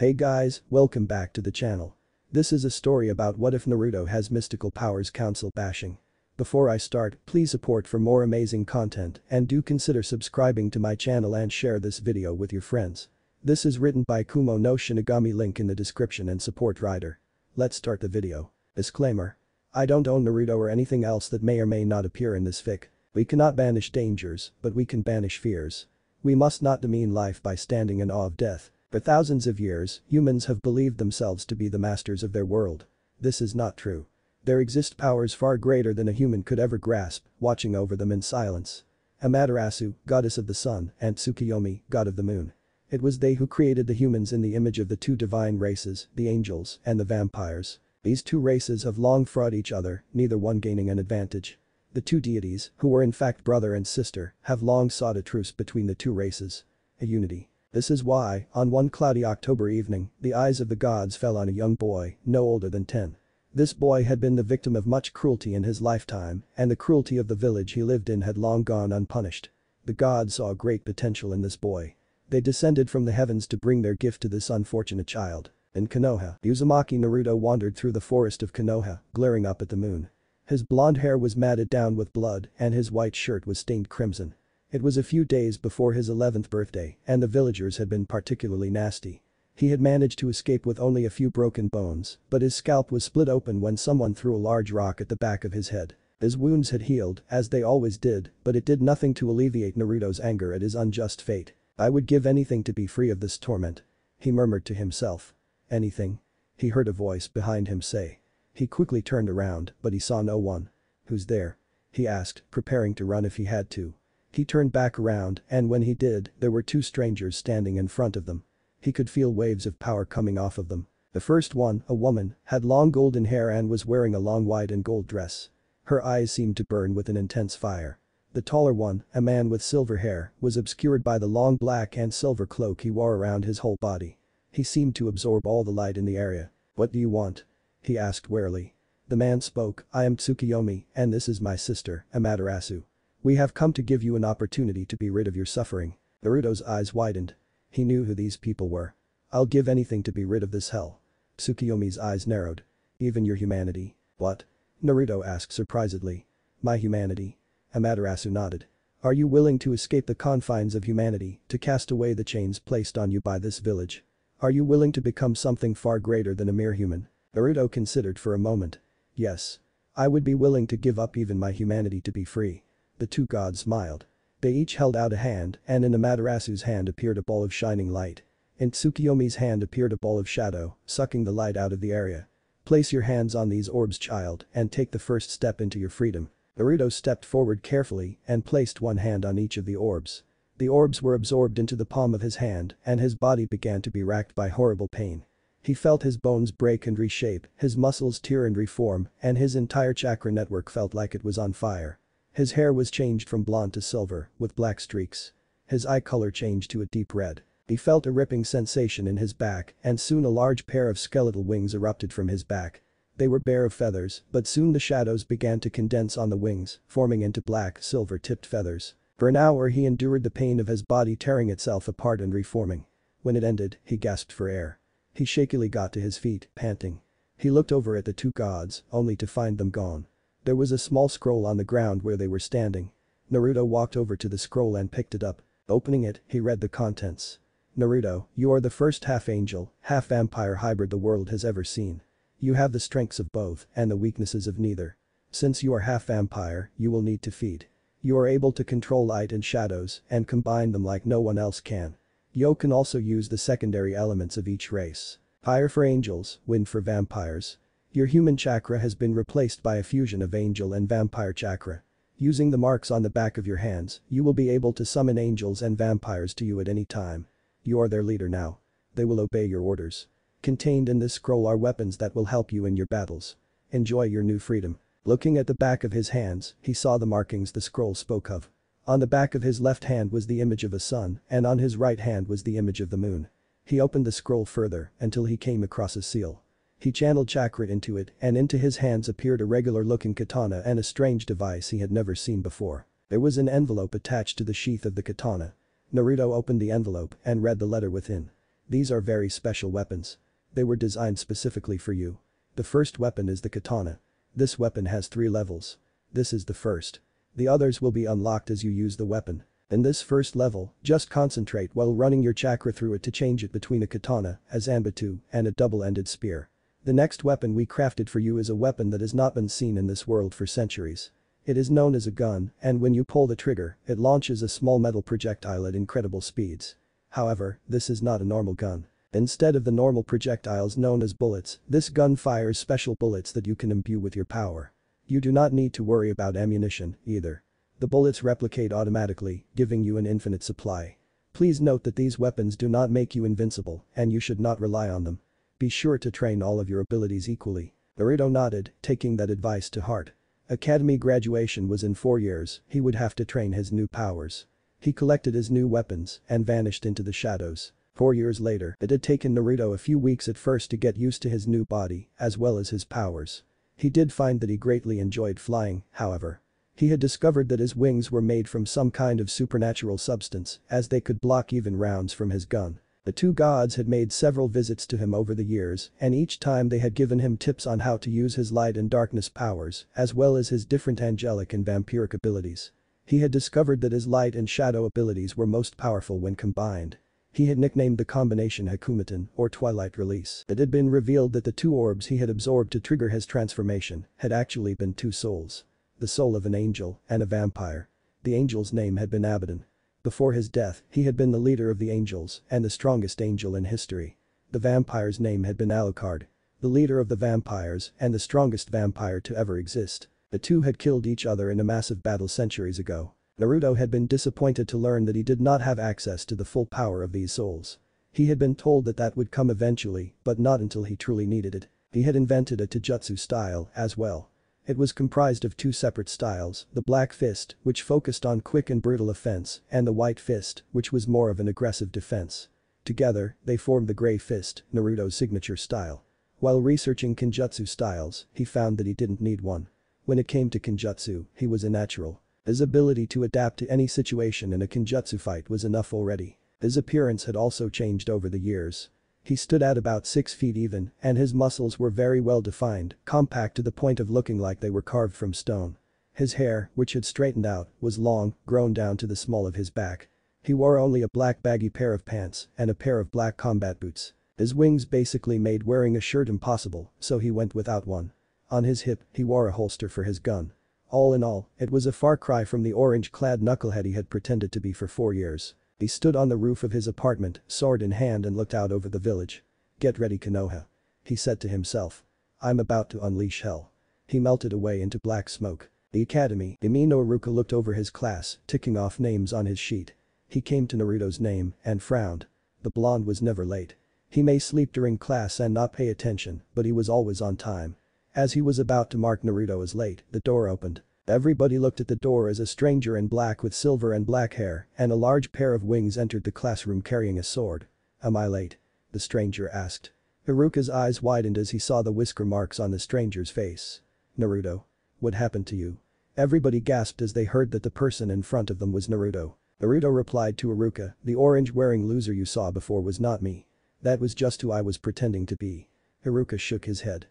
Hey guys, welcome back to the channel. This is a story about what if Naruto has mystical powers. Council bashing. Before I start, please support for more amazing content and do consider subscribing to my channel and share this video with your friends. This is written by Kumo no Shinigami, link in the description and support writer. Let's start the video. Disclaimer. I don't own Naruto or anything else that may or may not appear in this fic. We cannot banish dangers, but we can banish fears. We must not demean life by standing in awe of death. For thousands of years, humans have believed themselves to be the masters of their world. This is not true. There exist powers far greater than a human could ever grasp, watching over them in silence. Amaterasu, goddess of the sun, and Tsukuyomi, god of the moon. It was they who created the humans in the image of the two divine races, the angels and the vampires. These two races have long fought each other, neither one gaining an advantage. The two deities, who were in fact brother and sister, have long sought a truce between the two races. A unity. This is why, on one cloudy October evening, the eyes of the gods fell on a young boy, no older than 10. This boy had been the victim of much cruelty in his lifetime, and the cruelty of the village he lived in had long gone unpunished. The gods saw great potential in this boy. They descended from the heavens to bring their gift to this unfortunate child. In Konoha, Uzumaki Naruto wandered through the forest of Konoha, glaring up at the moon. His blonde hair was matted down with blood and his white shirt was stained crimson. It was a few days before his 11th birthday and the villagers had been particularly nasty. He had managed to escape with only a few broken bones, but his scalp was split open when someone threw a large rock at the back of his head. His wounds had healed, as they always did, but it did nothing to alleviate Naruto's anger at his unjust fate. I would give anything to be free of this torment. He murmured to himself. Anything? He heard a voice behind him say. He quickly turned around, but he saw no one. Who's there? He asked, preparing to run if he had to. He turned back around and when he did, there were two strangers standing in front of them. He could feel waves of power coming off of them. The first one, a woman, had long golden hair and was wearing a long white and gold dress. Her eyes seemed to burn with an intense fire. The taller one, a man with silver hair, was obscured by the long black and silver cloak he wore around his whole body. He seemed to absorb all the light in the area. What do you want? He asked warily. The man spoke, I am Tsukuyomi, and this is my sister, Amaterasu. We have come to give you an opportunity to be rid of your suffering. Naruto's eyes widened. He knew who these people were. I'll give anything to be rid of this hell. Tsukuyomi's eyes narrowed. Even your humanity? What? Naruto asked surprisedly. My humanity? Amaterasu nodded. Are you willing to escape the confines of humanity, to cast away the chains placed on you by this village? Are you willing to become something far greater than a mere human? Naruto considered for a moment. Yes. I would be willing to give up even my humanity to be free. The two gods smiled. They each held out a hand and in Amaterasu's hand appeared a ball of shining light. In Tsukuyomi's hand appeared a ball of shadow, sucking the light out of the area. Place your hands on these orbs, child, and take the first step into your freedom. Naruto stepped forward carefully and placed one hand on each of the orbs. The orbs were absorbed into the palm of his hand and his body began to be racked by horrible pain. He felt his bones break and reshape, his muscles tear and reform, and his entire chakra network felt like it was on fire. His hair was changed from blonde to silver, with black streaks. His eye color changed to a deep red. He felt a ripping sensation in his back and soon a large pair of skeletal wings erupted from his back. They were bare of feathers, but soon the shadows began to condense on the wings, forming into black, silver-tipped feathers. For an hour he endured the pain of his body tearing itself apart and reforming. When it ended, he gasped for air. He shakily got to his feet, panting. He looked over at the two gods, only to find them gone. There was a small scroll on the ground where they were standing. Naruto walked over to the scroll and picked it up. Opening it, he read the contents. Naruto, you are the first half-angel, half-vampire hybrid the world has ever seen. You have the strengths of both and the weaknesses of neither. Since you are half-vampire, you will need to feed. You are able to control light and shadows and combine them like no one else can. You can also use the secondary elements of each race. Fire for angels, wind for vampires. Your human chakra has been replaced by a fusion of angel and vampire chakra. Using the marks on the back of your hands, you will be able to summon angels and vampires to you at any time. You are their leader now. They will obey your orders. Contained in this scroll are weapons that will help you in your battles. Enjoy your new freedom. Looking at the back of his hands, he saw the markings the scroll spoke of. On the back of his left hand was the image of a sun and on his right hand was the image of the moon. He opened the scroll further until he came across a seal. He channeled chakra into it and into his hands appeared a regular-looking katana and a strange device he had never seen before. There was an envelope attached to the sheath of the katana. Naruto opened the envelope and read the letter within. These are very special weapons. They were designed specifically for you. The first weapon is the katana. This weapon has 3 levels. This is the first. The others will be unlocked as you use the weapon. In this first level, just concentrate while running your chakra through it to change it between a katana, a zanbatsu, and a double-ended spear. The next weapon we crafted for you is a weapon that has not been seen in this world for centuries. It is known as a gun, and when you pull the trigger, it launches a small metal projectile at incredible speeds. However, this is not a normal gun. Instead of the normal projectiles known as bullets, this gun fires special bullets that you can imbue with your power. You do not need to worry about ammunition, either. The bullets replicate automatically, giving you an infinite supply. Please note that these weapons do not make you invincible, and you should not rely on them. Be sure to train all of your abilities equally. Naruto nodded, taking that advice to heart. Academy graduation was in 4 years, he would have to train his new powers. He collected his new weapons and vanished into the shadows. 4 years later, it had taken Naruto a few weeks at first to get used to his new body, as well as his powers. He did find that he greatly enjoyed flying, however. He had discovered that his wings were made from some kind of supernatural substance, as they could block even rounds from his gun. The 2 gods had made several visits to him over the years, and each time they had given him tips on how to use his light and darkness powers, as well as his different angelic and vampiric abilities. He had discovered that his light and shadow abilities were most powerful when combined. He had nicknamed the combination Hakumaten, or Twilight Release. It had been revealed that the 2 orbs he had absorbed to trigger his transformation had actually been 2 souls. The soul of an angel and a vampire. The angel's name had been Abaddon. Before his death, he had been the leader of the angels and the strongest angel in history. The vampire's name had been Alucard. The leader of the vampires and the strongest vampire to ever exist. The 2 had killed each other in a massive battle centuries ago. Naruto had been disappointed to learn that he did not have access to the full power of these souls. He had been told that that would come eventually, but not until he truly needed it. He had invented a taijutsu style as well. It was comprised of 2 separate styles, the Black Fist, which focused on quick and brutal offense, and the White Fist, which was more of an aggressive defense. Together, they formed the Grey Fist, Naruto's signature style. While researching Kenjutsu styles, he found that he didn't need one. When it came to Kenjutsu, he was a natural. His ability to adapt to any situation in a Kenjutsu fight was enough already. His appearance had also changed over the years. He stood at about 6 feet even, and his muscles were very well defined, compact to the point of looking like they were carved from stone. His hair, which had straightened out, was long, grown down to the small of his back. He wore only a black baggy pair of pants and a pair of black combat boots. His wings basically made wearing a shirt impossible, so he went without one. On his hip, he wore a holster for his gun. All in all, it was a far cry from the orange-clad knucklehead he had pretended to be for 4 years. He stood on the roof of his apartment, sword in hand, and looked out over the village. "Get ready, Konoha," he said to himself. "I'm about to unleash hell." He melted away into black smoke. The academy. Imi no Iruka looked over his class, ticking off names on his sheet. He came to Naruto's name and frowned. The blonde was never late. He may sleep during class and not pay attention, but he was always on time. As he was about to mark Naruto as late, the door opened. Everybody looked at the door as a stranger in black with silver and black hair and a large pair of wings entered the classroom carrying a sword. "Am I late?" the stranger asked. Iruka's eyes widened as he saw the whisker marks on the stranger's face. "Naruto? What happened to you?" Everybody gasped as they heard that the person in front of them was Naruto. Naruto replied to Iruka, "The orange-wearing loser you saw before was not me. That was just who I was pretending to be." Iruka shook his head.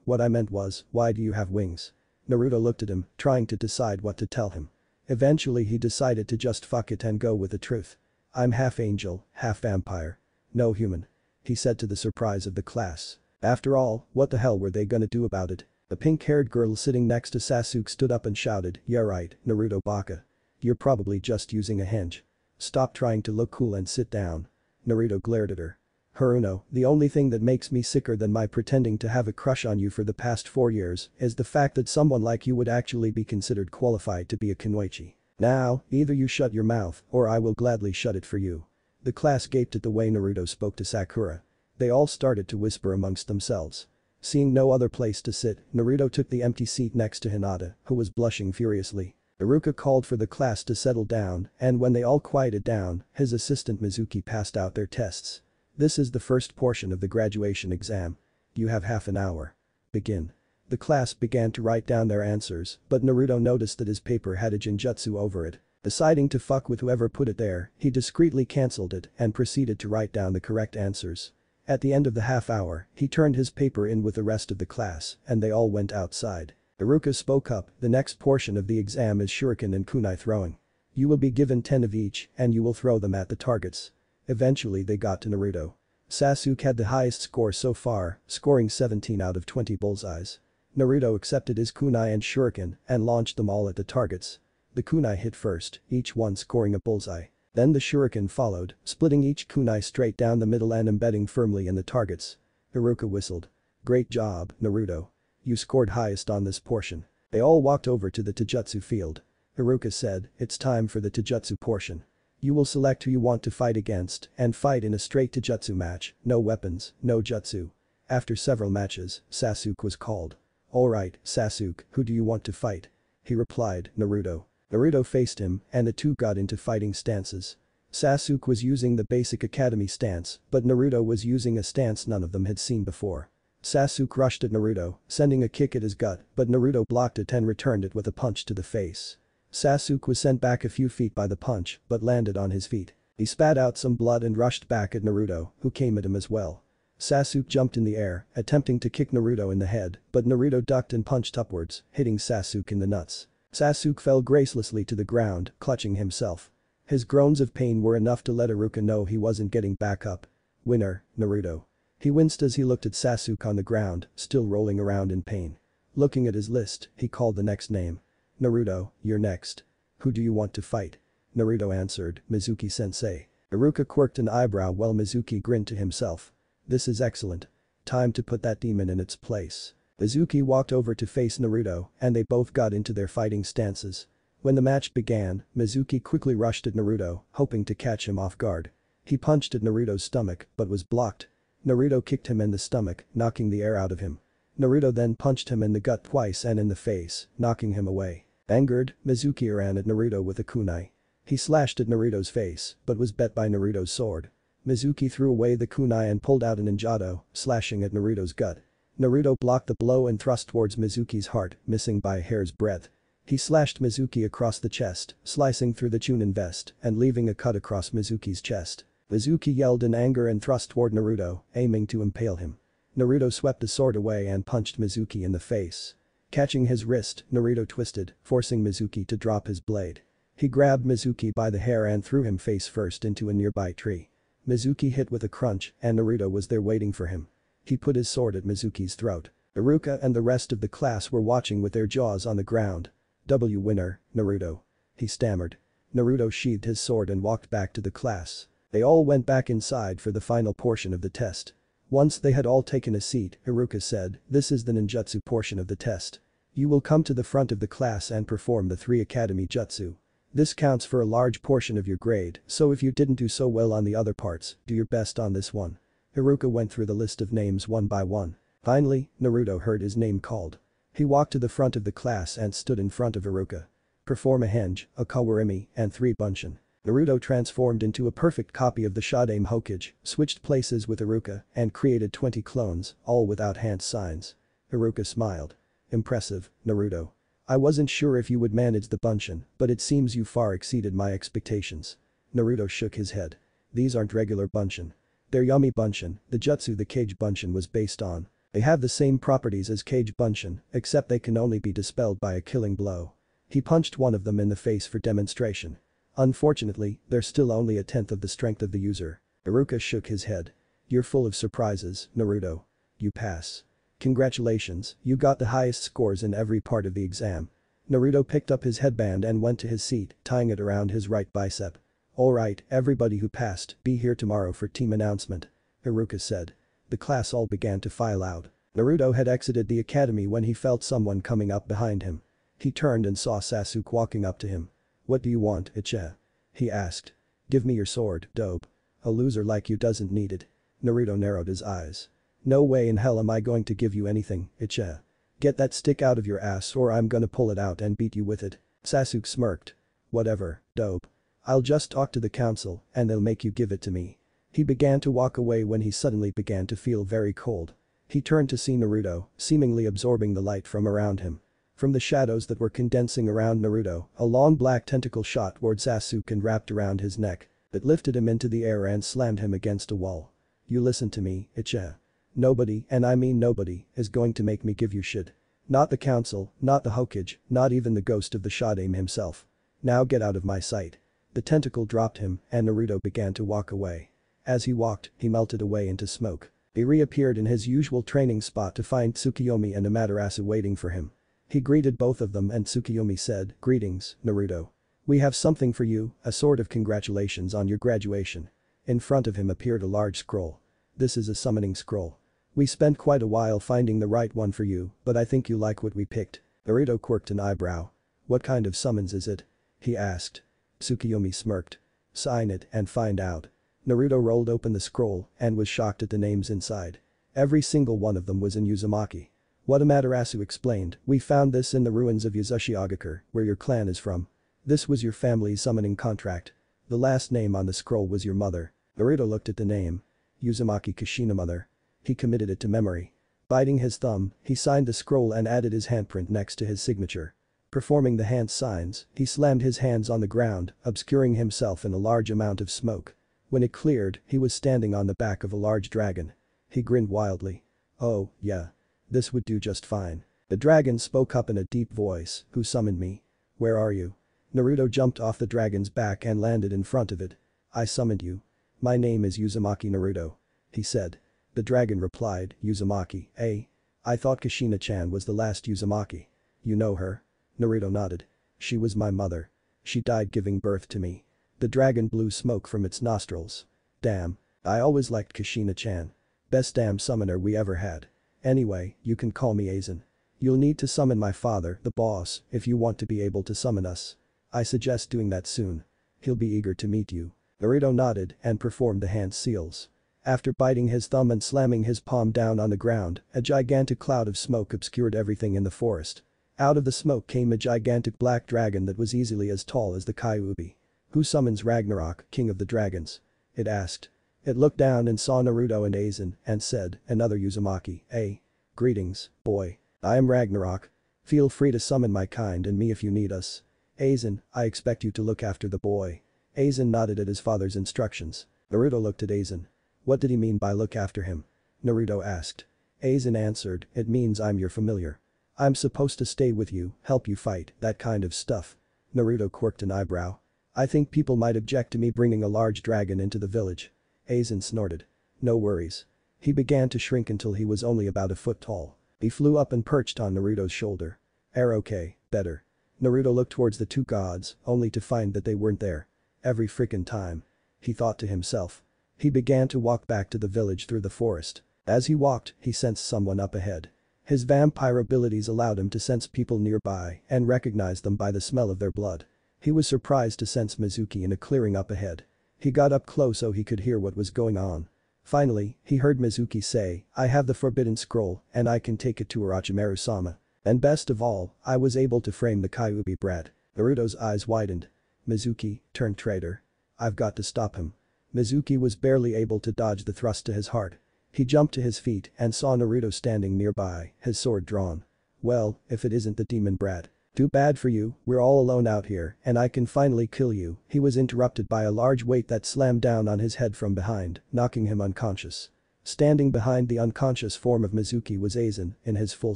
What I meant was, why do you have wings?" Naruto looked at him, trying to decide what to tell him. Eventually he decided to just fuck it and go with the truth. "I'm half angel, half vampire. No human," he said to the surprise of the class. After all, what the hell were they gonna do about it? The pink-haired girl sitting next to Sasuke stood up and shouted, "Yeah right, Naruto Baka. You're probably just using a henge. Stop trying to look cool and sit down." Naruto glared at her. "Haruno, the only thing that makes me sicker than my pretending to have a crush on you for the past 4 years is the fact that someone like you would actually be considered qualified to be a kunoichi. Now, either you shut your mouth or I will gladly shut it for you." The class gaped at the way Naruto spoke to Sakura. They all started to whisper amongst themselves. Seeing no other place to sit, Naruto took the empty seat next to Hinata, who was blushing furiously. Iruka called for the class to settle down, and when they all quieted down, his assistant Mizuki passed out their tests. "This is the first portion of the graduation exam. You have half an hour. Begin." The class began to write down their answers, but Naruto noticed that his paper had a genjutsu over it. Deciding to fuck with whoever put it there, he discreetly cancelled it and proceeded to write down the correct answers. At the end of the half hour, he turned his paper in with the rest of the class and they all went outside. Iruka spoke up, the next portion of the exam is shuriken and kunai throwing. You will be given 10 of each and you will throw them at the targets. Eventually they got to Naruto. Sasuke had the highest score so far, scoring 17 out of 20 bullseyes. Naruto accepted his kunai and shuriken and launched them all at the targets. The kunai hit first, each one scoring a bullseye. Then the shuriken followed, splitting each kunai straight down the middle and embedding firmly in the targets. Iruka whistled. Great job, Naruto. You scored highest on this portion. They all walked over to the Taijutsu field. Iruka said, it's time for the Taijutsu portion. You will select who you want to fight against and fight in a straight Taijutsu match, no weapons, no jutsu. After several matches, Sasuke was called. Alright, Sasuke, who do you want to fight? He replied, Naruto. Naruto faced him and the two got into fighting stances. Sasuke was using the basic academy stance, but Naruto was using a stance none of them had seen before. Sasuke rushed at Naruto, sending a kick at his gut, but Naruto blocked it and returned it with a punch to the face. Sasuke was sent back a few feet by the punch, but landed on his feet. He spat out some blood and rushed back at Naruto, who came at him as well. Sasuke jumped in the air, attempting to kick Naruto in the head, but Naruto ducked and punched upwards, hitting Sasuke in the nuts. Sasuke fell gracelessly to the ground, clutching himself. His groans of pain were enough to let Iruka know he wasn't getting back up. Winner, Naruto. He winced as he looked at Sasuke on the ground, still rolling around in pain. Looking at his list, he called the next name. Naruto, you're next. Who do you want to fight? Naruto answered, Mizuki-sensei. Iruka quirked an eyebrow while Mizuki grinned to himself. This is excellent. Time to put that demon in its place. Mizuki walked over to face Naruto and they both got into their fighting stances. When the match began, Mizuki quickly rushed at Naruto, hoping to catch him off guard. He punched at Naruto's stomach but was blocked. Naruto kicked him in the stomach, knocking the air out of him. Naruto then punched him in the gut twice and in the face, knocking him away. Angered, Mizuki ran at Naruto with a kunai. He slashed at Naruto's face but was bet by Naruto's sword. Mizuki threw away the kunai and pulled out a ninjato, slashing at Naruto's gut. Naruto blocked the blow and thrust towards Mizuki's heart, missing by a hair's breadth. He slashed Mizuki across the chest, slicing through the Chunin vest and leaving a cut across Mizuki's chest. Mizuki yelled in anger and thrust toward Naruto, aiming to impale him. Naruto swept the sword away and punched Mizuki in the face. Catching his wrist, Naruto twisted, forcing Mizuki to drop his blade. He grabbed Mizuki by the hair and threw him face first into a nearby tree. Mizuki hit with a crunch and Naruto was there waiting for him. He put his sword at Mizuki's throat. Iruka and the rest of the class were watching with their jaws on the ground. Winner, Naruto. He stammered. Naruto sheathed his sword and walked back to the class. They all went back inside for the final portion of the test. Once they had all taken a seat, Iruka said, this is the ninjutsu portion of the test. You will come to the front of the class and perform the 3 academy jutsu. This counts for a large portion of your grade, so if you didn't do so well on the other parts, do your best on this one. Iruka went through the list of names one by one. Finally, Naruto heard his name called. He walked to the front of the class and stood in front of Iruka. Perform a henge, a kawarimi, and 3 bunshin. Naruto transformed into a perfect copy of the Shadame Hokage, switched places with Iruka, and created 20 clones, all without hand signs. Iruka smiled. Impressive, Naruto. I wasn't sure if you would manage the bunshin, but it seems you far exceeded my expectations. Naruto shook his head. These aren't regular bunshin. They're Yami bunshin, the jutsu the Kage bunshin was based on. They have the same properties as Kage bunshin, except they can only be dispelled by a killing blow. He punched one of them in the face for demonstration. Unfortunately, they're still only a tenth of the strength of the user. Iruka shook his head. You're full of surprises, Naruto. You pass. Congratulations, you got the highest scores in every part of the exam. Naruto picked up his headband and went to his seat, tying it around his right bicep. Alright, everybody who passed, be here tomorrow for team announcement. Iruka said. The class all began to file out. Naruto had exited the academy when he felt someone coming up behind him. He turned and saw Sasuke walking up to him. What do you want, Ichi? He asked. Give me your sword, dope. A loser like you doesn't need it. Naruto narrowed his eyes. No way in hell am I going to give you anything, Ichi. Get that stick out of your ass or I'm gonna pull it out and beat you with it. Sasuke smirked. Whatever, dope. I'll just talk to the council and they'll make you give it to me. He began to walk away when he suddenly began to feel very cold. He turned to see Naruto, seemingly absorbing the light from around him. From the shadows that were condensing around Naruto, a long black tentacle shot toward Sasuke and wrapped around his neck. It lifted him into the air and slammed him against a wall. "You listen to me, Ichiha. Nobody, and I mean nobody, is going to make me give you shit. Not the council, not the Hokage, not even the ghost of the Shodaime himself. Now get out of my sight." The tentacle dropped him and Naruto began to walk away. As he walked, he melted away into smoke. He reappeared in his usual training spot to find Tsukiyomi and Amaterasu waiting for him. He greeted both of them and Tsukiyomi said, "Greetings, Naruto. We have something for you, a sort of congratulations on your graduation." In front of him appeared a large scroll. "This is a summoning scroll. We spent quite a while finding the right one for you, but I think you like what we picked." Naruto quirked an eyebrow. "What kind of summons is it?" he asked. Tsukiyomi smirked. "Sign it and find out." Naruto rolled open the scroll and was shocked at the names inside. Every single one of them was in Uzumaki. What Amaterasu explained, "We found this in the ruins of Yuzushiogakure, where your clan is from. This was your family's summoning contract. The last name on the scroll was your mother." Naruto looked at the name. Uzumaki Kushina mother. He committed it to memory. Biting his thumb, he signed the scroll and added his handprint next to his signature. Performing the hand signs, he slammed his hands on the ground, obscuring himself in a large amount of smoke. When it cleared, he was standing on the back of a large dragon. He grinned wildly. "Oh, yeah. This would do just fine." The dragon spoke up in a deep voice, "Who summoned me? Where are you?" Naruto jumped off the dragon's back and landed in front of it. "I summoned you. My name is Uzumaki Naruto," he said. The dragon replied, "Uzumaki, eh? I thought Kushina-chan was the last Uzumaki. You know her?" Naruto nodded. "She was my mother. She died giving birth to me." The dragon blew smoke from its nostrils. "Damn. I always liked Kushina-chan. Best damn summoner we ever had. Anyway, you can call me Aizen. You'll need to summon my father, the boss, if you want to be able to summon us. I suggest doing that soon. He'll be eager to meet you." Naruto nodded and performed the hand seals. After biting his thumb and slamming his palm down on the ground, a gigantic cloud of smoke obscured everything in the forest. Out of the smoke came a gigantic black dragon that was easily as tall as the Kyuubi. "Who summons Ragnarok, king of the dragons?" it asked. It looked down and saw Naruto and Aizen and said, "Another Uzumaki, eh? Greetings, boy. I am Ragnarok. Feel free to summon my kind and me if you need us. Aizen, I expect you to look after the boy." Aizen nodded at his father's instructions. Naruto looked at Aizen. "What did he mean by look after him?" Naruto asked. Aizen answered, "It means I'm your familiar. I'm supposed to stay with you, help you fight, that kind of stuff." Naruto quirked an eyebrow. "I think people might object to me bringing a large dragon into the village." Aizen snorted. "No worries." He began to shrink until he was only about a foot tall. He flew up and perched on Naruto's shoulder. Okay, better." Naruto looked towards the two gods, only to find that they weren't there. Every frickin' time. He thought to himself. He began to walk back to the village through the forest. As he walked, he sensed someone up ahead. His vampire abilities allowed him to sense people nearby and recognize them by the smell of their blood. He was surprised to sense Mizuki in a clearing up ahead. He got up close so he could hear what was going on. Finally, he heard Mizuki say, "I have the forbidden scroll and I can take it to Orochimaru-sama. And best of all, I was able to frame the Kyuubi brat." Naruto's eyes widened. "Mizuki, turned traitor. I've got to stop him." Mizuki was barely able to dodge the thrust to his heart. He jumped to his feet and saw Naruto standing nearby, his sword drawn. "Well, if it isn't the demon brat. Too bad for you, we're all alone out here and I can finally kill you." He was interrupted by a large weight that slammed down on his head from behind, knocking him unconscious. Standing behind the unconscious form of Mizuki was Aizen, in his full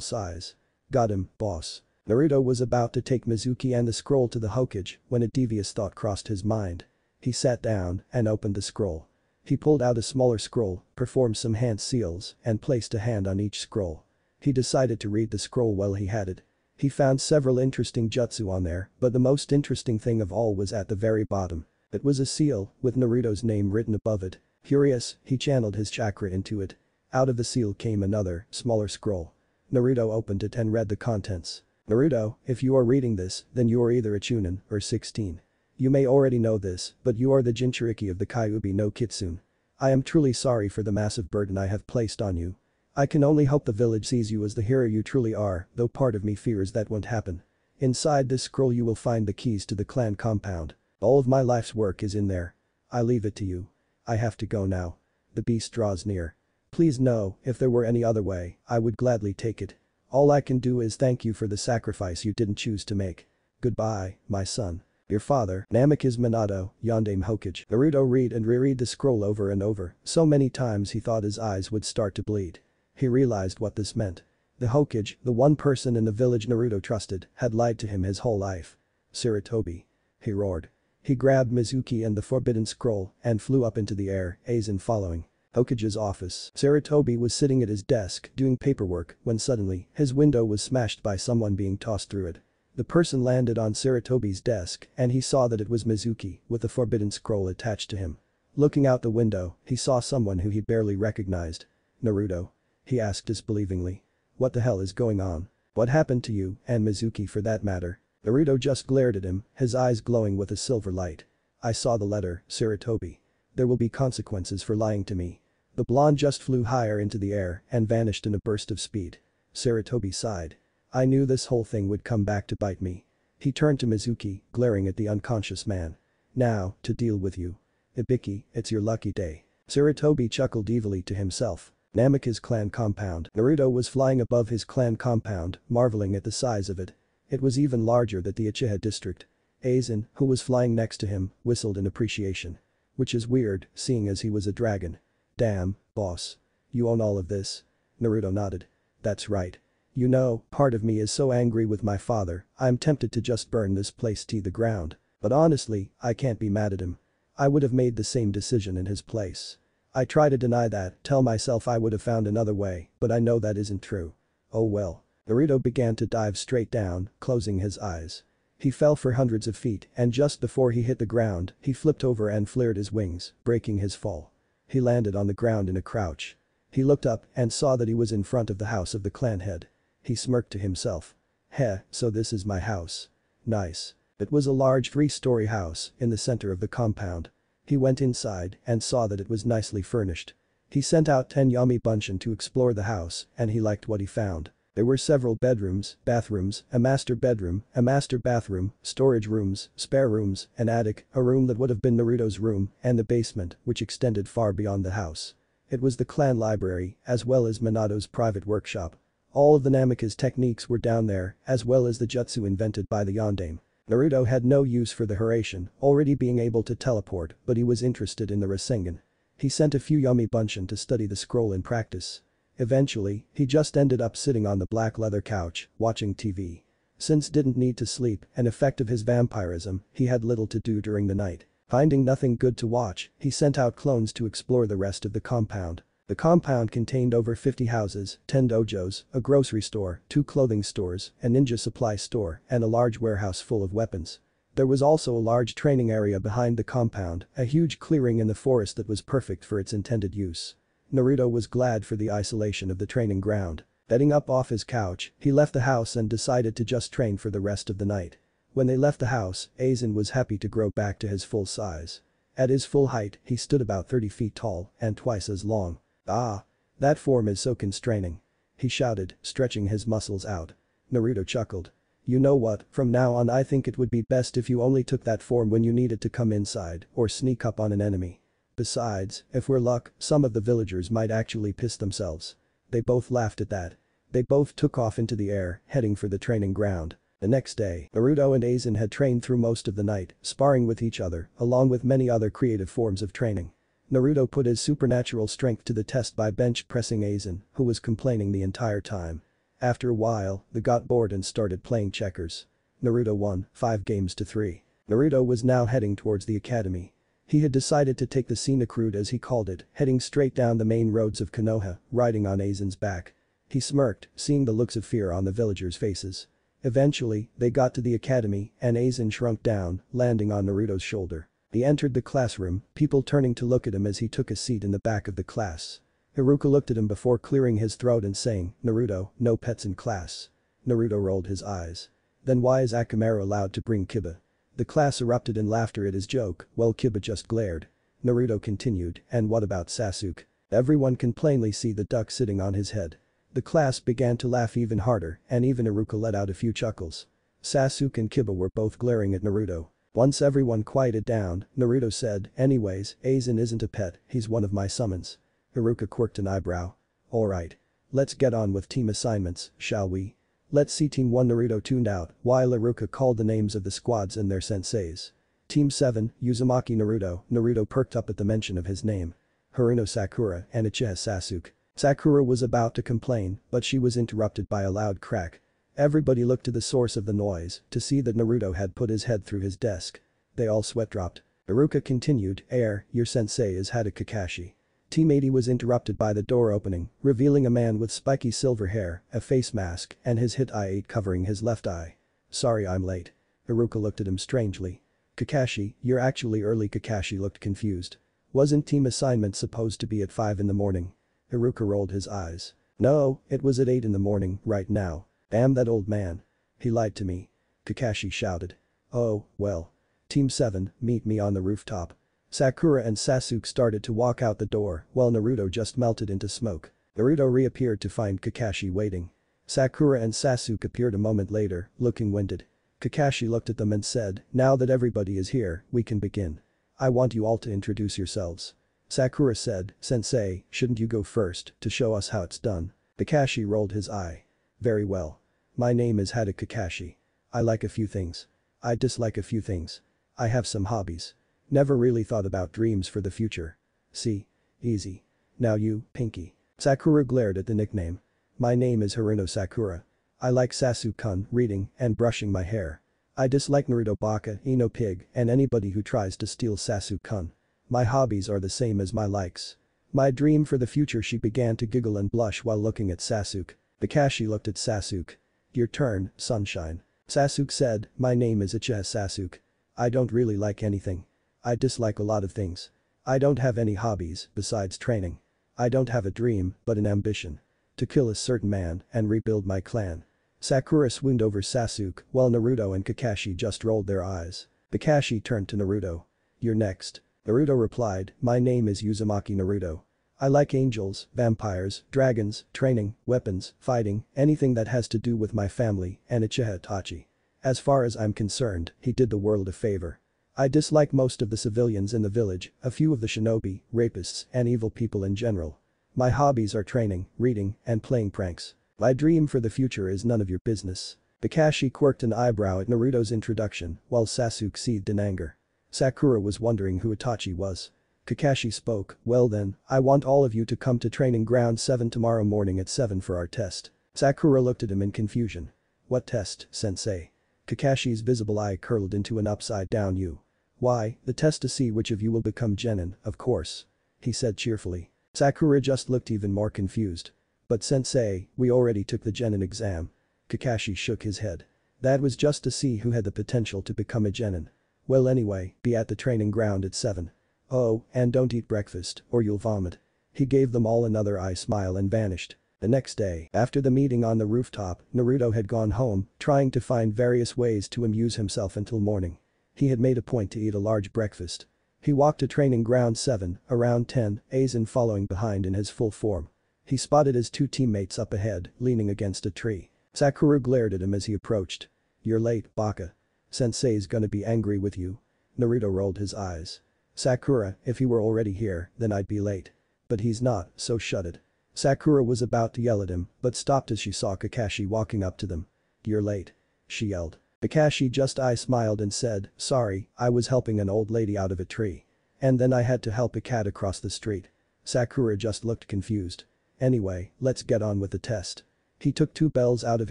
size. "Got him, boss." Naruto was about to take Mizuki and the scroll to the Hokage when a devious thought crossed his mind. He sat down and opened the scroll. He pulled out a smaller scroll, performed some hand seals, and placed a hand on each scroll. He decided to read the scroll while he had it. He found several interesting jutsu on there, but the most interesting thing of all was at the very bottom. It was a seal, with Naruto's name written above it. Curious, he channeled his chakra into it. Out of the seal came another, smaller scroll. Naruto opened it and read the contents. "Naruto, if you are reading this, then you are either a Chunin or 16. You may already know this, but you are the Jinchuriki of the Kyuubi no Kitsune. I am truly sorry for the massive burden I have placed on you. I can only hope the village sees you as the hero you truly are, though part of me fears that won't happen. Inside this scroll you will find the keys to the clan compound. All of my life's work is in there. I leave it to you. I have to go now. The beast draws near. Please know, if there were any other way, I would gladly take it. All I can do is thank you for the sacrifice you didn't choose to make. Goodbye, my son. Your father, Namikaze Minato, Yondaime Hokage. Naruto read and reread the scroll over and over, so many times he thought his eyes would start to bleed. He realized what this meant. The Hokage, the one person in the village Naruto trusted, had lied to him his whole life. Sarutobi. He roared. He grabbed Mizuki and the forbidden scroll and flew up into the air, Aizen following. Hokage's office. Sarutobi was sitting at his desk doing paperwork when suddenly his window was smashed by someone being tossed through it. The person landed on Sarutobi's desk and he saw that it was Mizuki with the forbidden scroll attached to him. Looking out the window, he saw someone who he barely recognized. Naruto? He asked disbelievingly. What the hell is going on? What happened to you, and Mizuki for that matter? Naruto just glared at him, his eyes glowing with a silver light. I saw the letter, Sarutobi. There will be consequences for lying to me. The blonde just flew higher into the air and vanished in a burst of speed. Sarutobi sighed. I knew this whole thing would come back to bite me. He turned to Mizuki, glaring at the unconscious man. Now, to deal with you. Ibiki, it's your lucky day. Sarutobi chuckled evilly to himself. Namikaze clan compound. Naruto was flying above his clan compound, marveling at the size of it. It was even larger than the Uchiha district. Aizen, who was flying next to him, whistled in appreciation. Which is weird, seeing as he was a dragon. Damn, boss. You own all of this? Naruto nodded. That's right. You know, part of me is so angry with my father, I'm tempted to just burn this place to the ground. But honestly, I can't be mad at him. I would have made the same decision in his place. I try to deny that, tell myself I would have found another way, but I know that isn't true. Oh well. Naruto began to dive straight down, closing his eyes. He fell for hundreds of feet and just before he hit the ground, he flipped over and flared his wings, breaking his fall. He landed on the ground in a crouch. He looked up and saw that he was in front of the house of the clan head. He smirked to himself. Heh, so this is my house. Nice. It was a large 3-story house in the center of the compound. He went inside and saw that it was nicely furnished. He sent out 10 Yami Bunshin to explore the house and he liked what he found. There were several bedrooms, bathrooms, a master bedroom, a master bathroom, storage rooms, spare rooms, an attic, a room that would have been Naruto's room, and the basement, which extended far beyond the house. It was the clan library, as well as Minato's private workshop. All of the Namikaze techniques were down there, as well as the jutsu invented by the Yondaime. Naruto had no use for the Hiraishin, already being able to teleport, but he was interested in the Rasengan. He sent a few Yami Bunshin to study the scroll in practice. Eventually, he just ended up sitting on the black leather couch, watching TV. Since didn't need to sleep, an effect of his vampirism, he had little to do during the night. Finding nothing good to watch, he sent out clones to explore the rest of the compound. The compound contained over 50 houses, 10 dojos, a grocery store, 2 clothing stores, a ninja supply store, and a large warehouse full of weapons. There was also a large training area behind the compound, a huge clearing in the forest that was perfect for its intended use. Naruto was glad for the isolation of the training ground. Getting up off his couch, he left the house and decided to just train for the rest of the night. When they left the house, Aizen was happy to grow back to his full size. At his full height, he stood about 30 feet tall and twice as long. Ah. That form is so constraining. He shouted, stretching his muscles out. Naruto chuckled. You know what, from now on I think it would be best if you only took that form when you needed to come inside or sneak up on an enemy. Besides, if we're luck, some of the villagers might actually piss themselves. They both laughed at that. They both took off into the air, heading for the training ground. The next day, Naruto and Aizen had trained through most of the night, sparring with each other, along with many other creative forms of training. Naruto put his supernatural strength to the test by bench pressing Aizen, who was complaining the entire time. After a while, they got bored and started playing checkers. Naruto won, 5-3. Naruto was now heading towards the academy. He had decided to take the scenic route as he called it, heading straight down the main roads of Konoha, riding on Aizen's back. He smirked, seeing the looks of fear on the villagers' faces. Eventually, they got to the academy and Aizen shrunk down, landing on Naruto's shoulder. He entered the classroom, people turning to look at him as he took a seat in the back of the class. Haruka looked at him before clearing his throat and saying, Naruto, no pets in class. Naruto rolled his eyes. Then why is Akamaru allowed to bring Kiba? The class erupted in laughter at his joke, while Kiba just glared. Naruto continued, and what about Sasuke? Everyone can plainly see the duck sitting on his head. The class began to laugh even harder, and even Haruka let out a few chuckles. Sasuke and Kiba were both glaring at Naruto. Once everyone quieted down, Naruto said, anyways, Aizen isn't a pet, he's one of my summons. Haruka quirked an eyebrow. Alright. Let's get on with team assignments, shall we? Let's see Team 1 Naruto tuned out while Iruka called the names of the squads and their senseis. Team 7, Uzumaki Naruto. Naruto perked up at the mention of his name. Haruno Sakura and Uchiha Sasuke. Sakura was about to complain, but she was interrupted by a loud crack. Everybody looked to the source of the noise to see that Naruto had put his head through his desk. They all sweat dropped. Iruka continued, your sensei is Hada Kakashi. Team 80 was interrupted by the door opening, revealing a man with spiky silver hair, a face mask, and his hit eye covering his left eye. Sorry I'm late. Iruka looked at him strangely. Kakashi, you're actually early. Kakashi looked confused. Wasn't team assignment supposed to be at 5 in the morning? Iruka rolled his eyes. No, it was at 8 in the morning, right now. Damn that old man. He lied to me. Kakashi shouted. Oh, well. Team 7, meet me on the rooftop. Sakura and Sasuke started to walk out the door while Naruto just melted into smoke. Naruto reappeared to find Kakashi waiting. Sakura and Sasuke appeared a moment later, looking winded. Kakashi looked at them and said, now that everybody is here, we can begin. I want you all to introduce yourselves. Sakura said, Sensei, shouldn't you go first to show us how it's done? Kakashi rolled his eye. Very well. My name is Hada Kakashi. I like a few things. I dislike a few things. I have some hobbies. Never really thought about dreams for the future. See? Easy. Now you, Pinky. Sakura glared at the nickname. My name is Haruno Sakura. I like Sasuke-kun, reading, and brushing my hair. I dislike Naruto Baka, Ino Pig, and anybody who tries to steal Sasuke-kun. My hobbies are the same as my likes. My dream for the future. She began to giggle and blush while looking at Sasuke. Kakashi looked at Sasuke. Your turn, sunshine. Sasuke said, my name is Uchiha Sasuke. I don't really like anything. I dislike a lot of things. I don't have any hobbies besides training. I don't have a dream, but an ambition. To kill a certain man and rebuild my clan. Sakura swooned over Sasuke while Naruto and Kakashi just rolled their eyes. Kakashi turned to Naruto. You're next. Naruto replied, my name is Uzumaki Naruto. I like angels, vampires, dragons, training, weapons, fighting, anything that has to do with my family, and Uchiha Itachi. As far as I'm concerned, he did the world a favor. I dislike most of the civilians in the village, a few of the shinobi, rapists, and evil people in general. My hobbies are training, reading, and playing pranks. My dream for the future is none of your business. Kakashi quirked an eyebrow at Naruto's introduction while Sasuke seethed in anger. Sakura was wondering who Itachi was. Kakashi spoke, well then, I want all of you to come to training ground 7 tomorrow morning at 7 for our test. Sakura looked at him in confusion. What test, sensei? Kakashi's visible eye curled into an upside-down U. Why, the test to see which of you will become genin, of course. He said cheerfully. Sakura just looked even more confused. But sensei, we already took the genin exam. Kakashi shook his head. That was just to see who had the potential to become a genin. Well anyway, be at the training ground at 7. Oh, and don't eat breakfast, or you'll vomit. He gave them all another eye smile and vanished. The next day, after the meeting on the rooftop, Naruto had gone home, trying to find various ways to amuse himself until morning. He had made a point to eat a large breakfast. He walked to training ground 7, around 10, Aizen following behind in his full form. He spotted his 2 teammates up ahead, leaning against a tree. Sakura glared at him as he approached. You're late, Baka. Sensei's gonna be angry with you. Naruto rolled his eyes. Sakura, if he were already here, then I'd be late. But he's not, so shut it. Sakura was about to yell at him, but stopped as she saw Kakashi walking up to them. You're late. She yelled. Kakashi just smiled and said, sorry, I was helping an old lady out of a tree. And then I had to help a cat across the street. Sakura just looked confused. Anyway, let's get on with the test. He took 2 bells out of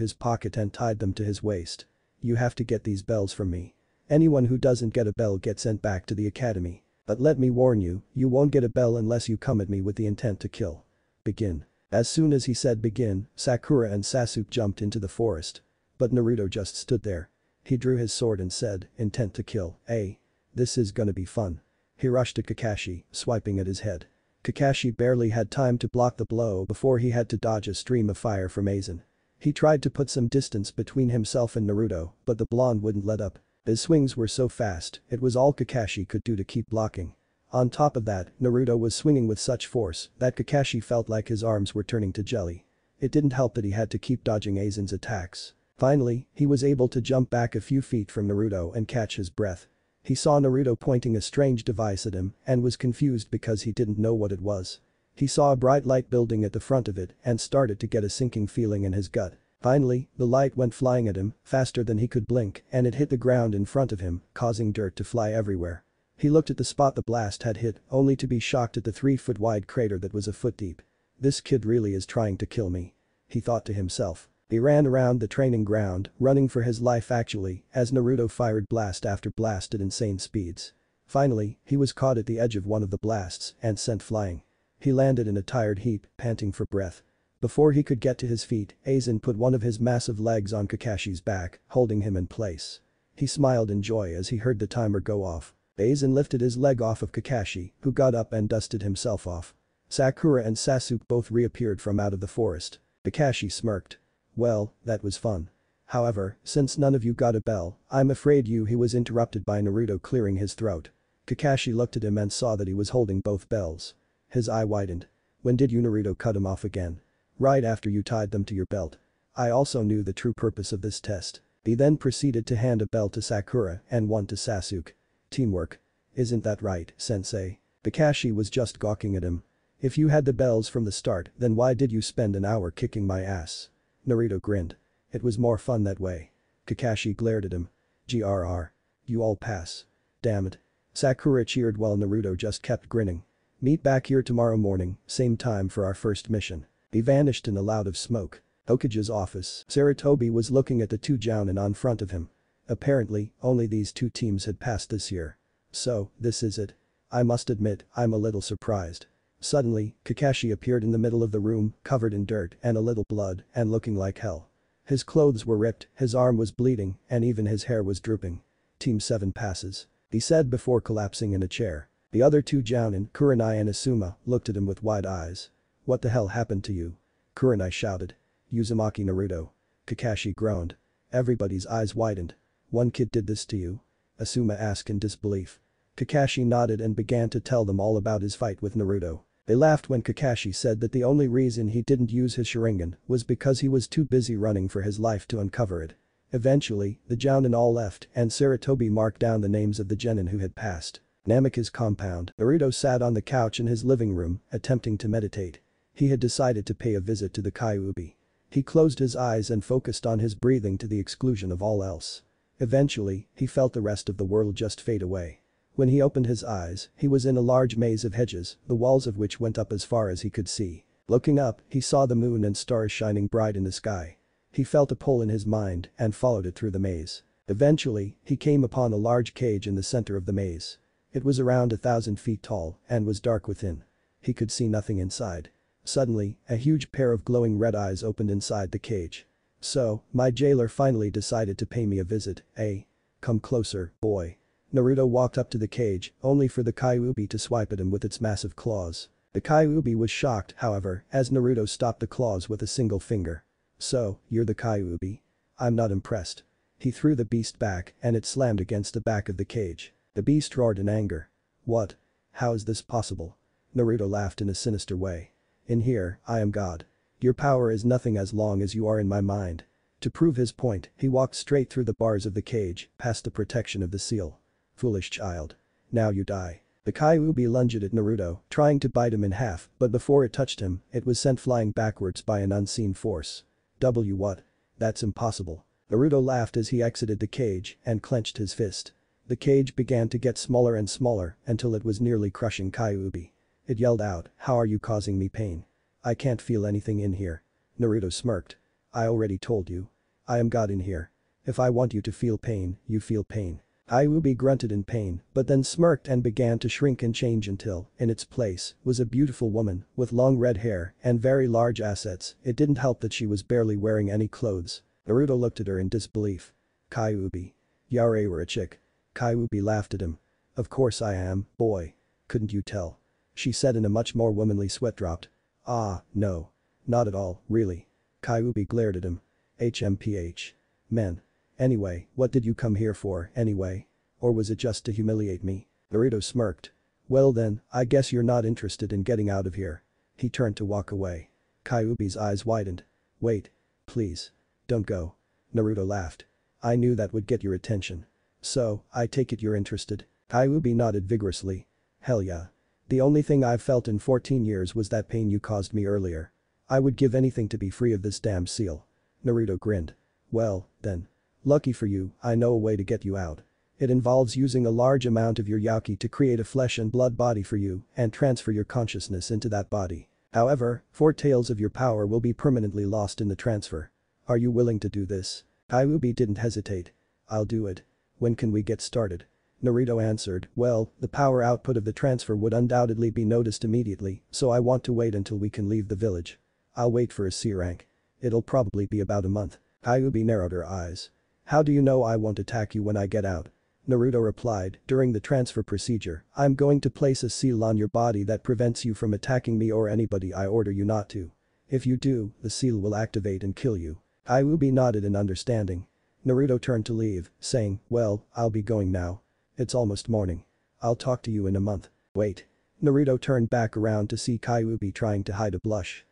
his pocket and tied them to his waist. You have to get these bells from me. Anyone who doesn't get a bell gets sent back to the academy. But let me warn you, you won't get a bell unless you come at me with the intent to kill. Begin. As soon as he said begin, Sakura and Sasuke jumped into the forest. But Naruto just stood there. He drew his sword and said, intent to kill, eh? This is gonna be fun. He rushed to Kakashi, swiping at his head. Kakashi barely had time to block the blow before he had to dodge a stream of fire from Aizen. He tried to put some distance between himself and Naruto, but the blonde wouldn't let up. His swings were so fast, it was all Kakashi could do to keep blocking. On top of that, Naruto was swinging with such force that Kakashi felt like his arms were turning to jelly. It didn't help that he had to keep dodging Aizen's attacks. Finally, he was able to jump back a few feet from Naruto and catch his breath. He saw Naruto pointing a strange device at him and was confused because he didn't know what it was. He saw a bright light building at the front of it and started to get a sinking feeling in his gut. Finally, the light went flying at him, faster than he could blink, and it hit the ground in front of him, causing dirt to fly everywhere. He looked at the spot the blast had hit, only to be shocked at the 3-foot wide crater that was a foot deep. "This kid really is trying to kill me," he thought to himself. He ran around the training ground, running for his life actually, as Naruto fired blast after blast at insane speeds. Finally, he was caught at the edge of one of the blasts and sent flying. He landed in a tired heap, panting for breath. Before he could get to his feet, Aizen put one of his massive legs on Kakashi's back, holding him in place. He smiled in joy as he heard the timer go off. Aizen lifted his leg off of Kakashi, who got up and dusted himself off. Sakura and Sasuke both reappeared from out of the forest. Kakashi smirked. "Well, that was fun. However, since none of you got a bell, I'm afraid he was interrupted by Naruto clearing his throat. Kakashi looked at him and saw that he was holding both bells. His eye widened. "When did you Naruto cut him off again?" "Right after you tied them to your belt. I also knew the true purpose of this test." He then proceeded to hand a bell to Sakura and one to Sasuke. "Teamwork. Isn't that right, sensei?" Kakashi was just gawking at him. "If you had the bells from the start, then why did you spend an hour kicking my ass?" Naruto grinned. "It was more fun that way." Kakashi glared at him. "Grr. You all pass." "Damn it." Sakura cheered while Naruto just kept grinning. "Meet back here tomorrow morning, same time for our first mission." He vanished in a cloud of smoke. Hokage's office. Sarutobi was looking at the two jounin on front of him. Apparently, only these two teams had passed this year. "So, this is it. I must admit, I'm a little surprised." Suddenly, Kakashi appeared in the middle of the room, covered in dirt and a little blood and looking like hell. His clothes were ripped, his arm was bleeding, and even his hair was drooping. "Team 7 passes," he said before collapsing in a chair. The other two jounin, Kurenai and Asuma, looked at him with wide eyes. "What the hell happened to you?" Kurenai shouted. "Uzumaki Naruto." Kakashi groaned. Everybody's eyes widened. "One kid did this to you?" Asuma asked in disbelief. Kakashi nodded and began to tell them all about his fight with Naruto. They laughed when Kakashi said that the only reason he didn't use his Sharingan was because he was too busy running for his life to uncover it. Eventually, the jounin all left and Sarutobi marked down the names of the genin who had passed. Namika's compound. Naruto sat on the couch in his living room, attempting to meditate. He had decided to pay a visit to the Kyuubi. He closed his eyes and focused on his breathing to the exclusion of all else. Eventually, he felt the rest of the world just fade away. When he opened his eyes, he was in a large maze of hedges, the walls of which went up as far as he could see. Looking up, he saw the moon and stars shining bright in the sky. He felt a pull in his mind and followed it through the maze. Eventually, he came upon a large cage in the center of the maze. It was around 1,000 feet tall and was dark within. He could see nothing inside. Suddenly, a huge pair of glowing red eyes opened inside the cage. "So, my jailer finally decided to pay me a visit, eh? Come closer, boy." Naruto walked up to the cage, only for the Kyuubi to swipe at him with its massive claws. The Kyuubi was shocked, however, as Naruto stopped the claws with a single finger. "So, you're the Kyuubi? I'm not impressed." He threw the beast back and it slammed against the back of the cage. The beast roared in anger. "What? How is this possible?" Naruto laughed in a sinister way. "In here, I am God. Your power is nothing as long as you are in my mind." To prove his point, he walked straight through the bars of the cage, past the protection of the seal. "Foolish child. Now you die." The Kyuubi lunged at Naruto, trying to bite him in half, but before it touched him, it was sent flying backwards by an unseen force. What? That's impossible." Naruto laughed as he exited the cage and clenched his fist. The cage began to get smaller and smaller until it was nearly crushing Kyuubi. It yelled out, "How are you causing me pain? I can't feel anything in here." Naruto smirked. "I already told you. I am God in here. If I want you to feel pain, you feel pain." Kyuubi grunted in pain, but then smirked and began to shrink and change until, in its place, was a beautiful woman with long red hair and very large assets. It didn't help that she was barely wearing any clothes. Naruto looked at her in disbelief. "Kyuubi. Yare were a chick." Kyuubi laughed at him. "Of course I am, boy. Couldn't you tell?" she said in a much more womanly sweat dropped. "Ah, no. Not at all, really." Kyuubi glared at him. "HMPH. Men. Anyway, what did you come here for, anyway? Or was it just to humiliate me?" Naruto smirked. "Well then, I guess you're not interested in getting out of here." He turned to walk away. Kyuubi's eyes widened. "Wait. Please. Don't go." Naruto laughed. "I knew that would get your attention. So, I take it you're interested?" Kyuubi nodded vigorously. "Hell yeah. The only thing I've felt in 14 years was that pain you caused me earlier. I would give anything to be free of this damn seal." Naruto grinned. "Well, then. Lucky for you, I know a way to get you out. It involves using a large amount of your yaki to create a flesh and blood body for you and transfer your consciousness into that body. However, 4 taels of your power will be permanently lost in the transfer. Are you willing to do this?" Kyuubi didn't hesitate. "I'll do it. When can we get started?" Naruto answered, "Well, the power output of the transfer would undoubtedly be noticed immediately, so I want to wait until we can leave the village. I'll wait for a C rank. It'll probably be about a month." Kyuubi narrowed her eyes. "How do you know I won't attack you when I get out?" Naruto replied, "During the transfer procedure, I'm going to place a seal on your body that prevents you from attacking me or anybody I order you not to. If you do, the seal will activate and kill you." Kyuubi nodded in understanding. Naruto turned to leave, saying, "Well, I'll be going now. It's almost morning. I'll talk to you in a month." "Wait." Naruto turned back around to see Kyuubi trying to hide a blush.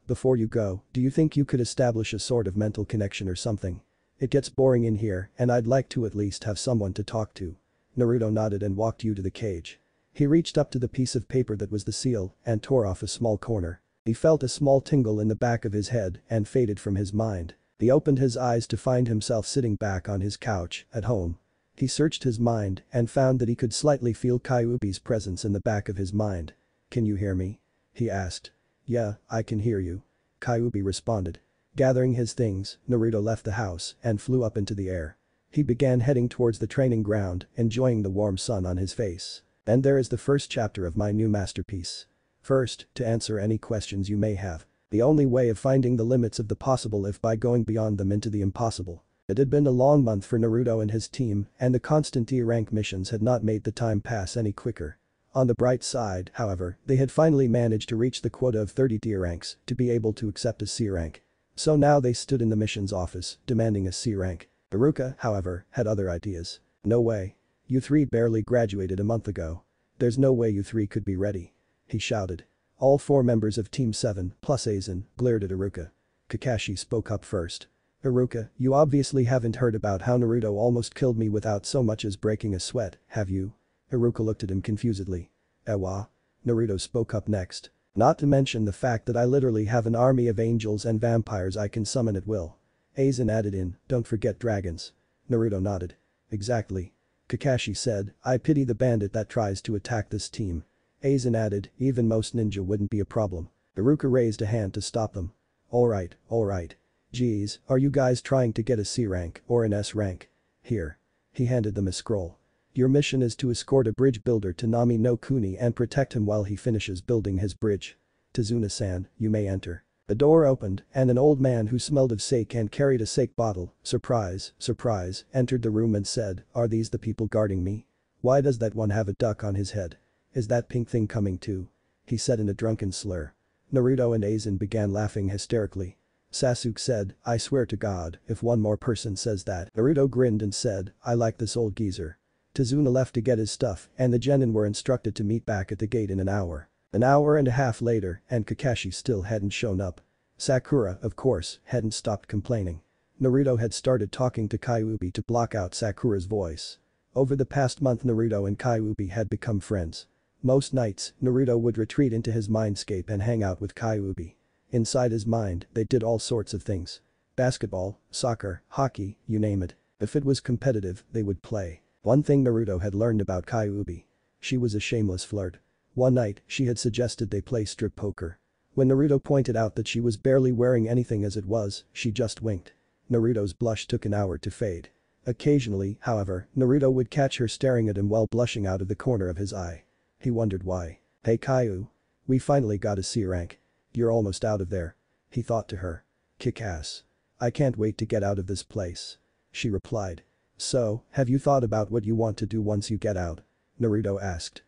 Before you go, do you think you could establish a sort of mental connection or something? It gets boring in here and I'd like to at least have someone to talk to." Naruto nodded and walked you to the cage. He reached up to the piece of paper that was the seal and tore off a small corner. He felt a small tingle in the back of his head and faded from his mind. He opened his eyes to find himself sitting back on his couch at home. He searched his mind and found that he could slightly feel Kyuubi's presence in the back of his mind. "Can you hear me?" he asked. "Yeah, I can hear you," Kyuubi responded. Gathering his things, Naruto left the house and flew up into the air. He began heading towards the training ground, enjoying the warm sun on his face. And there is the first chapter of my new masterpiece. First, to answer any questions you may have. The only way of finding the limits of the possible if by going beyond them into the impossible. It had been a long month for Naruto and his team, and the constant D-rank missions had not made the time pass any quicker. On the bright side, however, they had finally managed to reach the quota of 30 D ranks to be able to accept a C rank. So now they stood in the missions office, demanding a C rank. Iruka, however, had other ideas. "No way. You 3 barely graduated a month ago. There's no way you 3 could be ready," he shouted. All 4 members of Team 7, plus Aizen, glared at Iruka. Kakashi spoke up first. "Iruka, you obviously haven't heard about how Naruto almost killed me without so much as breaking a sweat, have you?" Iruka looked at him confusedly. "Ewa?" Naruto spoke up next. "Not to mention the fact that I literally have an army of angels and vampires I can summon at will." Aizen added in, "Don't forget dragons." Naruto nodded. "Exactly." Kakashi said, "I pity the bandit that tries to attack this team." Aizen added, "Even most ninja wouldn't be a problem." Iruka raised a hand to stop them. Alright. Geez, are you guys trying to get a C rank or an S rank? Here." He handed them a scroll. "Your mission is to escort a bridge builder to Nami no Kuni and protect him while he finishes building his bridge. Tazuna-san, you may enter." The door opened and an old man who smelled of sake and carried a sake bottle, surprise, entered the room and said, "Are these the people guarding me? Why does that one have a duck on his head? Is that pink thing coming too?" he said in a drunken slur. Naruto and Aizen began laughing hysterically. Sasuke said, "I swear to God, if one more person says that." Naruto grinned and said, "I like this old geezer." Tazuna left to get his stuff and the genin were instructed to meet back at the gate in an hour. An hour and a half later and Kakashi still hadn't shown up. Sakura, of course, hadn't stopped complaining. Naruto had started talking to Kyuubi to block out Sakura's voice. Over the past month Naruto and Kyuubi had become friends. Most nights, Naruto would retreat into his mindscape and hang out with Kyuubi. Inside his mind, they did all sorts of things. Basketball, soccer, hockey, you name it. If it was competitive, they would play. One thing Naruto had learned about Kyuubi. She was a shameless flirt. One night, she had suggested they play strip poker. When Naruto pointed out that she was barely wearing anything as it was, she just winked. Naruto's blush took an hour to fade. Occasionally, however, Naruto would catch her staring at him while blushing out of the corner of his eye. He wondered why. "Hey Kyu. We finally got a C rank. You're almost out of there," he thought to her. "Kick ass. I can't wait to get out of this place," she replied. "So, have you thought about what you want to do once you get out?" Naruto asked.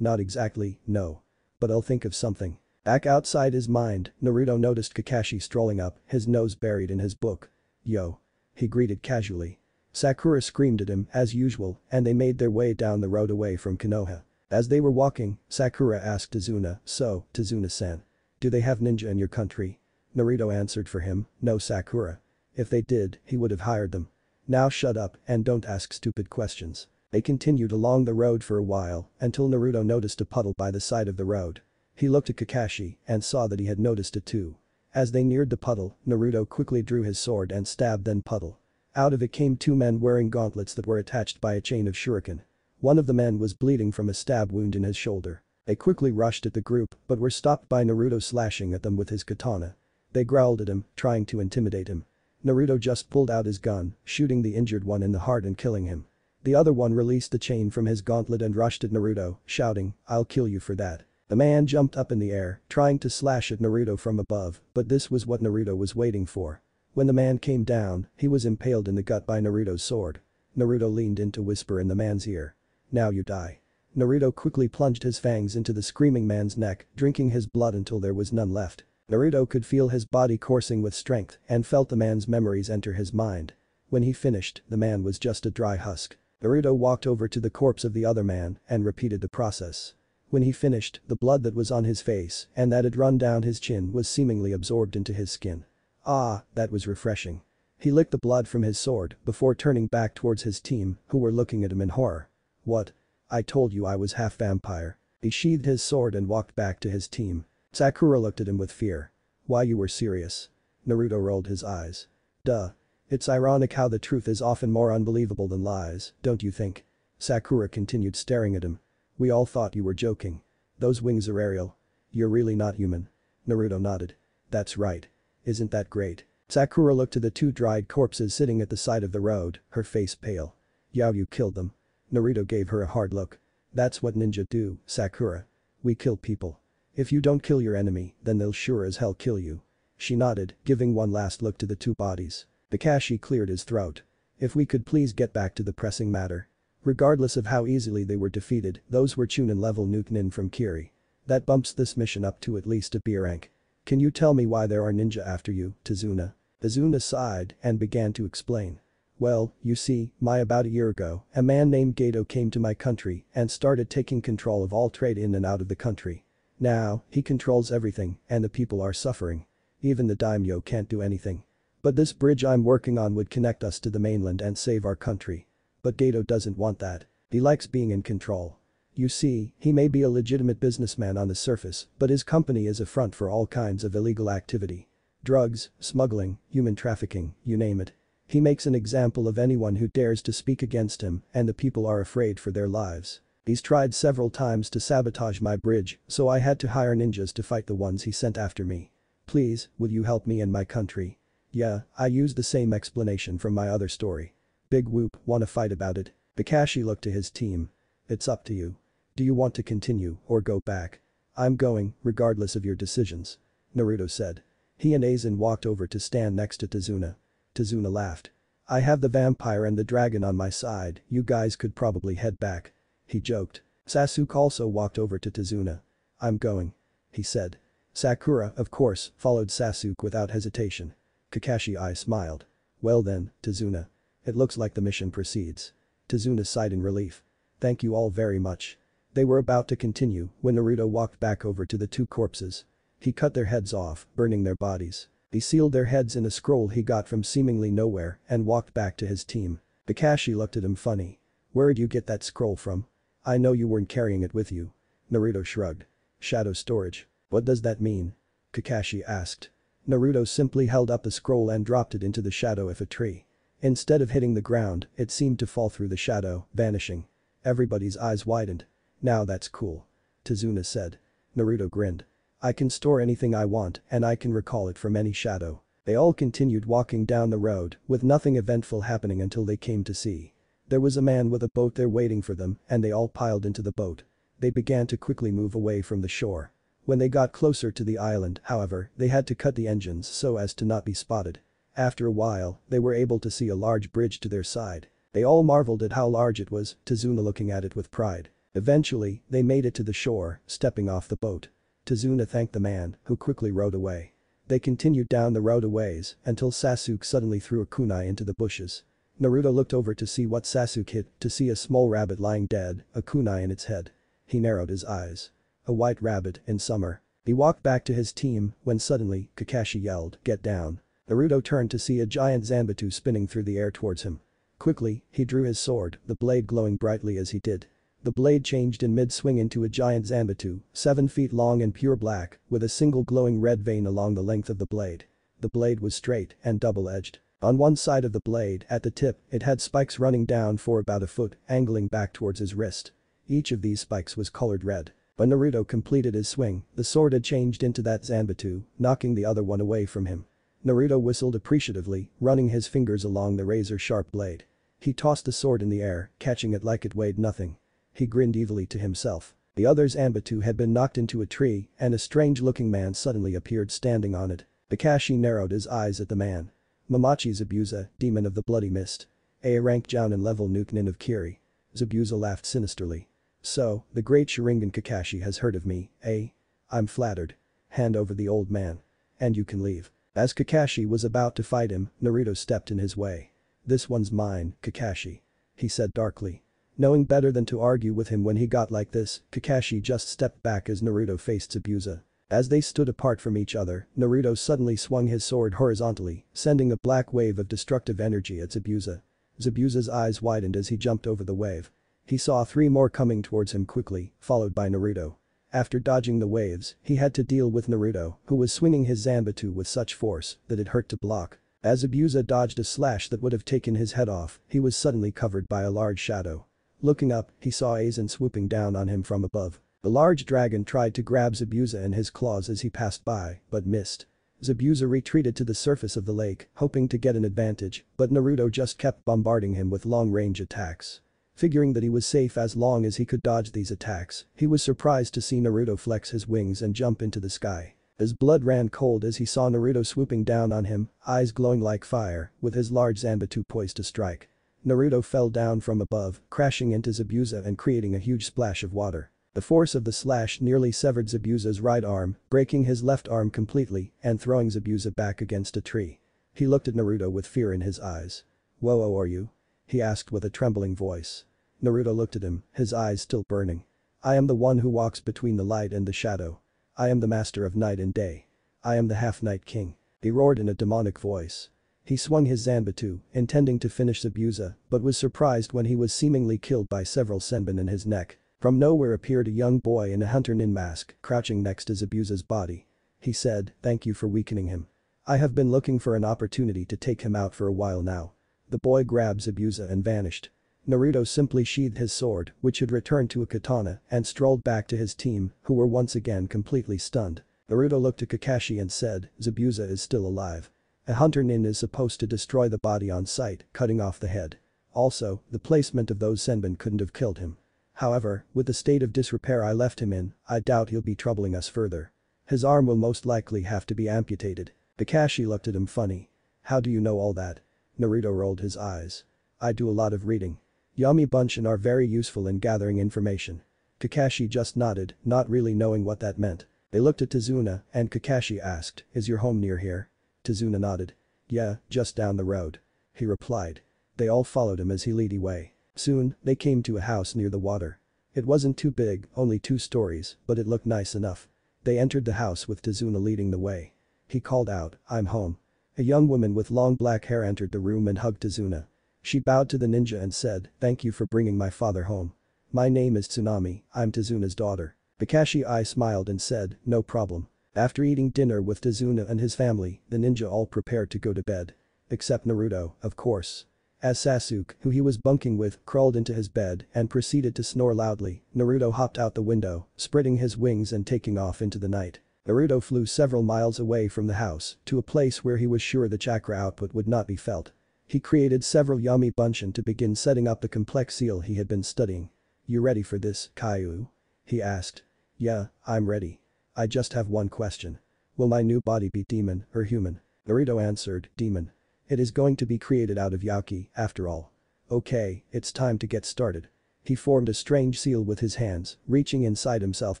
Not exactly, no. But I'll think of something." Back outside his mind, Naruto noticed Kakashi strolling up, his nose buried in his book. "Yo." He greeted casually. Sakura screamed at him as usual and they made their way down the road away from Konoha. As they were walking, Sakura asked Tazuna, "So, Tazuna-san. Do they have ninja in your country?" Naruto answered for him, "No Sakura. If they did, he would have hired them. Now shut up and don't ask stupid questions." They continued along the road for a while until Naruto noticed a puddle by the side of the road. He looked at Kakashi and saw that he had noticed it too. As they neared the puddle, Naruto quickly drew his sword and stabbed the puddle. Out of it came two men wearing gauntlets that were attached by a chain of shuriken. One of the men was bleeding from a stab wound in his shoulder. They quickly rushed at the group but were stopped by Naruto slashing at them with his katana. They growled at him, trying to intimidate him. Naruto just pulled out his gun, shooting the injured one in the heart and killing him. The other one released the chain from his gauntlet and rushed at Naruto, shouting, "I'll kill you for that." The man jumped up in the air, trying to slash at Naruto from above, but this was what Naruto was waiting for. When the man came down, he was impaled in the gut by Naruto's sword. Naruto leaned in to whisper in the man's ear. "Now you die." Naruto quickly plunged his fangs into the screaming man's neck, drinking his blood until there was none left. Naruto could feel his body coursing with strength and felt the man's memories enter his mind. When he finished, the man was just a dry husk. Naruto walked over to the corpse of the other man and repeated the process. When he finished, the blood that was on his face and that had run down his chin was seemingly absorbed into his skin. Ah, that was refreshing. He licked the blood from his sword before turning back towards his team, who were looking at him in horror. "What? I told you I was half vampire." He sheathed his sword and walked back to his team. Sakura looked at him with fear. "Why, you were serious?" Naruto rolled his eyes. "Duh. It's ironic how the truth is often more unbelievable than lies, don't you think?" Sakura continued staring at him. "We all thought you were joking. Those wings are aerial. You're really not human." Naruto nodded. "That's right. Isn't that great?" Sakura looked to the two dried corpses sitting at the side of the road, her face pale. "Yeah, you killed them." Naruto gave her a hard look. "That's what ninja do, Sakura. We kill people. If you don't kill your enemy, then they'll sure as hell kill you." She nodded, giving one last look to the two bodies. Kakashi cleared his throat. "If we could please get back to the pressing matter." Regardless of how easily they were defeated, those were Chunin-level Nukenin from Kiri. That bumps this mission up to at least a B rank. "Can you tell me why there are ninja after you, Tazuna?" Tazuna sighed and began to explain. "Well, you see, about a year ago, a man named Gato came to my country and started taking control of all trade in and out of the country. Now, he controls everything and the people are suffering. Even the daimyo can't do anything. But this bridge I'm working on would connect us to the mainland and save our country. But Gato doesn't want that. He likes being in control. You see, he may be a legitimate businessman on the surface, but his company is a front for all kinds of illegal activity. Drugs, smuggling, human trafficking, you name it. He makes an example of anyone who dares to speak against him and the people are afraid for their lives. He's tried several times to sabotage my bridge, so I had to hire ninjas to fight the ones he sent after me. Please, will you help me and my country?" "Yeah, I used the same explanation from my other story." Big whoop, wanna fight about it? Kakashi looked to his team. "It's up to you. Do you want to continue or go back?" "I'm going, regardless of your decisions," Naruto said. He and Aizen walked over to stand next to Tazuna. Tazuna laughed. "I have the vampire and the dragon on my side, you guys could probably head back." He joked. Sasuke also walked over to Tazuna. "I'm going," he said. Sakura, of course, followed Sasuke without hesitation. Kakashi smiled. "Well then, Tazuna. It looks like the mission proceeds." Tazuna sighed in relief. "Thank you all very much." They were about to continue when Naruto walked back over to the two corpses. He cut their heads off, burning their bodies. He sealed their heads in a scroll he got from seemingly nowhere and walked back to his team. Kakashi looked at him funny. "Where'd you get that scroll from? I know you weren't carrying it with you." Naruto shrugged. "Shadow storage. What does that mean?" Kakashi asked. Naruto simply held up the scroll and dropped it into the shadow of a tree. Instead of hitting the ground, it seemed to fall through the shadow, vanishing. Everybody's eyes widened. "Now that's cool," Tazuna said. Naruto grinned. "I can store anything I want and I can recall it from any shadow." They all continued walking down the road with nothing eventful happening until they came to sea. There was a man with a boat there waiting for them and they all piled into the boat. They began to quickly move away from the shore. When they got closer to the island, however, they had to cut the engines so as to not be spotted. After a while, they were able to see a large bridge to their side. They all marveled at how large it was, Tazuna looking at it with pride. Eventually, they made it to the shore, stepping off the boat. Tazuna thanked the man, who quickly rowed away. They continued down the road a ways until Sasuke suddenly threw a kunai into the bushes. Naruto looked over to see what Sasuke hit, to see a small rabbit lying dead, a kunai in its head. He narrowed his eyes. A white rabbit in summer. He walked back to his team when suddenly Kakashi yelled, "Get down." Naruto turned to see a giant Zanbatsu spinning through the air towards him. Quickly, he drew his sword, the blade glowing brightly as he did. The blade changed in mid-swing into a giant zanbatsu, 7 feet long and pure black, with a single glowing red vein along the length of the blade. The blade was straight and double-edged. On one side of the blade, at the tip, it had spikes running down for about a foot, angling back towards his wrist. Each of these spikes was colored red. When Naruto completed his swing, the sword had changed into that zanbatsu, knocking the other one away from him. Naruto whistled appreciatively, running his fingers along the razor-sharp blade. He tossed the sword in the air, catching it like it weighed nothing. He grinned evilly to himself. The other zanbatsu had been knocked into a tree, and a strange-looking man suddenly appeared standing on it. Kakashi narrowed his eyes at the man. Mamachi Zabuza, demon of the bloody mist. A rank jounin level nuke nin of Kiri. Zabuza laughed sinisterly. So, the great Sharingan Kakashi has heard of me, eh? I'm flattered. Hand over the old man. And you can leave. As Kakashi was about to fight him, Naruto stepped in his way. This one's mine, Kakashi. He said darkly. Knowing better than to argue with him when he got like this, Kakashi just stepped back as Naruto faced Zabuza. As they stood apart from each other, Naruto suddenly swung his sword horizontally, sending a black wave of destructive energy at Zabuza. Zabuza's eyes widened as he jumped over the wave. He saw 3 more coming towards him quickly, followed by Naruto. After dodging the waves, he had to deal with Naruto, who was swinging his zanbatsu with such force that it hurt to block. As Zabuza dodged a slash that would have taken his head off, he was suddenly covered by a large shadow. Looking up, he saw Aizen swooping down on him from above. The large dragon tried to grab Zabuza in his claws as he passed by, but missed. Zabuza retreated to the surface of the lake, hoping to get an advantage, but Naruto just kept bombarding him with long-range attacks. Figuring that he was safe as long as he could dodge these attacks, he was surprised to see Naruto flex his wings and jump into the sky. His blood ran cold as he saw Naruto swooping down on him, eyes glowing like fire, with his large zanbatsu poised to strike. Naruto fell down from above, crashing into Zabuza and creating a huge splash of water. The force of the slash nearly severed Zabuza's right arm, breaking his left arm completely and throwing Zabuza back against a tree. He looked at Naruto with fear in his eyes. "Whoa, are you?" he asked with a trembling voice. Naruto looked at him, his eyes still burning. "I am the one who walks between the light and the shadow. I am the master of night and day. I am the half-night king," he roared in a demonic voice. He swung his zanbatsu, intending to finish Zabuza, but was surprised when he was seemingly killed by several senbon in his neck. From nowhere appeared a young boy in a hunter nin mask, crouching next to Zabuza's body. He said, "Thank you for weakening him. I have been looking for an opportunity to take him out for a while now." The boy grabbed Zabuza and vanished. Naruto simply sheathed his sword, which had returned to a katana, and strolled back to his team, who were once again completely stunned. Naruto looked at Kakashi and said, "Zabuza is still alive. A hunter nin is supposed to destroy the body on sight, cutting off the head. Also, the placement of those senbon couldn't have killed him. However, with the state of disrepair I left him in, I doubt he'll be troubling us further. His arm will most likely have to be amputated." Kakashi looked at him funny. "How do you know all that?" Naruto rolled his eyes. "I do a lot of reading. Yami Bunshin are very useful in gathering information." Kakashi just nodded, not really knowing what that meant. They looked at Tazuna, and Kakashi asked, "Is your home near here?" Tazuna nodded. "Yeah, just down the road," he replied. They all followed him as he led the way. Soon, they came to a house near the water. It wasn't too big, only 2 stories, but it looked nice enough. They entered the house with Tazuna leading the way. He called out, "I'm home." A young woman with long black hair entered the room and hugged Tazuna. She bowed to the ninja and said, "Thank you for bringing my father home. My name is Tsunami, I'm Tazuna's daughter." Kakashi smiled and said, "No problem." After eating dinner with Tazuna and his family, the ninja all prepared to go to bed. Except Naruto, of course. As Sasuke, who he was bunking with, crawled into his bed and proceeded to snore loudly, Naruto hopped out the window, spreading his wings and taking off into the night. Naruto flew several miles away from the house to a place where he was sure the chakra output would not be felt. He created several Yami Bunshin to begin setting up the complex seal he had been studying. "You ready for this, Caillou?" he asked. "Yeah, I'm ready. I just have one question. Will my new body be demon or human?" Naruto answered, "Demon. It is going to be created out of Yaki, after all." "Okay, it's time to get started." He formed a strange seal with his hands, reaching inside himself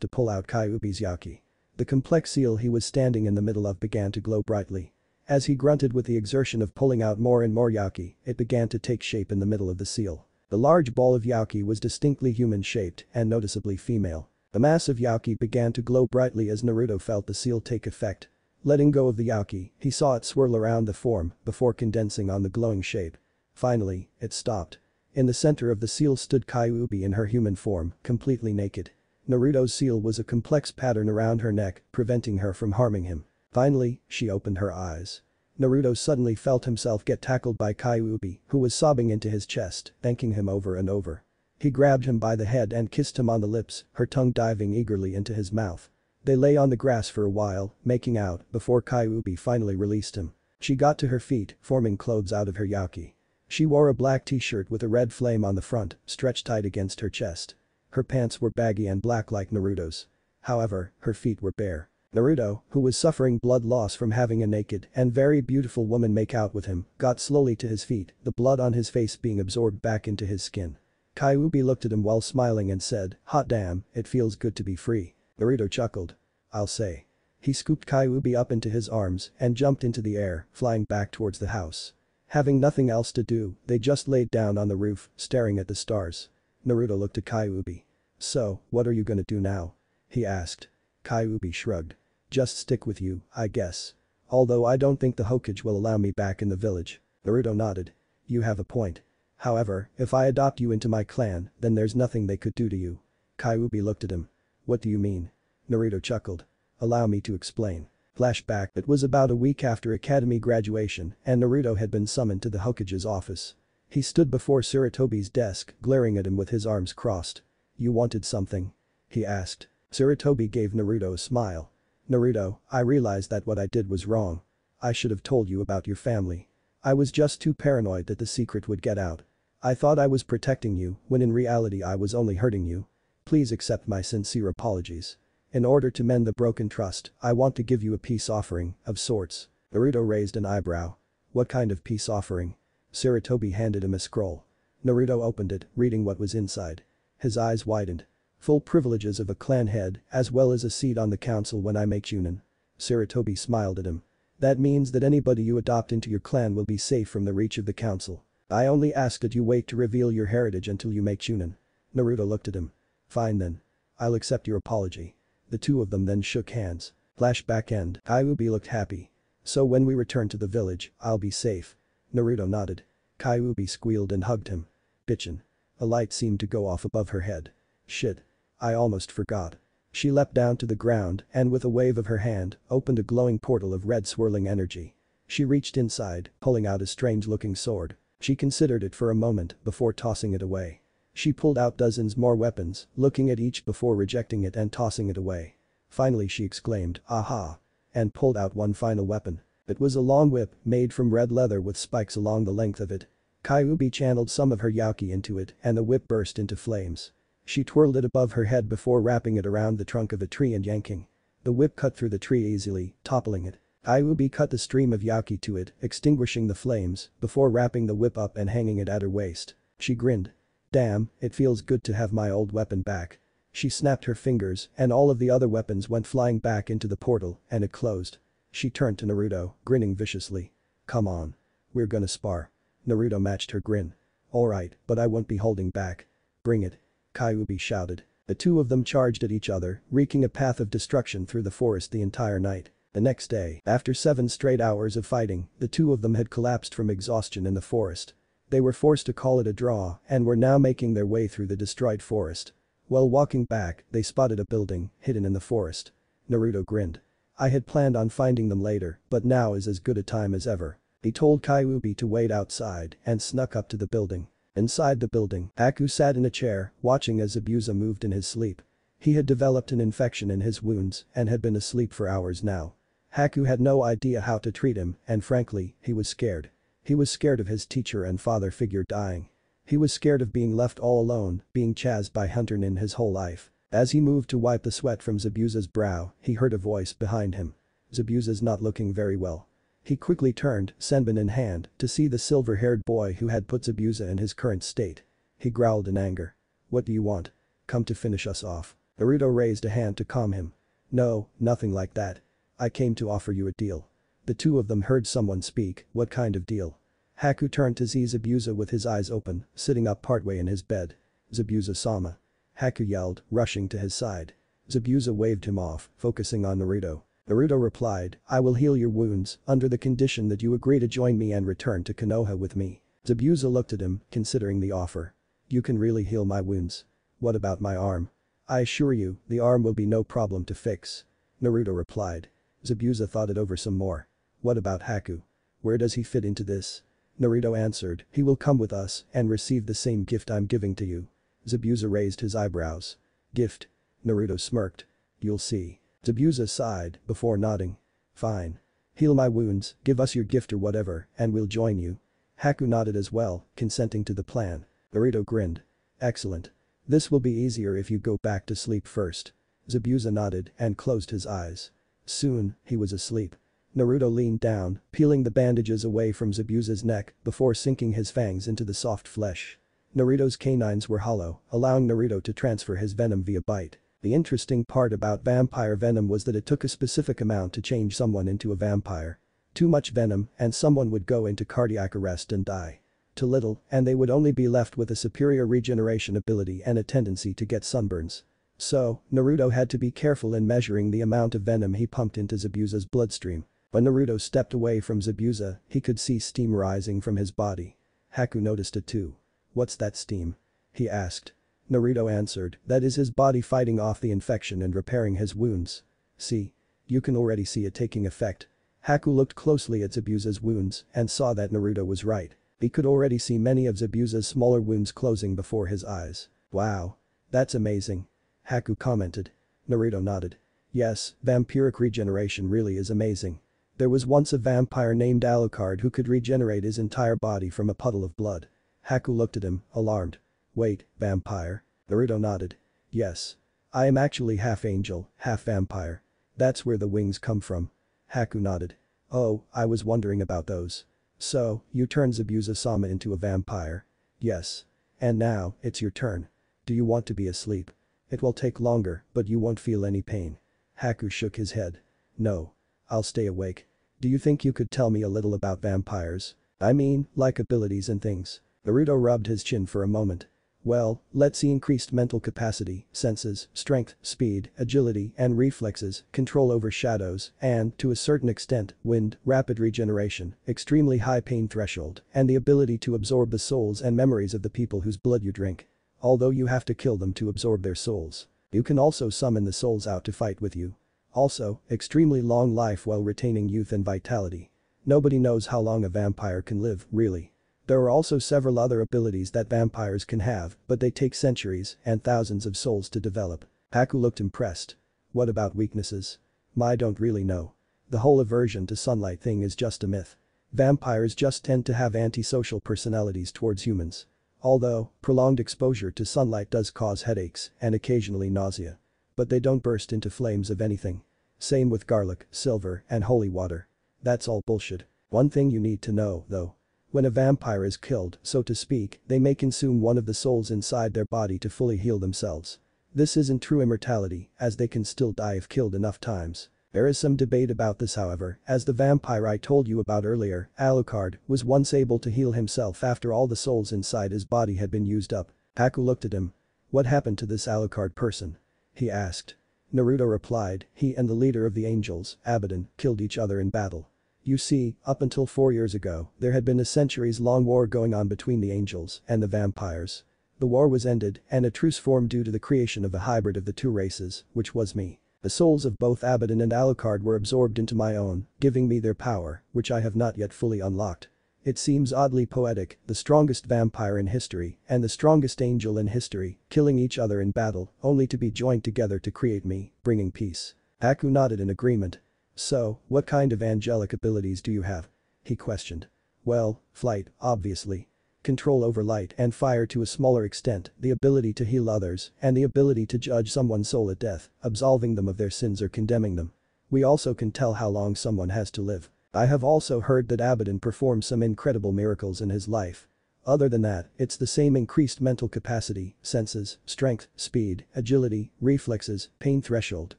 to pull out Kyuubi's Yaki. The complex seal he was standing in the middle of began to glow brightly. As he grunted with the exertion of pulling out more and more Yaki, it began to take shape in the middle of the seal. The large ball of Yaki was distinctly human-shaped and noticeably female. The mass of Yaki began to glow brightly as Naruto felt the seal take effect. Letting go of the Yaki, he saw it swirl around the form before condensing on the glowing shape. Finally, it stopped. In the center of the seal stood Kyuubi in her human form, completely naked. Naruto's seal was a complex pattern around her neck, preventing her from harming him. Finally, she opened her eyes. Naruto suddenly felt himself get tackled by Kyuubi, who was sobbing into his chest, thanking him over and over. He grabbed him by the head and kissed him on the lips, her tongue diving eagerly into his mouth. They lay on the grass for a while, making out, before Kyuubi finally released him. She got to her feet, forming clothes out of her yaki. She wore a black t-shirt with a red flame on the front, stretched tight against her chest. Her pants were baggy and black like Naruto's. However, her feet were bare. Naruto, who was suffering blood loss from having a naked and very beautiful woman make out with him, got slowly to his feet, the blood on his face being absorbed back into his skin. Kyuubi looked at him while smiling and said, "Hot damn, it feels good to be free." Naruto chuckled. "I'll say." He scooped Kyuubi up into his arms and jumped into the air, flying back towards the house. Having nothing else to do, they just laid down on the roof, staring at the stars. Naruto looked at Kyuubi. "So, what are you gonna do now?" he asked. Kyuubi shrugged. "Just stick with you, I guess. Although I don't think the Hokage will allow me back in the village." Naruto nodded. "You have a point. However, if I adopt you into my clan, then there's nothing they could do to you." Kyuubi looked at him. "What do you mean?" Naruto chuckled. "Allow me to explain." Flashback. It was about a week after academy graduation and Naruto had been summoned to the Hokage's office. He stood before Sarutobi's desk, glaring at him with his arms crossed. "You wanted something?" he asked. Sarutobi gave Naruto a smile. "Naruto, I realized that what I did was wrong. I should have told you about your family. I was just too paranoid that the secret would get out. I thought I was protecting you, when in reality I was only hurting you. Please accept my sincere apologies. In order to mend the broken trust, I want to give you a peace offering, of sorts." Naruto raised an eyebrow. "What kind of peace offering?" Sarutobi handed him a scroll. Naruto opened it, reading what was inside. His eyes widened. "Full privileges of a clan head, as well as a seat on the council when I make Chunin." Sarutobi smiled at him. "That means that anybody you adopt into your clan will be safe from the reach of the council. I only ask that you wait to reveal your heritage until you make Chunin." Naruto looked at him. "Fine then. I'll accept your apology." The two of them then shook hands. Flashback end. Kyuubi looked happy. "So when we return to the village, I'll be safe." Naruto nodded. Kyuubi squealed and hugged him. "Bitchin'." A light seemed to go off above her head. "Shit. I almost forgot." She leapt down to the ground and with a wave of her hand, opened a glowing portal of red swirling energy. She reached inside, pulling out a strange-looking sword. She considered it for a moment before tossing it away. She pulled out dozens more weapons, looking at each before rejecting it and tossing it away. Finally she exclaimed, "Aha!" and pulled out one final weapon. It was a long whip made from red leather with spikes along the length of it. Kyuubi channeled some of her yaki into it and the whip burst into flames. She twirled it above her head before wrapping it around the trunk of a tree and yanking. The whip cut through the tree easily, toppling it. Kyuubi cut the stream of yaki to it, extinguishing the flames, before wrapping the whip up and hanging it at her waist. She grinned. "Damn, it feels good to have my old weapon back." She snapped her fingers and all of the other weapons went flying back into the portal and it closed. She turned to Naruto, grinning viciously. "Come on. We're gonna spar." Naruto matched her grin. "Alright, but I won't be holding back." "Bring it." Kyuubi shouted. The two of them charged at each other, wreaking a path of destruction through the forest the entire night. The next day, after 7 straight hours of fighting, the two of them had collapsed from exhaustion in the forest. They were forced to call it a draw and were now making their way through the destroyed forest. While walking back, they spotted a building, hidden in the forest. Naruto grinned. "I had planned on finding them later, but now is as good a time as ever." He told Kyuubi to wait outside and snuck up to the building. Inside the building, Haku sat in a chair, watching as Zabuza moved in his sleep. He had developed an infection in his wounds and had been asleep for hours now. Haku had no idea how to treat him and frankly, he was scared. He was scared of his teacher and father figure dying. He was scared of being left all alone, being chased by Hunter Nin his whole life. As he moved to wipe the sweat from Zabuza's brow, he heard a voice behind him. "Zabuza's not looking very well." He quickly turned, senbon in hand, to see the silver-haired boy who had put Zabuza in his current state. He growled in anger. "What do you want? Come to finish us off?" Naruto raised a hand to calm him. "No, nothing like that. I came to offer you a deal." The two of them heard someone speak. "What kind of deal?" Haku turned to see Zabuza with his eyes open, sitting up partway in his bed. "Zabuza-sama." Haku yelled, rushing to his side. Zabuza waved him off, focusing on Naruto. Naruto replied, "I will heal your wounds, under the condition that you agree to join me and return to Konoha with me." Zabuza looked at him, considering the offer. You can really heal my wounds. What about my arm? I assure you, the arm will be no problem to fix. Naruto replied. Zabuza thought it over some more. What about Haku? Where does he fit into this? Naruto answered, he will come with us and receive the same gift I'm giving to you. Zabuza raised his eyebrows. Gift? Naruto smirked. You'll see. Zabuza sighed, before nodding. Fine. Heal my wounds, give us your gift or whatever, and we'll join you. Haku nodded as well, consenting to the plan. Naruto grinned. Excellent. This will be easier if you go back to sleep first. Zabuza nodded and closed his eyes. Soon, he was asleep. Naruto leaned down, peeling the bandages away from Zabuza's neck before sinking his fangs into the soft flesh. Naruto's canines were hollow, allowing Naruto to transfer his venom via bite. The interesting part about vampire venom was that it took a specific amount to change someone into a vampire. Too much venom and someone would go into cardiac arrest and die. Too little and they would only be left with a superior regeneration ability and a tendency to get sunburns. So, Naruto had to be careful in measuring the amount of venom he pumped into Zabuza's bloodstream. When Naruto stepped away from Zabuza, he could see steam rising from his body. Haku noticed it too. What's that steam? He asked. Naruto answered, that is his body fighting off the infection and repairing his wounds. See? You can already see it taking effect. Haku looked closely at Zabuza's wounds and saw that Naruto was right. He could already see many of Zabuza's smaller wounds closing before his eyes. Wow. That's amazing. Haku commented. Naruto nodded. Yes, vampiric regeneration really is amazing. There was once a vampire named Alucard who could regenerate his entire body from a puddle of blood. Haku looked at him, alarmed. Wait, vampire? Naruto nodded. Yes. I am actually half angel, half vampire. That's where the wings come from. Haku nodded. Oh, I was wondering about those. So, you turned Zabuza-sama into a vampire? Yes. And now, it's your turn. Do you want to be asleep? It will take longer, but you won't feel any pain. Haku shook his head. No. I'll stay awake. Do you think you could tell me a little about vampires? I mean, like abilities and things. Naruto rubbed his chin for a moment. Well, let's see increased mental capacity, senses, strength, speed, agility and reflexes, control over shadows, and, to a certain extent, wind, rapid regeneration, extremely high pain threshold, and the ability to absorb the souls and memories of the people whose blood you drink. Although you have to kill them to absorb their souls. You can also summon the souls out to fight with you. Also, extremely long life while retaining youth and vitality. Nobody knows how long a vampire can live, really. There are also several other abilities that vampires can have, but they take centuries and thousands of souls to develop. Haku looked impressed. What about weaknesses? I don't really know. The whole aversion to sunlight thing is just a myth. Vampires just tend to have antisocial personalities towards humans. Although, prolonged exposure to sunlight does cause headaches and occasionally nausea. But they don't burst into flames of anything. Same with garlic, silver, and holy water. That's all bullshit. One thing you need to know, though. When a vampire is killed, so to speak, they may consume one of the souls inside their body to fully heal themselves. This isn't true immortality, as they can still die if killed enough times. There is some debate about this however, as the vampire I told you about earlier, Alucard, was once able to heal himself after all the souls inside his body had been used up. Haku looked at him. What happened to this Alucard person? He asked. Naruto replied, he and the leader of the angels, Abaddon, killed each other in battle. You see, up until 4 years ago, there had been a centuries-long war going on between the angels and the vampires. The war was ended and a truce formed due to the creation of a hybrid of the two races, which was me. The souls of both Abaddon and Alucard were absorbed into my own, giving me their power, which I have not yet fully unlocked. It seems oddly poetic, the strongest vampire in history and the strongest angel in history, killing each other in battle, only to be joined together to create me, bringing peace. Haku nodded in agreement. So, what kind of angelic abilities do you have? He questioned. Well, flight, obviously. Control over light and fire to a smaller extent, the ability to heal others, and the ability to judge someone's soul at death, absolving them of their sins or condemning them. We also can tell how long someone has to live. I have also heard that Abaddon performed some incredible miracles in his life. Other than that, it's the same increased mental capacity, senses, strength, speed, agility, reflexes, pain threshold,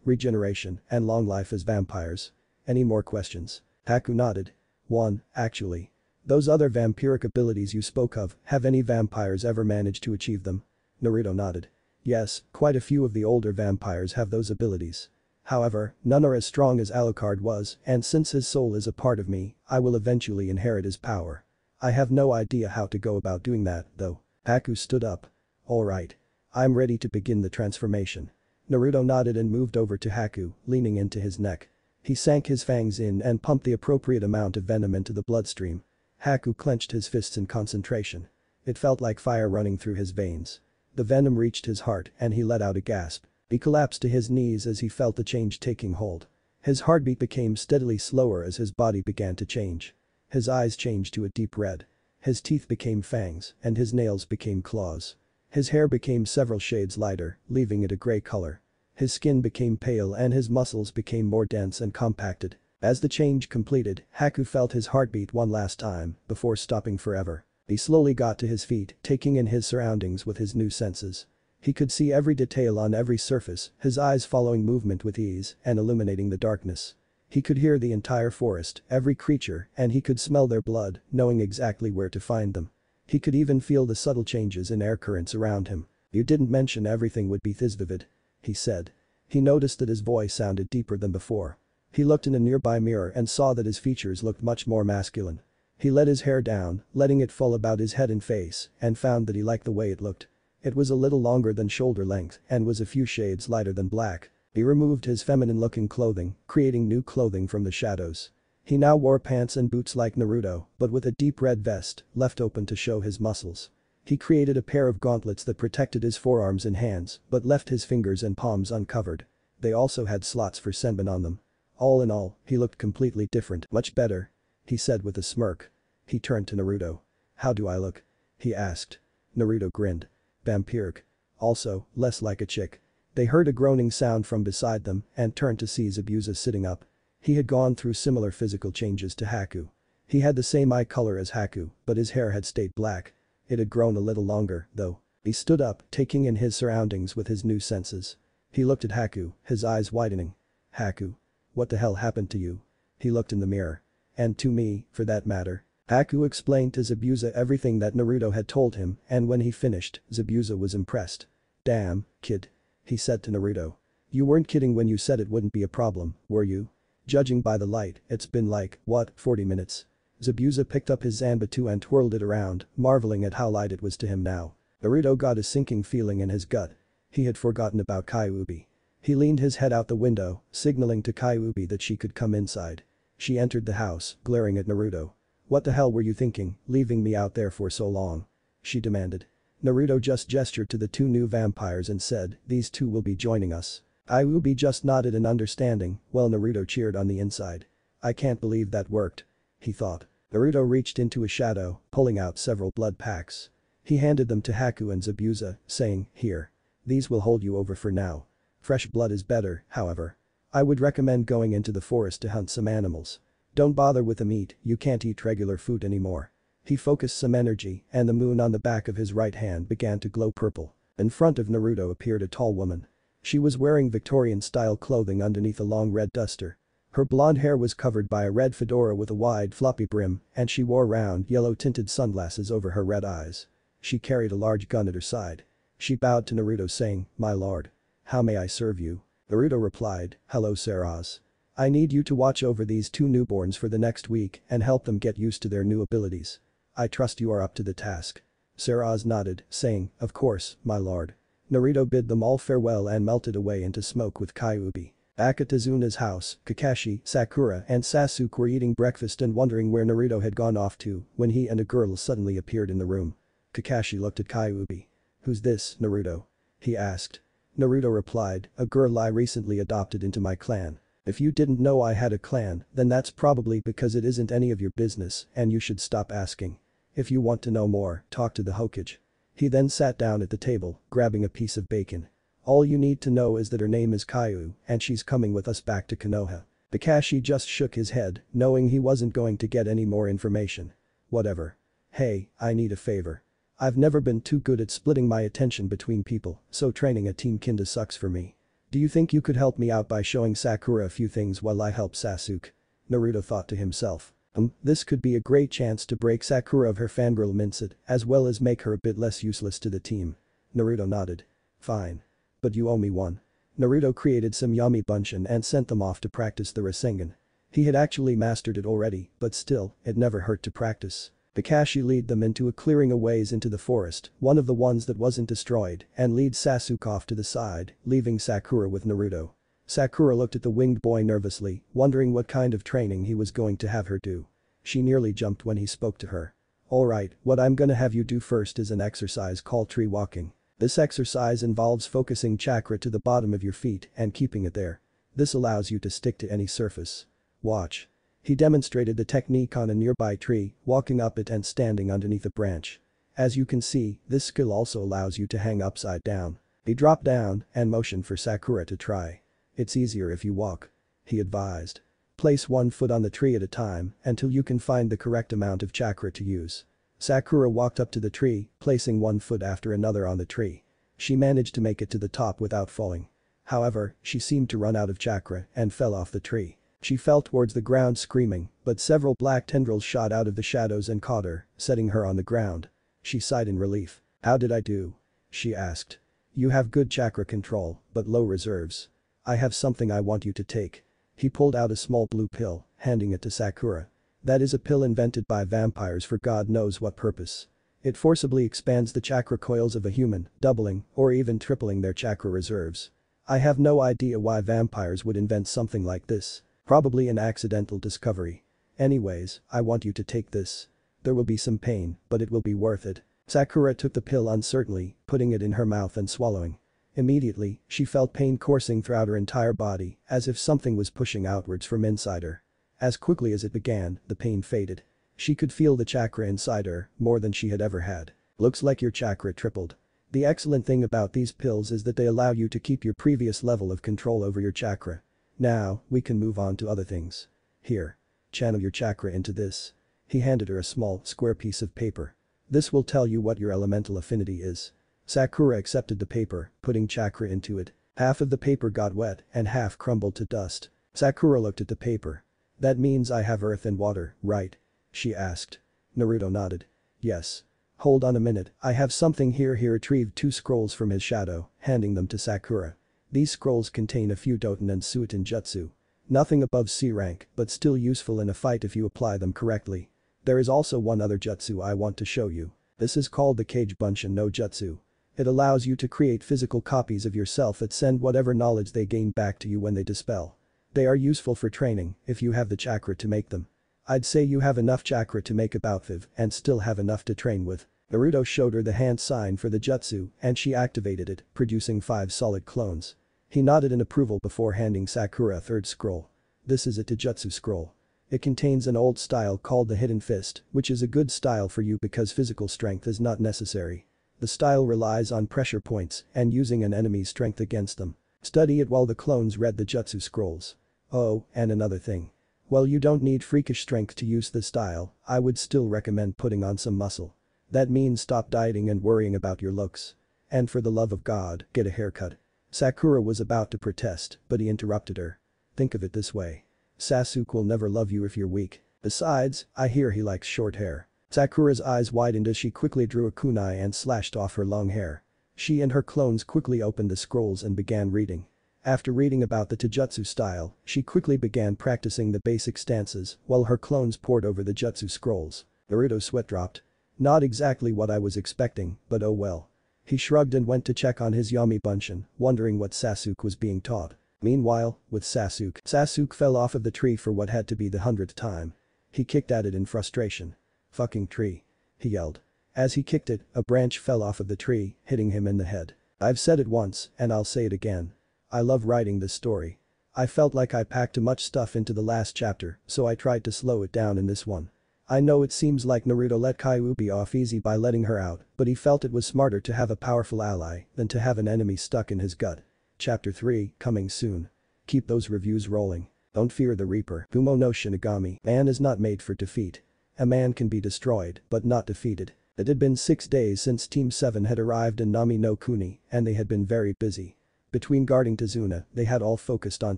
regeneration, and long life as vampires. Any more questions? Haku nodded. One, actually. Those other vampiric abilities you spoke of, have any vampires ever managed to achieve them? Naruto nodded. Yes, quite a few of the older vampires have those abilities. However, none are as strong as Alucard was, and since his soul is a part of me, I will eventually inherit his power. I have no idea how to go about doing that, though. Haku stood up. Alright. I'm ready to begin the transformation. Naruto nodded and moved over to Haku, leaning into his neck. He sank his fangs in and pumped the appropriate amount of venom into the bloodstream. Haku clenched his fists in concentration. It felt like fire running through his veins. The venom reached his heart and he let out a gasp. He collapsed to his knees as he felt the change taking hold. His heartbeat became steadily slower as his body began to change. His eyes changed to a deep red. His teeth became fangs and his nails became claws. His hair became several shades lighter, leaving it a gray color. His skin became pale and his muscles became more dense and compacted. As the change completed, Haku felt his heartbeat one last time before stopping forever. He slowly got to his feet, taking in his surroundings with his new senses. He could see every detail on every surface, his eyes following movement with ease and illuminating the darkness. He could hear the entire forest, every creature, and he could smell their blood, knowing exactly where to find them. He could even feel the subtle changes in air currents around him. "You didn't mention everything would be this vivid," he said. He noticed that his voice sounded deeper than before. He looked in a nearby mirror and saw that his features looked much more masculine. He let his hair down, letting it fall about his head and face, and found that he liked the way it looked. It was a little longer than shoulder length and was a few shades lighter than black. He removed his feminine-looking clothing, creating new clothing from the shadows. He now wore pants and boots like Naruto, but with a deep red vest, left open to show his muscles. He created a pair of gauntlets that protected his forearms and hands, but left his fingers and palms uncovered. They also had slots for senbon on them. All in all, he looked completely different. "Much better," he said with a smirk. He turned to Naruto. "How do I look?" he asked. Naruto grinned. "Vampiric. Also, less like a chick." They heard a groaning sound from beside them and turned to see Zabuza sitting up. He had gone through similar physical changes to Haku. He had the same eye color as Haku, but his hair had stayed black. It had grown a little longer, though. He stood up, taking in his surroundings with his new senses. He looked at Haku, his eyes widening. "Haku. What the hell happened to you?" He looked in the mirror. "And to me, for that matter." Haku explained to Zabuza everything that Naruto had told him, and when he finished, Zabuza was impressed. "Damn, kid," he said to Naruto. "You weren't kidding when you said it wouldn't be a problem, were you? Judging by the light, it's been like, what, 40 minutes? Zabuza picked up his Zanbatsu and twirled it around, marveling at how light it was to him now. Naruto got a sinking feeling in his gut. He had forgotten about Kyuubi. He leaned his head out the window, signaling to Kyuubi that she could come inside. She entered the house, glaring at Naruto. "What the hell were you thinking, leaving me out there for so long?" she demanded. Naruto just gestured to the two new vampires and said, "These two will be joining us." Kyuubi just nodded in understanding, while Naruto cheered on the inside. "I can't believe that worked," he thought. Naruto reached into a shadow, pulling out several blood packs. He handed them to Haku and Zabuza, saying, "Here. These will hold you over for now. Fresh blood is better, however. I would recommend going into the forest to hunt some animals. Don't bother with the meat, you can't eat regular food anymore." He focused some energy and the moon on the back of his right hand began to glow purple. In front of Naruto appeared a tall woman. She was wearing Victorian-style clothing underneath a long red duster. Her blonde hair was covered by a red fedora with a wide floppy brim and she wore round yellow-tinted sunglasses over her red eyes. She carried a large gun at her side. She bowed to Naruto saying, "My lord. How may I serve you?" Naruto replied, "Hello Saraz. I need you to watch over these two newborns for the next week and help them get used to their new abilities. I trust you are up to the task." Saraz nodded, saying, "Of course, my lord." Naruto bid them all farewell and melted away into smoke with Kyuubi. Back at Tazuna's house, Kakashi, Sakura and Sasuke were eating breakfast and wondering where Naruto had gone off to when he and a girl suddenly appeared in the room. Kakashi looked at Kyuubi. "Who's this, Naruto?" he asked. Naruto replied, "A girl I recently adopted into my clan. If you didn't know I had a clan, then that's probably because it isn't any of your business and you should stop asking. If you want to know more, talk to the Hokage." He then sat down at the table, grabbing a piece of bacon. "All you need to know is that her name is Kyu and she's coming with us back to Konoha." Kakashi just shook his head, knowing he wasn't going to get any more information. "Whatever. Hey, I need a favor. I've never been too good at splitting my attention between people, so training a team kinda sucks for me. Do you think you could help me out by showing Sakura a few things while I help Sasuke?" Naruto thought to himself. This could be a great chance to break Sakura of her fangirl mindset as well as make her a bit less useless to the team." Naruto nodded. "Fine. But you owe me one." Naruto created some yummy bunshin and sent them off to practice the Rasengan. He had actually mastered it already, but still, it never hurt to practice. Kakashi lead them into a clearing a ways into the forest, one of the ones that wasn't destroyed, and lead Sasuke off to the side, leaving Sakura with Naruto. Sakura looked at the winged boy nervously, wondering what kind of training he was going to have her do. She nearly jumped when he spoke to her. "Alright, what I'm gonna have you do first is an exercise called tree walking. This exercise involves focusing chakra to the bottom of your feet and keeping it there. This allows you to stick to any surface. Watch." He demonstrated the technique on a nearby tree, walking up it and standing underneath a branch. As you can see, this skill also allows you to hang upside down. He dropped down and motioned for Sakura to try. "It's easier if you walk," he advised. "Place one foot on the tree at a time until you can find the correct amount of chakra to use." Sakura walked up to the tree, placing one foot after another on the tree. She managed to make it to the top without falling. However, she seemed to run out of chakra and fell off the tree. She fell towards the ground screaming, but several black tendrils shot out of the shadows and caught her, setting her on the ground. She sighed in relief. "How did I do?" she asked. "You have good chakra control, but low reserves. I have something I want you to take." He pulled out a small blue pill, handing it to Sakura. "That is a pill invented by vampires for God knows what purpose. It forcibly expands the chakra coils of a human, doubling or even tripling their chakra reserves. I have no idea why vampires would invent something like this. Probably an accidental discovery. Anyways, I want you to take this. There will be some pain, but it will be worth it." Sakura took the pill uncertainly, putting it in her mouth and swallowing. Immediately, she felt pain coursing throughout her entire body, as if something was pushing outwards from inside her. As quickly as it began, the pain faded. She could feel the chakra inside her, more than she had ever had. "Looks like your chakra tripled." The excellent thing about these pills is that they allow you to keep your previous level of control over your chakra. "Now, we can move on to other things. Here. Channel your chakra into this." He handed her a small, square piece of paper. "This will tell you what your elemental affinity is." Sakura accepted the paper, putting chakra into it. Half of the paper got wet and half crumbled to dust. Sakura looked at the paper. "That means I have earth and water, right?" she asked. Naruto nodded. "Yes. Hold on a minute, I have something here." He retrieved 2 scrolls from his shadow, handing them to Sakura. These scrolls contain a few Doten and Suiton jutsu. Nothing above C rank, but still useful in a fight if you apply them correctly. There is also one other jutsu I want to show you. This is called the Kage Bunshin no Jutsu. It allows you to create physical copies of yourself that send whatever knowledge they gain back to you when they dispel. They are useful for training if you have the chakra to make them. I'd say you have enough chakra to make about 5 and still have enough to train with. Naruto showed her the hand sign for the jutsu and she activated it, producing 5 solid clones. He nodded in approval before handing Sakura a 3rd scroll. This is a Taijutsu scroll. It contains an old style called the Hidden Fist, which is a good style for you because physical strength is not necessary. The style relies on pressure points and using an enemy's strength against them. Study it while the clones read the jutsu scrolls. Oh, and another thing. While you don't need freakish strength to use this style, I would still recommend putting on some muscle. That means stop dieting and worrying about your looks. And for the love of God, get a haircut. Sakura was about to protest, but he interrupted her. Think of it this way. Sasuke will never love you if you're weak. Besides, I hear he likes short hair. Sakura's eyes widened as she quickly drew a kunai and slashed off her long hair. She and her clones quickly opened the scrolls and began reading. After reading about the Taijutsu style, she quickly began practicing the basic stances while her clones pored over the jutsu scrolls. Naruto's sweat dropped. Not exactly what I was expecting, but oh well. He shrugged and went to check on his Yami Bunshin, wondering what Sasuke was being taught. Meanwhile, with Sasuke fell off of the tree for what had to be the 100th time. He kicked at it in frustration. "Fucking tree," he yelled. As he kicked it, a branch fell off of the tree, hitting him in the head. I've said it once, and I'll say it again. I love writing this story. I felt like I packed too much stuff into the last chapter, so I tried to slow it down in this one. I know it seems like Naruto let Kyuubi off easy by letting her out, but he felt it was smarter to have a powerful ally than to have an enemy stuck in his gut. Chapter 3, coming soon. Keep those reviews rolling. Don't fear the Reaper. Kumo no Shinigami. Man is not made for defeat. A man can be destroyed, but not defeated. It had been 6 days since Team 7 had arrived in Nami no Kuni, and they had been very busy. Between guarding Tazuna, they had all focused on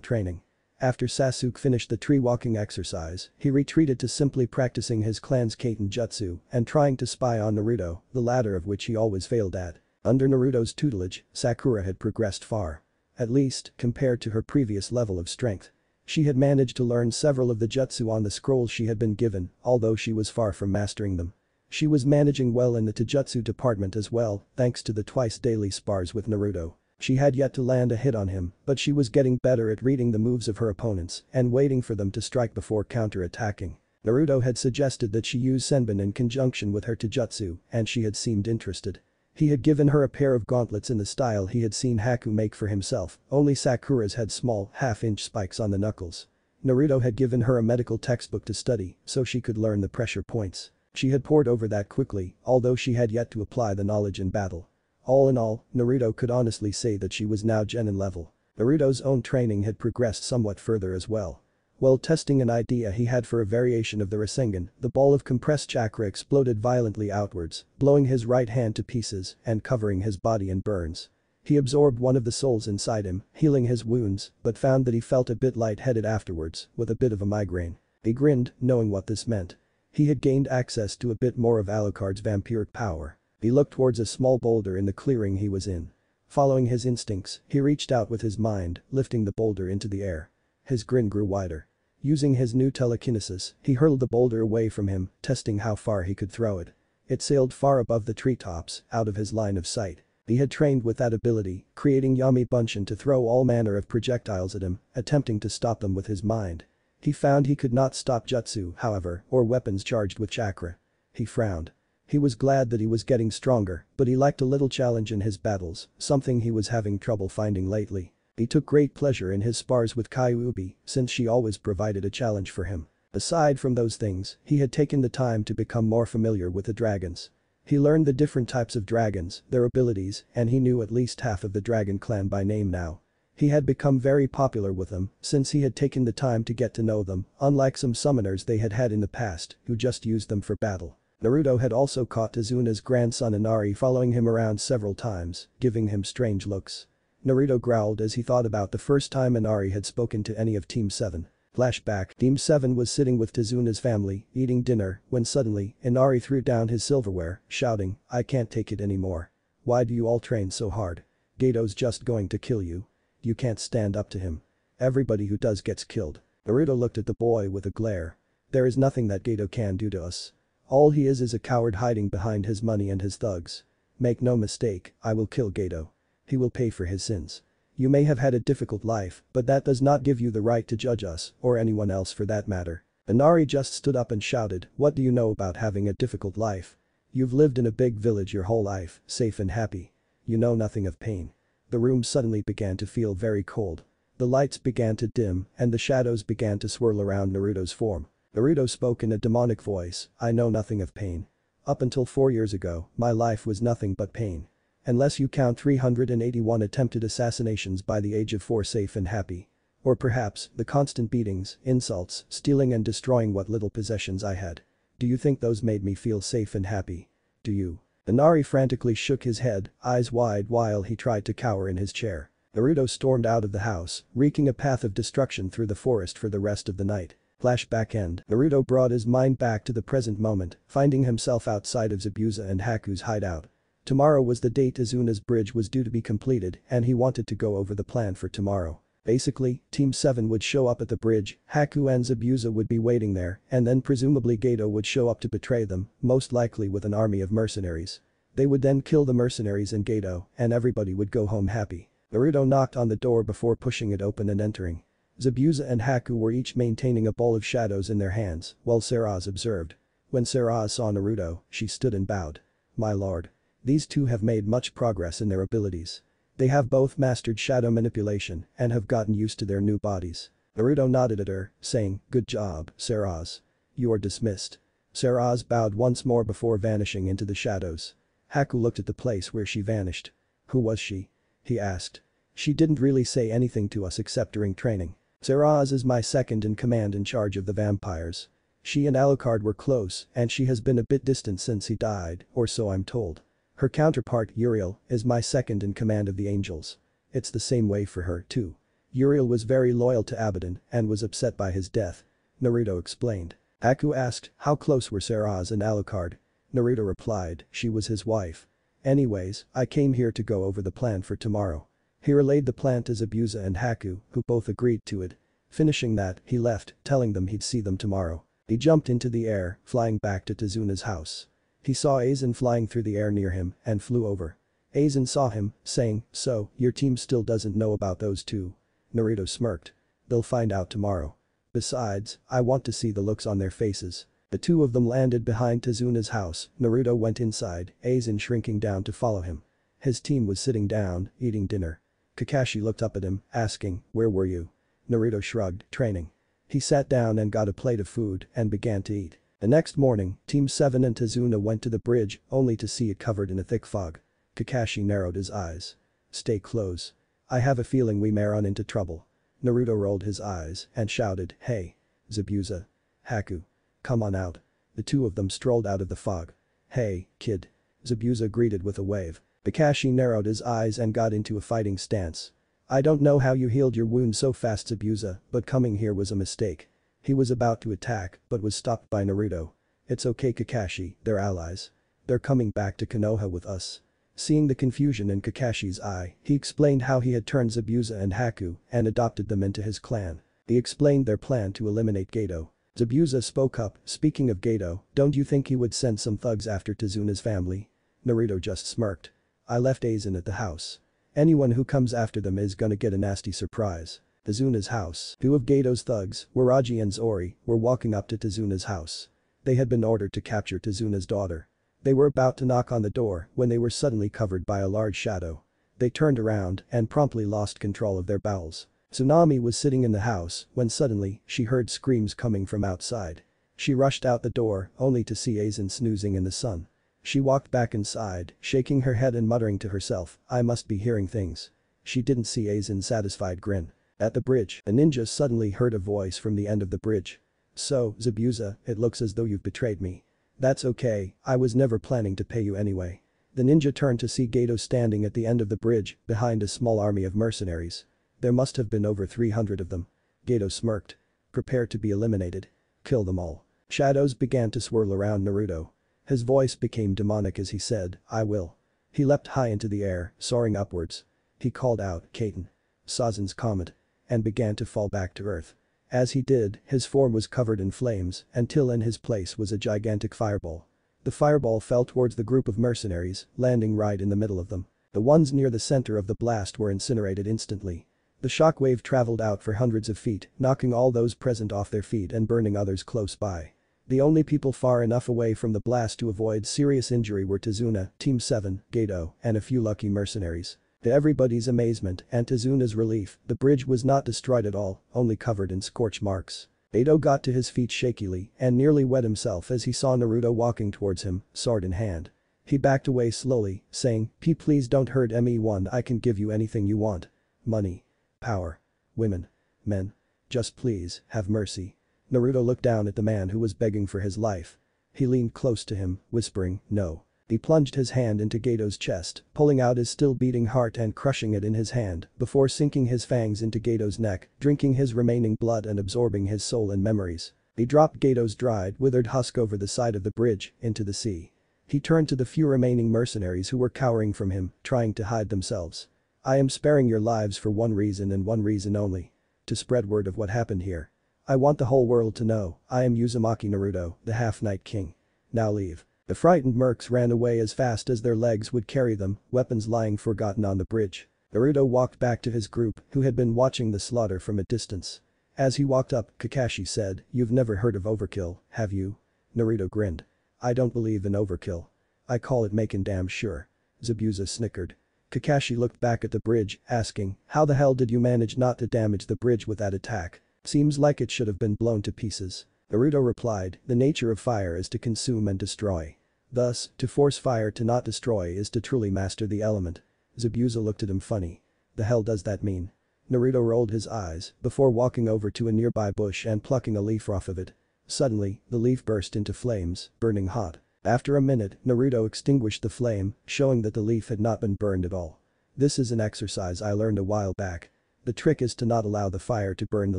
training. After Sasuke finished the tree walking exercise, he retreated to simply practicing his clan's Kaiten jutsu and trying to spy on Naruto, the latter of which he always failed at. Under Naruto's tutelage, Sakura had progressed far. At least, compared to her previous level of strength. She had managed to learn several of the jutsu on the scrolls she had been given, although she was far from mastering them. She was managing well in the Taijutsu department as well, thanks to the twice-daily spars with Naruto. She had yet to land a hit on him, but she was getting better at reading the moves of her opponents and waiting for them to strike before counter-attacking. Naruto had suggested that she use Senbon in conjunction with her Taijutsu, and she had seemed interested. He had given her a pair of gauntlets in the style he had seen Haku make for himself, only Sakura's had small, half-inch spikes on the knuckles. Naruto had given her a medical textbook to study so she could learn the pressure points. She had poured over that quickly, although she had yet to apply the knowledge in battle. All in all, Naruto could honestly say that she was now genin level. Naruto's own training had progressed somewhat further as well. While testing an idea he had for a variation of the Rasengan, the ball of compressed chakra exploded violently outwards, blowing his right hand to pieces and covering his body in burns. He absorbed one of the souls inside him, healing his wounds, but found that he felt a bit lightheaded afterwards, with a bit of a migraine. He grinned, knowing what this meant. He had gained access to a bit more of Alucard's vampiric power. He looked towards a small boulder in the clearing he was in. Following his instincts, he reached out with his mind, lifting the boulder into the air. His grin grew wider. Using his new telekinesis, he hurled the boulder away from him, testing how far he could throw it. It sailed far above the treetops, out of his line of sight. He had trained with that ability, creating Yami Bunshin to throw all manner of projectiles at him, attempting to stop them with his mind. He found he could not stop jutsu, however, or weapons charged with chakra. He frowned. He was glad that he was getting stronger, but he liked a little challenge in his battles, something he was having trouble finding lately. He took great pleasure in his spars with Kyuubi, since she always provided a challenge for him. Aside from those things, he had taken the time to become more familiar with the dragons. He learned the different types of dragons, their abilities, and he knew at least half of the dragon clan by name now. He had become very popular with them since he had taken the time to get to know them, unlike some summoners they had had in the past who just used them for battle. Naruto had also caught Izuna's grandson Inari following him around several times, giving him strange looks. Naruto growled as he thought about the first time Inari had spoken to any of Team 7. Flashback: Team 7 was sitting with Izuna's family, eating dinner, when suddenly, Inari threw down his silverware, shouting, "I can't take it anymore. Why do you all train so hard? Gato's just going to kill you. You can't stand up to him. Everybody who does gets killed." Naruto looked at the boy with a glare. "There is nothing that Gato can do to us. All he is a coward hiding behind his money and his thugs. Make no mistake, I will kill Gato. He will pay for his sins. You may have had a difficult life, but that does not give you the right to judge us, or anyone else for that matter." Inari just stood up and shouted, "What do you know about having a difficult life? You've lived in a big village your whole life, safe and happy. You know nothing of pain." The room suddenly began to feel very cold. The lights began to dim, and the shadows began to swirl around Naruto's form. Naruto spoke in a demonic voice, "I know nothing of pain. Up until 4 years ago, my life was nothing but pain. Unless you count 381 attempted assassinations by the age of 4 safe and happy. Or perhaps, the constant beatings, insults, stealing and destroying what little possessions I had. Do you think those made me feel safe and happy? Do you?" Inari frantically shook his head, eyes wide while he tried to cower in his chair. Naruto stormed out of the house, wreaking a path of destruction through the forest for the rest of the night. Flashback end. Naruto brought his mind back to the present moment, finding himself outside of Zabuza and Haku's hideout. Tomorrow was the date Izuna's bridge was due to be completed and he wanted to go over the plan for tomorrow. Basically, Team 7 would show up at the bridge, Haku and Zabuza would be waiting there, and then presumably Gato would show up to betray them, most likely with an army of mercenaries. They would then kill the mercenaries and Gato, and everybody would go home happy. Naruto knocked on the door before pushing it open and entering. Zabuza and Haku were each maintaining a ball of shadows in their hands, while Saraz observed. When Saraz saw Naruto, she stood and bowed. "My lord. These two have made much progress in their abilities. They have both mastered shadow manipulation and have gotten used to their new bodies." Naruto nodded at her, saying, "Good job, Saraz. You are dismissed." Saraz bowed once more before vanishing into the shadows. Haku looked at the place where she vanished. "Who was she?" he asked. "She didn't really say anything to us except during training. Saraz is my second in command in charge of the vampires. She and Alucard were close and she has been a bit distant since he died, or so I'm told. Her counterpart, Uriel, is my second in command of the angels. It's the same way for her, too. Uriel was very loyal to Abaddon and was upset by his death." Naruto explained. Haku asked, "How close were Saraz and Alucard?" Naruto replied, "She was his wife. Anyways, I came here to go over the plan for tomorrow." He relayed the plan to Zabuza and Haku, who both agreed to it. Finishing that, he left, telling them he'd see them tomorrow. He jumped into the air, flying back to Izuna's house. He saw Aizen flying through the air near him and flew over. Aizen saw him, saying, "So, your team still doesn't know about those two?" Naruto smirked. "They'll find out tomorrow. Besides, I want to see the looks on their faces." The two of them landed behind Tezuna's house. Naruto went inside, Aizen shrinking down to follow him. His team was sitting down, eating dinner. Kakashi looked up at him, asking, "Where were you?" Naruto shrugged, "Training." He sat down and got a plate of food and began to eat. The next morning, Team 7 and Tezuna went to the bridge, only to see it covered in a thick fog. Kakashi narrowed his eyes. "Stay close. I have a feeling we may run into trouble." Naruto rolled his eyes and shouted, "Hey. Zabuza. Haku. Come on out." The two of them strolled out of the fog. "Hey, kid." Zabuza greeted with a wave. Kakashi narrowed his eyes and got into a fighting stance. "I don't know how you healed your wound so fast, Zabuza, but coming here was a mistake." He was about to attack but was stopped by Naruto. "It's okay, Kakashi, they're allies. They're coming back to Konoha with us." Seeing the confusion in Kakashi's eye, he explained how he had turned Zabuza and Haku and adopted them into his clan. He explained their plan to eliminate Geto. Zabuza spoke up, "Speaking of Geto, don't you think he would send some thugs after Tezuna's family?" Naruto just smirked. "I left Aizen at the house. Anyone who comes after them is gonna get a nasty surprise." Tezuna's house. Two of Geto's thugs, Waraji and Zori, were walking up to Tezuna's house. They had been ordered to capture Tezuna's daughter. They were about to knock on the door when they were suddenly covered by a large shadow. They turned around and promptly lost control of their bowels. Tsunami was sitting in the house when suddenly she heard screams coming from outside. She rushed out the door only to see Aizen snoozing in the sun. She walked back inside, shaking her head and muttering to herself, "I must be hearing things." She didn't see Aizen's satisfied grin. At the bridge, a ninja suddenly heard a voice from the end of the bridge. "So, Zabuza, it looks as though you've betrayed me. That's okay, I was never planning to pay you anyway." The ninja turned to see Geto standing at the end of the bridge, behind a small army of mercenaries. There must have been over 300 of them. Geto smirked. "Prepare to be eliminated. Kill them all." Shadows began to swirl around Naruto. His voice became demonic as he said, "I will." He leapt high into the air, soaring upwards. He called out, "Kaiten. Sazan's comet," and began to fall back to earth. As he did, his form was covered in flames until in his place was a gigantic fireball. The fireball fell towards the group of mercenaries, landing right in the middle of them. The ones near the center of the blast were incinerated instantly. The shockwave traveled out for hundreds of feet, knocking all those present off their feet and burning others close by. The only people far enough away from the blast to avoid serious injury were Tezuna, Team 7, Geto, and a few lucky mercenaries. To everybody's amazement and Tezuna's relief, the bridge was not destroyed at all, only covered in scorch marks. Geto got to his feet shakily and nearly wet himself as he saw Naruto walking towards him, sword in hand. He backed away slowly, saying, Please don't hurt me. I can give you anything you want. Money. Power. Women. Men. Just please, have mercy." Naruto looked down at the man who was begging for his life. He leaned close to him, whispering, "No." He plunged his hand into Geto's chest, pulling out his still beating heart and crushing it in his hand before sinking his fangs into Geto's neck, drinking his remaining blood and absorbing his soul and memories. He dropped Geto's dried, withered husk over the side of the bridge, into the sea. He turned to the few remaining mercenaries who were cowering from him, trying to hide themselves. "I am sparing your lives for one reason and one reason only. To spread word of what happened here. I want the whole world to know I am Uzumaki Naruto, the Half-Night King. Now leave." The frightened mercs ran away as fast as their legs would carry them, weapons lying forgotten on the bridge. Naruto walked back to his group, who had been watching the slaughter from a distance. As he walked up, Kakashi said, "You've never heard of overkill, have you?" Naruto grinned. "I don't believe in overkill. I call it making damn sure." Zabuza snickered. Kakashi looked back at the bridge, asking, "How the hell did you manage not to damage the bridge with that attack? Seems like it should have been blown to pieces." Naruto replied, "The nature of fire is to consume and destroy. Thus, to force fire to not destroy is to truly master the element." Zabuza looked at him funny. "The hell does that mean?" Naruto rolled his eyes before walking over to a nearby bush and plucking a leaf off of it. Suddenly, the leaf burst into flames, burning hot. After a minute, Naruto extinguished the flame, showing that the leaf had not been burned at all. "This is an exercise I learned a while back. The trick is to not allow the fire to burn the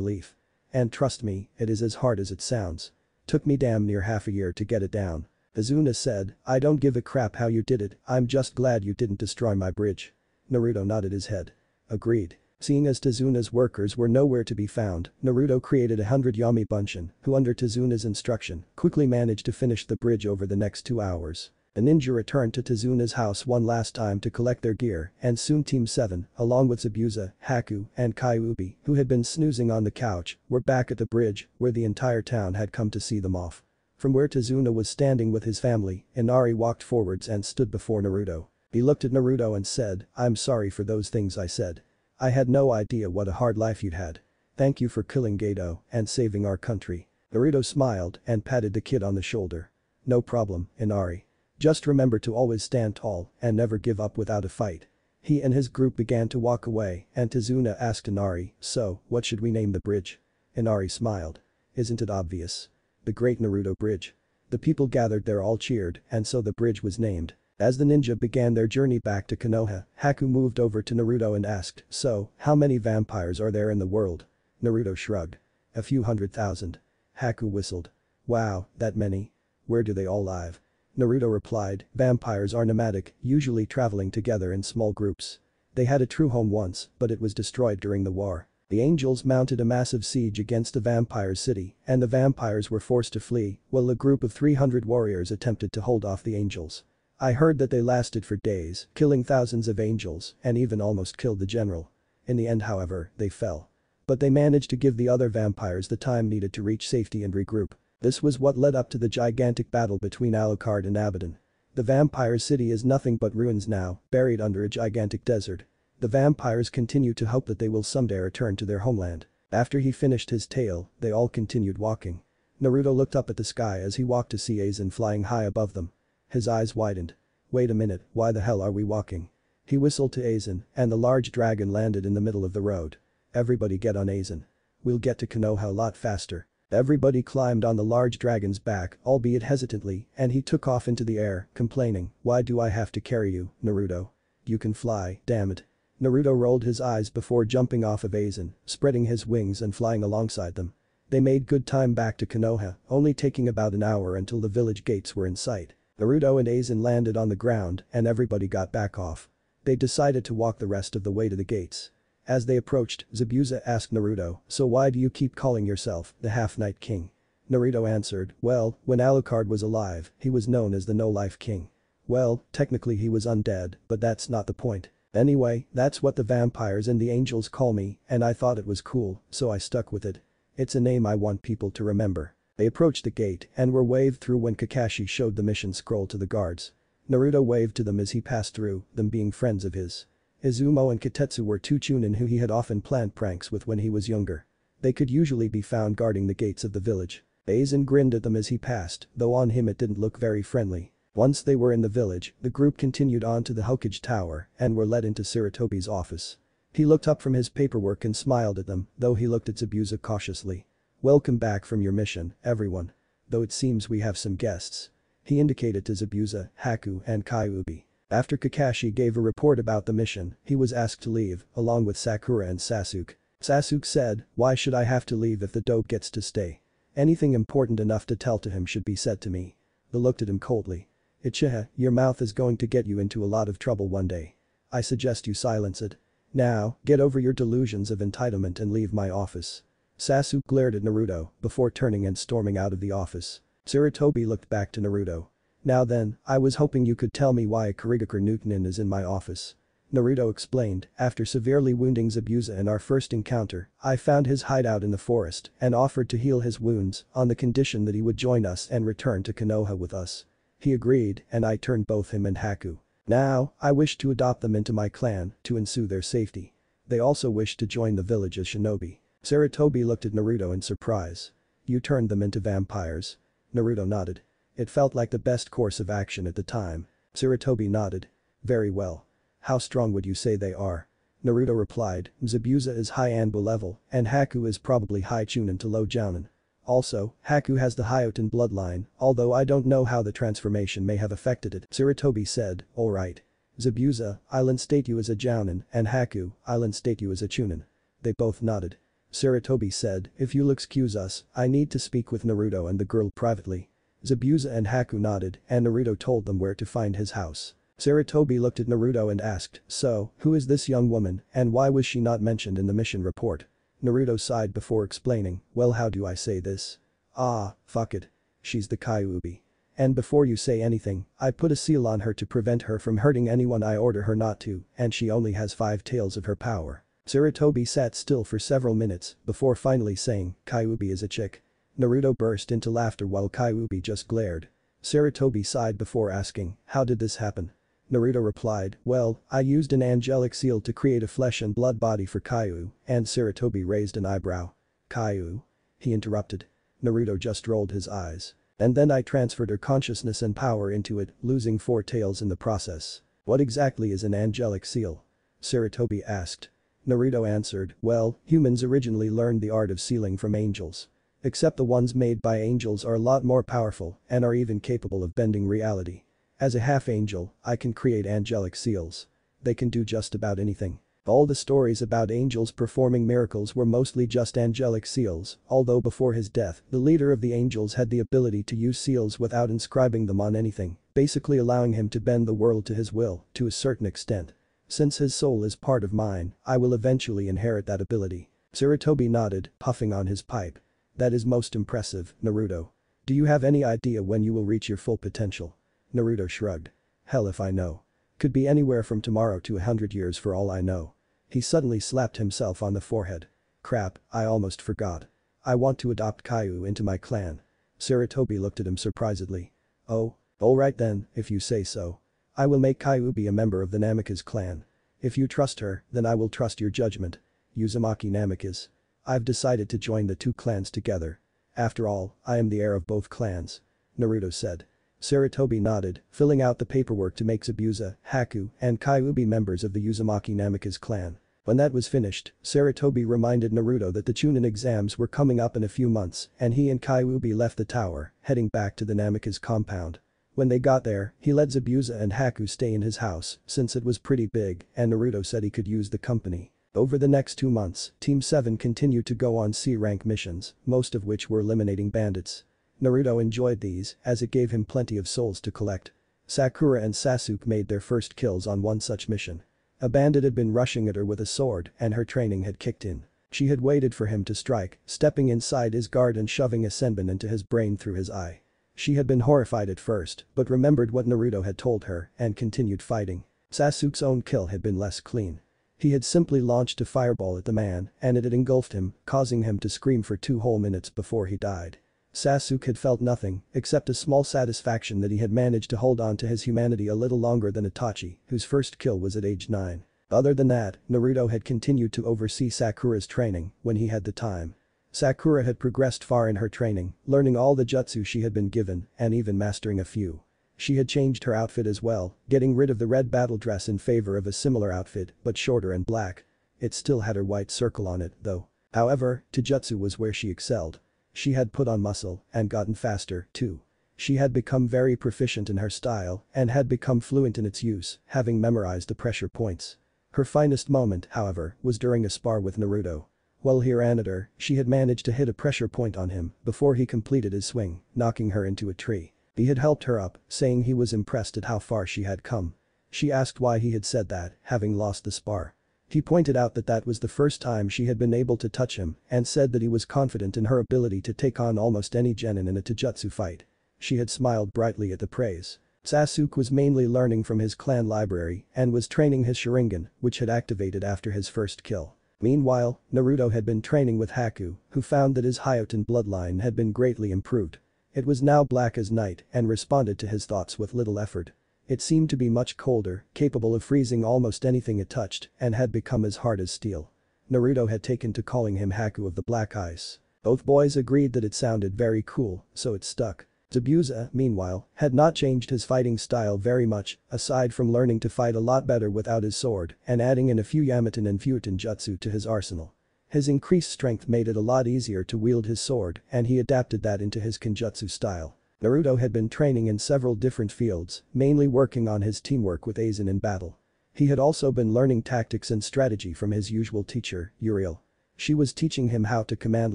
leaf. And trust me, it is as hard as it sounds. Took me damn near half a year to get it down." Azuna said, "I don't give a crap how you did it, I'm just glad you didn't destroy my bridge." Naruto nodded his head. "Agreed. Seeing as Tezuna's workers were nowhere to be found, Naruto created 100 Yami Bunshin, who under Tezuna's instruction, quickly managed to finish the bridge over the next 2 hours. The ninja returned to Tezuna's house one last time to collect their gear, and soon Team 7, along with Zabuza, Haku, and Kyuubi, who had been snoozing on the couch, were back at the bridge, where the entire town had come to see them off. From where Tezuna was standing with his family, Inari walked forwards and stood before Naruto. He looked at Naruto and said, "I'm sorry for those things I said. I had no idea what a hard life you'd had. Thank you for killing Geto and saving our country." Naruto smiled and patted the kid on the shoulder. "No problem, Inari. Just remember to always stand tall and never give up without a fight." He and his group began to walk away and Tezuna asked Inari, "So, what should we name the bridge?" Inari smiled. "Isn't it obvious? The Great Naruto Bridge." The people gathered there all cheered and so the bridge was named. As the ninja began their journey back to Konoha, Haku moved over to Naruto and asked, "So, how many vampires are there in the world?" Naruto shrugged. "A few 100,000. Haku whistled. "Wow, that many? Where do they all live?" Naruto replied, "Vampires are nomadic, usually traveling together in small groups. They had a true home once, but it was destroyed during the war. The angels mounted a massive siege against the vampire city, and the vampires were forced to flee, while a group of 300 warriors attempted to hold off the angels. I heard that they lasted for days, killing thousands of angels, and even almost killed the general. In the end, however, they fell. But they managed to give the other vampires the time needed to reach safety and regroup. This was what led up to the gigantic battle between Alucard and Abaddon. The vampire city is nothing but ruins now, buried under a gigantic desert. The vampires continue to hope that they will someday return to their homeland." After he finished his tale, they all continued walking. Naruto looked up at the sky as he walked to see Aizen flying high above them. His eyes widened. "Wait a minute, why the hell are we walking?" He whistled to Aizen, and the large dragon landed in the middle of the road. "Everybody get on Aizen. We'll get to Konoha a lot faster." Everybody climbed on the large dragon's back, albeit hesitantly, and he took off into the air, complaining, "Why do I have to carry you, Naruto? You can fly, damn it." Naruto rolled his eyes before jumping off of Aizen, spreading his wings and flying alongside them. They made good time back to Konoha, only taking about an hour until the village gates were in sight. Naruto and Aizen landed on the ground and everybody got back off. They decided to walk the rest of the way to the gates. As they approached, Zabuza asked Naruto, "So why do you keep calling yourself the Half-Night King?" Naruto answered, "Well, when Alucard was alive, he was known as the No-Life King. Well, technically he was undead, but that's not the point. Anyway, that's what the vampires and the angels call me, and I thought it was cool, so I stuck with it. It's a name I want people to remember." They approached the gate and were waved through when Kakashi showed the mission scroll to the guards. Naruto waved to them as he passed through, them being friends of his. Izumo and Kitetsu were two chunin who he had often planned pranks with when he was younger. They could usually be found guarding the gates of the village. Aizen grinned at them as he passed, though on him it didn't look very friendly. Once they were in the village, the group continued on to the Hokage Tower and were led into Sarutobi's office. He looked up from his paperwork and smiled at them, though he looked at Zabuza cautiously. "Welcome back from your mission, everyone. Though it seems we have some guests." He indicated to Zabuza, Haku, and Kyuubi. After Kakashi gave a report about the mission, he was asked to leave, along with Sakura and Sasuke. Sasuke said, "Why should I have to leave if the dope gets to stay? Anything important enough to tell to him should be said to me." They looked at him coldly. "Uchiha, your mouth is going to get you into a lot of trouble one day. I suggest you silence it. Now, get over your delusions of entitlement and leave my office." Sasuke glared at Naruto before turning and storming out of the office. Sarutobi looked back to Naruto. "Now then, I was hoping you could tell me why a Kurigakure Newtonin is in my office." Naruto explained, "After severely wounding Zabuza in our first encounter, I found his hideout in the forest and offered to heal his wounds on the condition that he would join us and return to Konoha with us. He agreed and I turned both him and Haku. Now, I wish to adopt them into my clan to ensue their safety. They also wish to join the village as shinobi." Sarutobi looked at Naruto in surprise. "You turned them into vampires?" Naruto nodded. It felt like the best course of action at the time. Sarutobi nodded. "Very well. How strong would you say they are?" Naruto replied, "Zabuza is high Anbu level, and Haku is probably high Chunin to low Jounin. Also, Haku has the Hyoten bloodline, although I don't know how the transformation may have affected it." Sarutobi said, "Alright. Zabuza, I'll instate you as a Jounin, and Haku, I'll instate you as a Chunin." They both nodded. Sarutobi said, "If you'll excuse us, I need to speak with Naruto and the girl privately." Zabuza and Haku nodded and Naruto told them where to find his house. Sarutobi looked at Naruto and asked, "So, who is this young woman and why was she not mentioned in the mission report?" Naruto sighed before explaining, "Well, how do I say this? Ah, fuck it. She's the Kyuubi. And before you say anything, I put a seal on her to prevent her from hurting anyone I order her not to, and she only has 5 tails of her power." Sarutobi sat still for several minutes before finally saying, "Kyuubi is a chick." Naruto burst into laughter while Kyuubi just glared. Sarutobi sighed before asking, "How did this happen?" Naruto replied, "Well, I used an angelic seal to create a flesh and blood body for Kaiu," and Sarutobi raised an eyebrow. "Kaiu?" he interrupted. Naruto just rolled his eyes. "And then I transferred her consciousness and power into it, losing 4 tails in the process." "What exactly is an angelic seal?" Sarutobi asked. Naruto answered, "Well, humans originally learned the art of sealing from angels. Except the ones made by angels are a lot more powerful and are even capable of bending reality. As a half-angel, I can create angelic seals. They can do just about anything." All the stories about angels performing miracles were mostly just angelic seals, although before his death, the leader of the angels had the ability to use seals without inscribing them on anything, basically allowing him to bend the world to his will, to a certain extent. "Since his soul is part of mine, I will eventually inherit that ability." Sarutobi nodded, puffing on his pipe. "That is most impressive, Naruto. Do you have any idea when you will reach your full potential?" Naruto shrugged. "Hell if I know. Could be anywhere from tomorrow to 100 years for all I know." He suddenly slapped himself on the forehead. "Crap, I almost forgot. I want to adopt Kaiu into my clan." Sarutobi looked at him surprisedly. "Oh, alright then, if you say so. I will make Kaiu be a member of the Namikaze clan. If you trust her, then I will trust your judgment. Uzumaki Namikaze. I've decided to join the 2 clans together. After all, I am the heir of both clans," Naruto said. Sarutobi nodded, filling out the paperwork to make Zabuza, Haku, and Kyuubi members of the Uzumaki Namikaze clan. When that was finished, Sarutobi reminded Naruto that the Chunin exams were coming up in a few months and he and Kyuubi left the tower, heading back to the Namikaze compound. When they got there, he let Zabuza and Haku stay in his house since it was pretty big and Naruto said he could use the company. Over the next 2 months, Team 7 continued to go on C-rank missions, most of which were eliminating bandits. Naruto enjoyed these, as it gave him plenty of souls to collect. Sakura and Sasuke made their first kills on one such mission. A bandit had been rushing at her with a sword and her training had kicked in. She had waited for him to strike, stepping inside his guard and shoving a senbon into his brain through his eye. She had been horrified at first, but remembered what Naruto had told her and continued fighting. Sasuke's own kill had been less clean. He had simply launched a fireball at the man and it had engulfed him, causing him to scream for 2 whole minutes before he died. Sasuke had felt nothing except a small satisfaction that he had managed to hold on to his humanity a little longer than Itachi, whose first kill was at age 9. Other than that, Naruto had continued to oversee Sakura's training when he had the time. Sakura had progressed far in her training, learning all the jutsu she had been given and even mastering a few. She had changed her outfit as well, getting rid of the red battle dress in favor of a similar outfit but shorter and black. It still had her white circle on it, though. However, Taijutsu was where she excelled. She had put on muscle and gotten faster, too. She had become very proficient in her style and had become fluent in its use, having memorized the pressure points. Her finest moment, however, was during a spar with Naruto. While he ran at her, she had managed to hit a pressure point on him before he completed his swing, knocking her into a tree. He had helped her up, saying he was impressed at how far she had come. She asked why he had said that, having lost the spar. He pointed out that that was the first time she had been able to touch him and said that he was confident in her ability to take on almost any genin in a taijutsu fight. She had smiled brightly at the praise. Sasuke was mainly learning from his clan library and was training his Sharingan, which had activated after his first kill. Meanwhile, Naruto had been training with Haku, who found that his Hyoten bloodline had been greatly improved. It was now black as night and responded to his thoughts with little effort. It seemed to be much colder, capable of freezing almost anything it touched, and had become as hard as steel. Naruto had taken to calling him Haku of the Black Ice. Both boys agreed that it sounded very cool, so it stuck. Zabuza, meanwhile, had not changed his fighting style very much, aside from learning to fight a lot better without his sword and adding in a few Yamaten and Futon jutsu to his arsenal. His increased strength made it a lot easier to wield his sword and he adapted that into his Kenjutsu style. Naruto had been training in several different fields, mainly working on his teamwork with Aizen in battle. He had also been learning tactics and strategy from his usual teacher, Uriel. She was teaching him how to command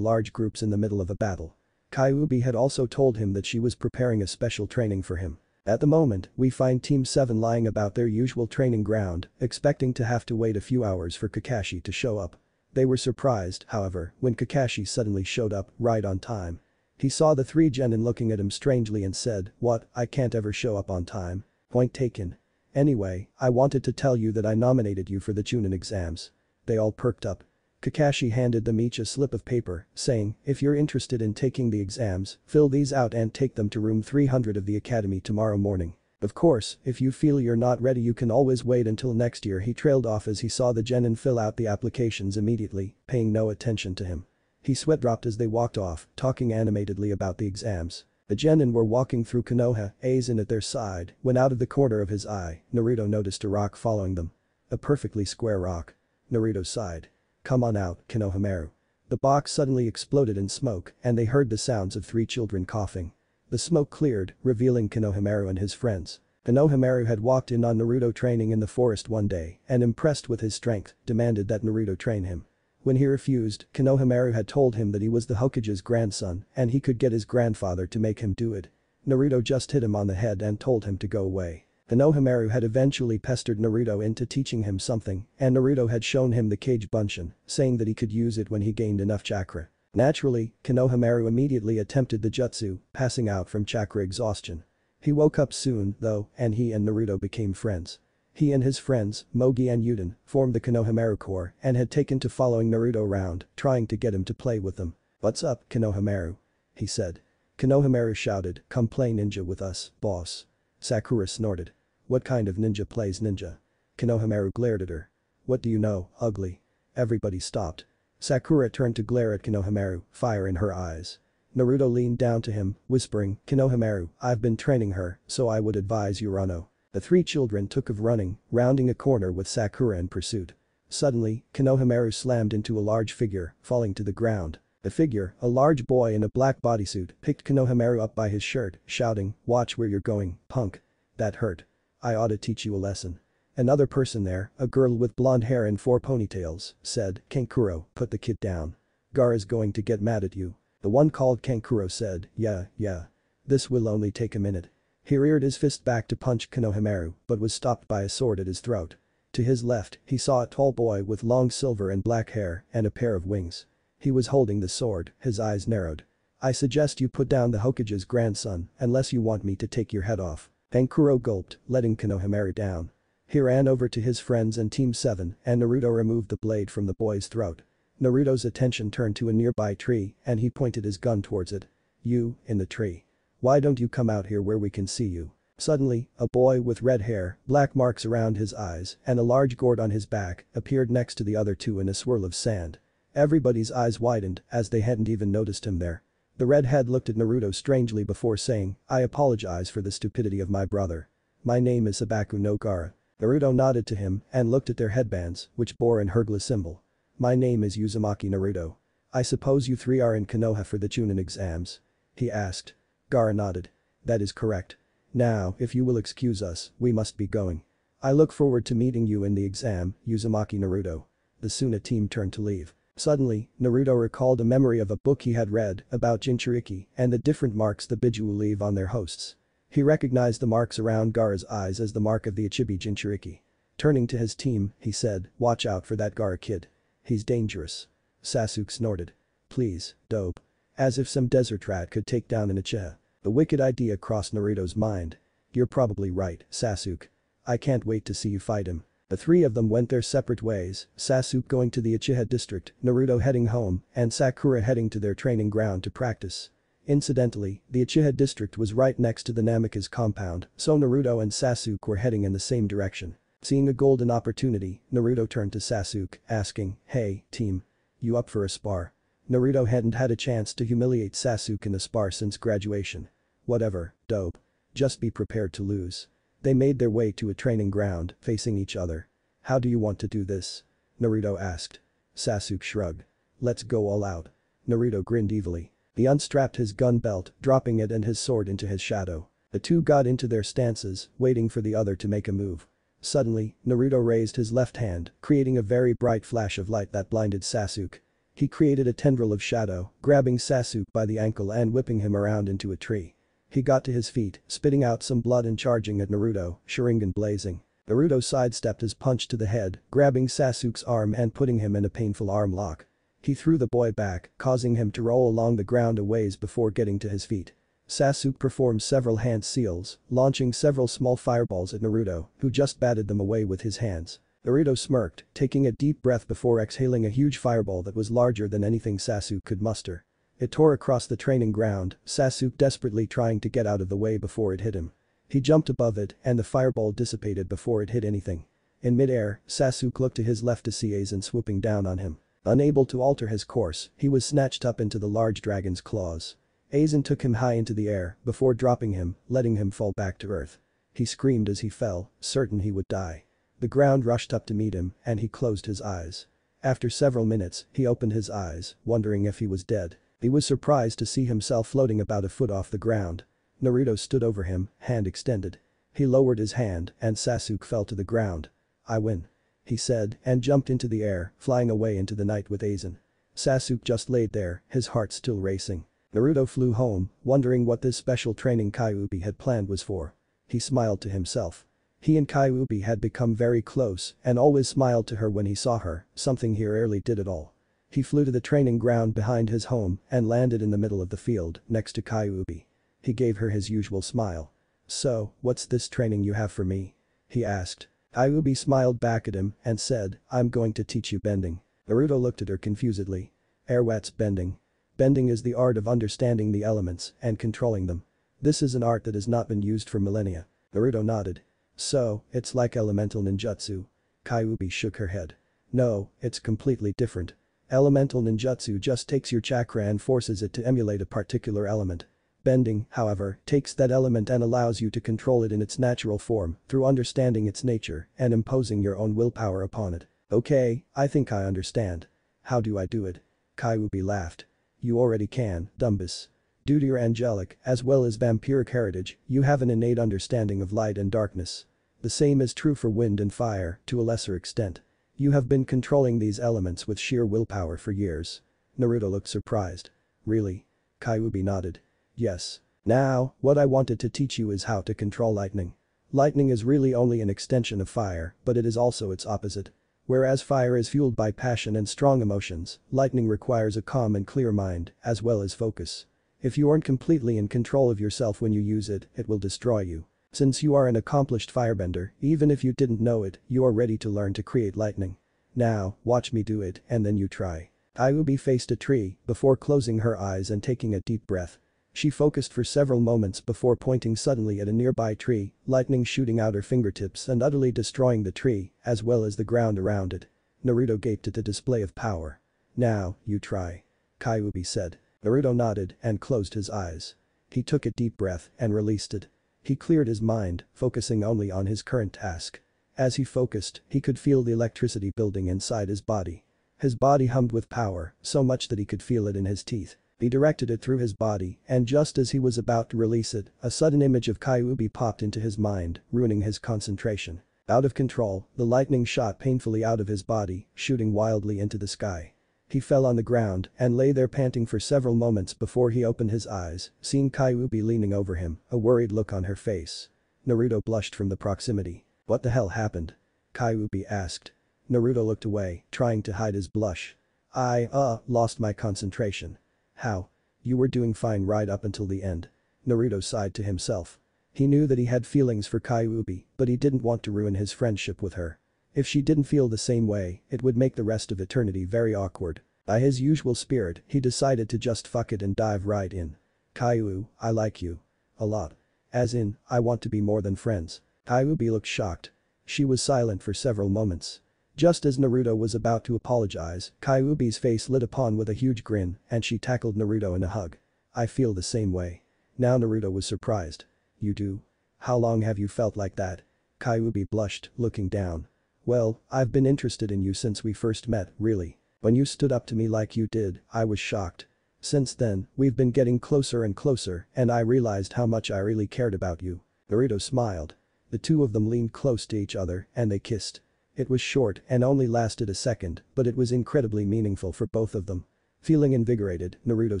large groups in the middle of a battle. Kyuubi had also told him that she was preparing a special training for him. At the moment, we find Team 7 lying about their usual training ground, expecting to have to wait a few hours for Kakashi to show up. They were surprised, however, when Kakashi suddenly showed up, right on time. He saw the three genin looking at him strangely and said, "What, I can't ever show up on time." Point taken. "Anyway, I wanted to tell you that I nominated you for the Chunin exams." They all perked up. Kakashi handed them each a slip of paper, saying, "If you're interested in taking the exams, fill these out and take them to room 300 of the academy tomorrow morning. Of course, if you feel you're not ready you can always wait until next year." He trailed off as he saw the genin fill out the applications immediately, paying no attention to him. He sweat dropped as they walked off, talking animatedly about the exams. The genin were walking through Konoha, Aizen at their side, when out of the corner of his eye, Naruto noticed a rock following them. A perfectly square rock. Naruto sighed. "Come on out, Konohamaru." The box suddenly exploded in smoke and they heard the sounds of three children coughing. The smoke cleared, revealing Konohamaru and his friends. Konohamaru had walked in on Naruto training in the forest one day and impressed with his strength, demanded that Naruto train him. When he refused, Konohamaru had told him that he was the Hokage's grandson and he could get his grandfather to make him do it. Naruto just hit him on the head and told him to go away. Konohamaru had eventually pestered Naruto into teaching him something and Naruto had shown him the Kage Bunshin, saying that he could use it when he gained enough chakra. Naturally, Konohamaru immediately attempted the jutsu, passing out from chakra exhaustion. He woke up soon, though, and he and Naruto became friends. He and his friends, Mogi and Yuden, formed the Konohamaru Corps and had taken to following Naruto around, trying to get him to play with them. "What's up, Konohamaru?" he said. Konohamaru shouted, "Come play ninja with us, boss." Sakura snorted. "What kind of ninja plays ninja?" Konohamaru glared at her. "What do you know, ugly?" Everybody stopped. Sakura turned to glare at Konohamaru, fire in her eyes. Naruto leaned down to him, whispering, "Konohamaru, I've been training her, so I would advise you run." The three children took of running, rounding a corner with Sakura in pursuit. Suddenly, Konohamaru slammed into a large figure, falling to the ground. The figure, a large boy in a black bodysuit, picked Konohamaru up by his shirt, shouting, "Watch where you're going, punk." That hurt. "I ought to teach you a lesson." Another person there, a girl with blonde hair and 4 ponytails, said, "Kankuro, put the kid down. Gaara's going to get mad at you." The one called Kankuro said, Yeah. This will only take a minute." He reared his fist back to punch Konohamaru, but was stopped by a sword at his throat. To his left, he saw a tall boy with long silver and black hair and a pair of wings. He was holding the sword, his eyes narrowed. "I suggest you put down the Hokage's grandson unless you want me to take your head off." Kankuro gulped, letting Konohamaru down. He ran over to his friends and Team 7 and Naruto removed the blade from the boy's throat. Naruto's attention turned to a nearby tree and he pointed his gun towards it. "You, in the tree. Why don't you come out here where we can see you?" Suddenly, a boy with red hair, black marks around his eyes, and a large gourd on his back appeared next to the other two in a swirl of sand. Everybody's eyes widened as they hadn't even noticed him there. The redhead looked at Naruto strangely before saying, "I apologize for the stupidity of my brother. My name is Sabaku no Gaara." Naruto nodded to him and looked at their headbands, which bore an Hergla symbol. "My name is Uzumaki Naruto. I suppose you three are in Konoha for the Chunin exams?" he asked. Gaara nodded. "That is correct. Now, if you will excuse us, we must be going. I look forward to meeting you in the exam, Uzumaki Naruto." The Suna team turned to leave. Suddenly, Naruto recalled a memory of a book he had read about Jinchuriki and the different marks the Biju leave on their hosts. He recognized the marks around Gaara's eyes as the mark of the Ichibi Jinchuriki. Turning to his team, he said, "Watch out for that Gaara kid. He's dangerous." Sasuke snorted. "Please, dope." As if some desert rat could take down an Uchiha. The wicked idea crossed Naruto's mind. "You're probably right, Sasuke. I can't wait to see you fight him." The three of them went their separate ways, Sasuke going to the Uchiha district, Naruto heading home, and Sakura heading to their training ground to practice. Incidentally, the Uchiha district was right next to the Namikaze compound, so Naruto and Sasuke were heading in the same direction. Seeing a golden opportunity, Naruto turned to Sasuke, asking, "Hey, team. You up for a spar?" Naruto hadn't had a chance to humiliate Sasuke in a spar since graduation. "Whatever, dope. Just be prepared to lose." They made their way to a training ground, facing each other. "How do you want to do this?" Naruto asked. Sasuke shrugged. "Let's go all out." Naruto grinned evilly. He unstrapped his gun belt, dropping it and his sword into his shadow. The two got into their stances, waiting for the other to make a move. Suddenly, Naruto raised his left hand, creating a very bright flash of light that blinded Sasuke. He created a tendril of shadow, grabbing Sasuke by the ankle and whipping him around into a tree. He got to his feet, spitting out some blood and charging at Naruto, Sharingan blazing. Naruto sidestepped his punch to the head, grabbing Sasuke's arm and putting him in a painful arm lock. He threw the boy back, causing him to roll along the ground a ways before getting to his feet. Sasuke performed several hand seals, launching several small fireballs at Naruto, who just batted them away with his hands. Naruto smirked, taking a deep breath before exhaling a huge fireball that was larger than anything Sasuke could muster. It tore across the training ground, Sasuke desperately trying to get out of the way before it hit him. He jumped above it and the fireball dissipated before it hit anything. In midair, Sasuke looked to his left to see Aizen swooping down on him. Unable to alter his course, he was snatched up into the large dragon's claws. Aizen took him high into the air before dropping him, letting him fall back to earth. He screamed as he fell, certain he would die. The ground rushed up to meet him and he closed his eyes. After several minutes, he opened his eyes, wondering if he was dead. He was surprised to see himself floating about a foot off the ground. Naruto stood over him, hand extended. He lowered his hand and Sasuke fell to the ground. "I win," he said and jumped into the air, flying away into the night with Aizen. Sasuke just laid there, his heart still racing. Naruto flew home, wondering what this special training Kyuubi had planned was for. He smiled to himself. He and Kyuubi had become very close and always smiled to her when he saw her, something he rarely did at all. He flew to the training ground behind his home and landed in the middle of the field, next to Kyuubi. He gave her his usual smile. "So, what's this training you have for me?" he asked. Kyuubi smiled back at him and said, "I'm going to teach you bending." Naruto looked at her confusedly. What's bending? Bending is the art of understanding the elements and controlling them. This is an art that has not been used for millennia. Naruto nodded. "So, it's like elemental ninjutsu?" Kyuubi shook her head. "No, it's completely different. Elemental ninjutsu just takes your chakra and forces it to emulate a particular element. Bending, however, takes that element and allows you to control it in its natural form through understanding its nature and imposing your own willpower upon it." "Okay, I think I understand. How do I do it?" Kyuubi laughed. "You already can, Dumbus. Due to your angelic as well as vampiric heritage, you have an innate understanding of light and darkness. The same is true for wind and fire, to a lesser extent. You have been controlling these elements with sheer willpower for years." Naruto looked surprised. "Really?" Kyuubi nodded. "Yes. Now, what I wanted to teach you is how to control lightning. Lightning is really only an extension of fire, but it is also its opposite. Whereas fire is fueled by passion and strong emotions, lightning requires a calm and clear mind, as well as focus. If you aren't completely in control of yourself when you use it, it will destroy you. Since you are an accomplished firebender, even if you didn't know it, you are ready to learn to create lightning. Now, watch me do it and then you try." Kyuubi faced a tree before closing her eyes and taking a deep breath. She focused for several moments before pointing suddenly at a nearby tree, lightning shooting out her fingertips and utterly destroying the tree, as well as the ground around it. Naruto gaped at the display of power. "Now, you try," Kyuubi said. Naruto nodded and closed his eyes. He took a deep breath and released it. He cleared his mind, focusing only on his current task. As he focused, he could feel the electricity building inside his body. His body hummed with power, so much that he could feel it in his teeth. He directed it through his body, and just as he was about to release it, a sudden image of Kyuubi popped into his mind, ruining his concentration. Out of control, the lightning shot painfully out of his body, shooting wildly into the sky. He fell on the ground and lay there panting for several moments before he opened his eyes, seeing Kyuubi leaning over him, a worried look on her face. Naruto blushed from the proximity. "What the hell happened?" Kyuubi asked. Naruto looked away, trying to hide his blush. "I lost my concentration." "How? You were doing fine right up until the end." Naruto sighed to himself. He knew that he had feelings for Kyuubi, but he didn't want to ruin his friendship with her. If she didn't feel the same way, it would make the rest of eternity very awkward. By his usual spirit, he decided to just fuck it and dive right in. "Kyu, I like you. A lot. As in, I want to be more than friends." Kyuubi looked shocked. She was silent for several moments. Just as Naruto was about to apologize, Kyuubi's face lit upon with a huge grin and she tackled Naruto in a hug. "I feel the same way." Now Naruto was surprised. "You do? How long have you felt like that?" Kyuubi blushed, looking down. "Well, I've been interested in you since we first met, really. When you stood up to me like you did, I was shocked. Since then, we've been getting closer and closer and I realized how much I really cared about you." Naruto smiled. The two of them leaned close to each other and they kissed. It was short and only lasted a second, but it was incredibly meaningful for both of them. Feeling invigorated, Naruto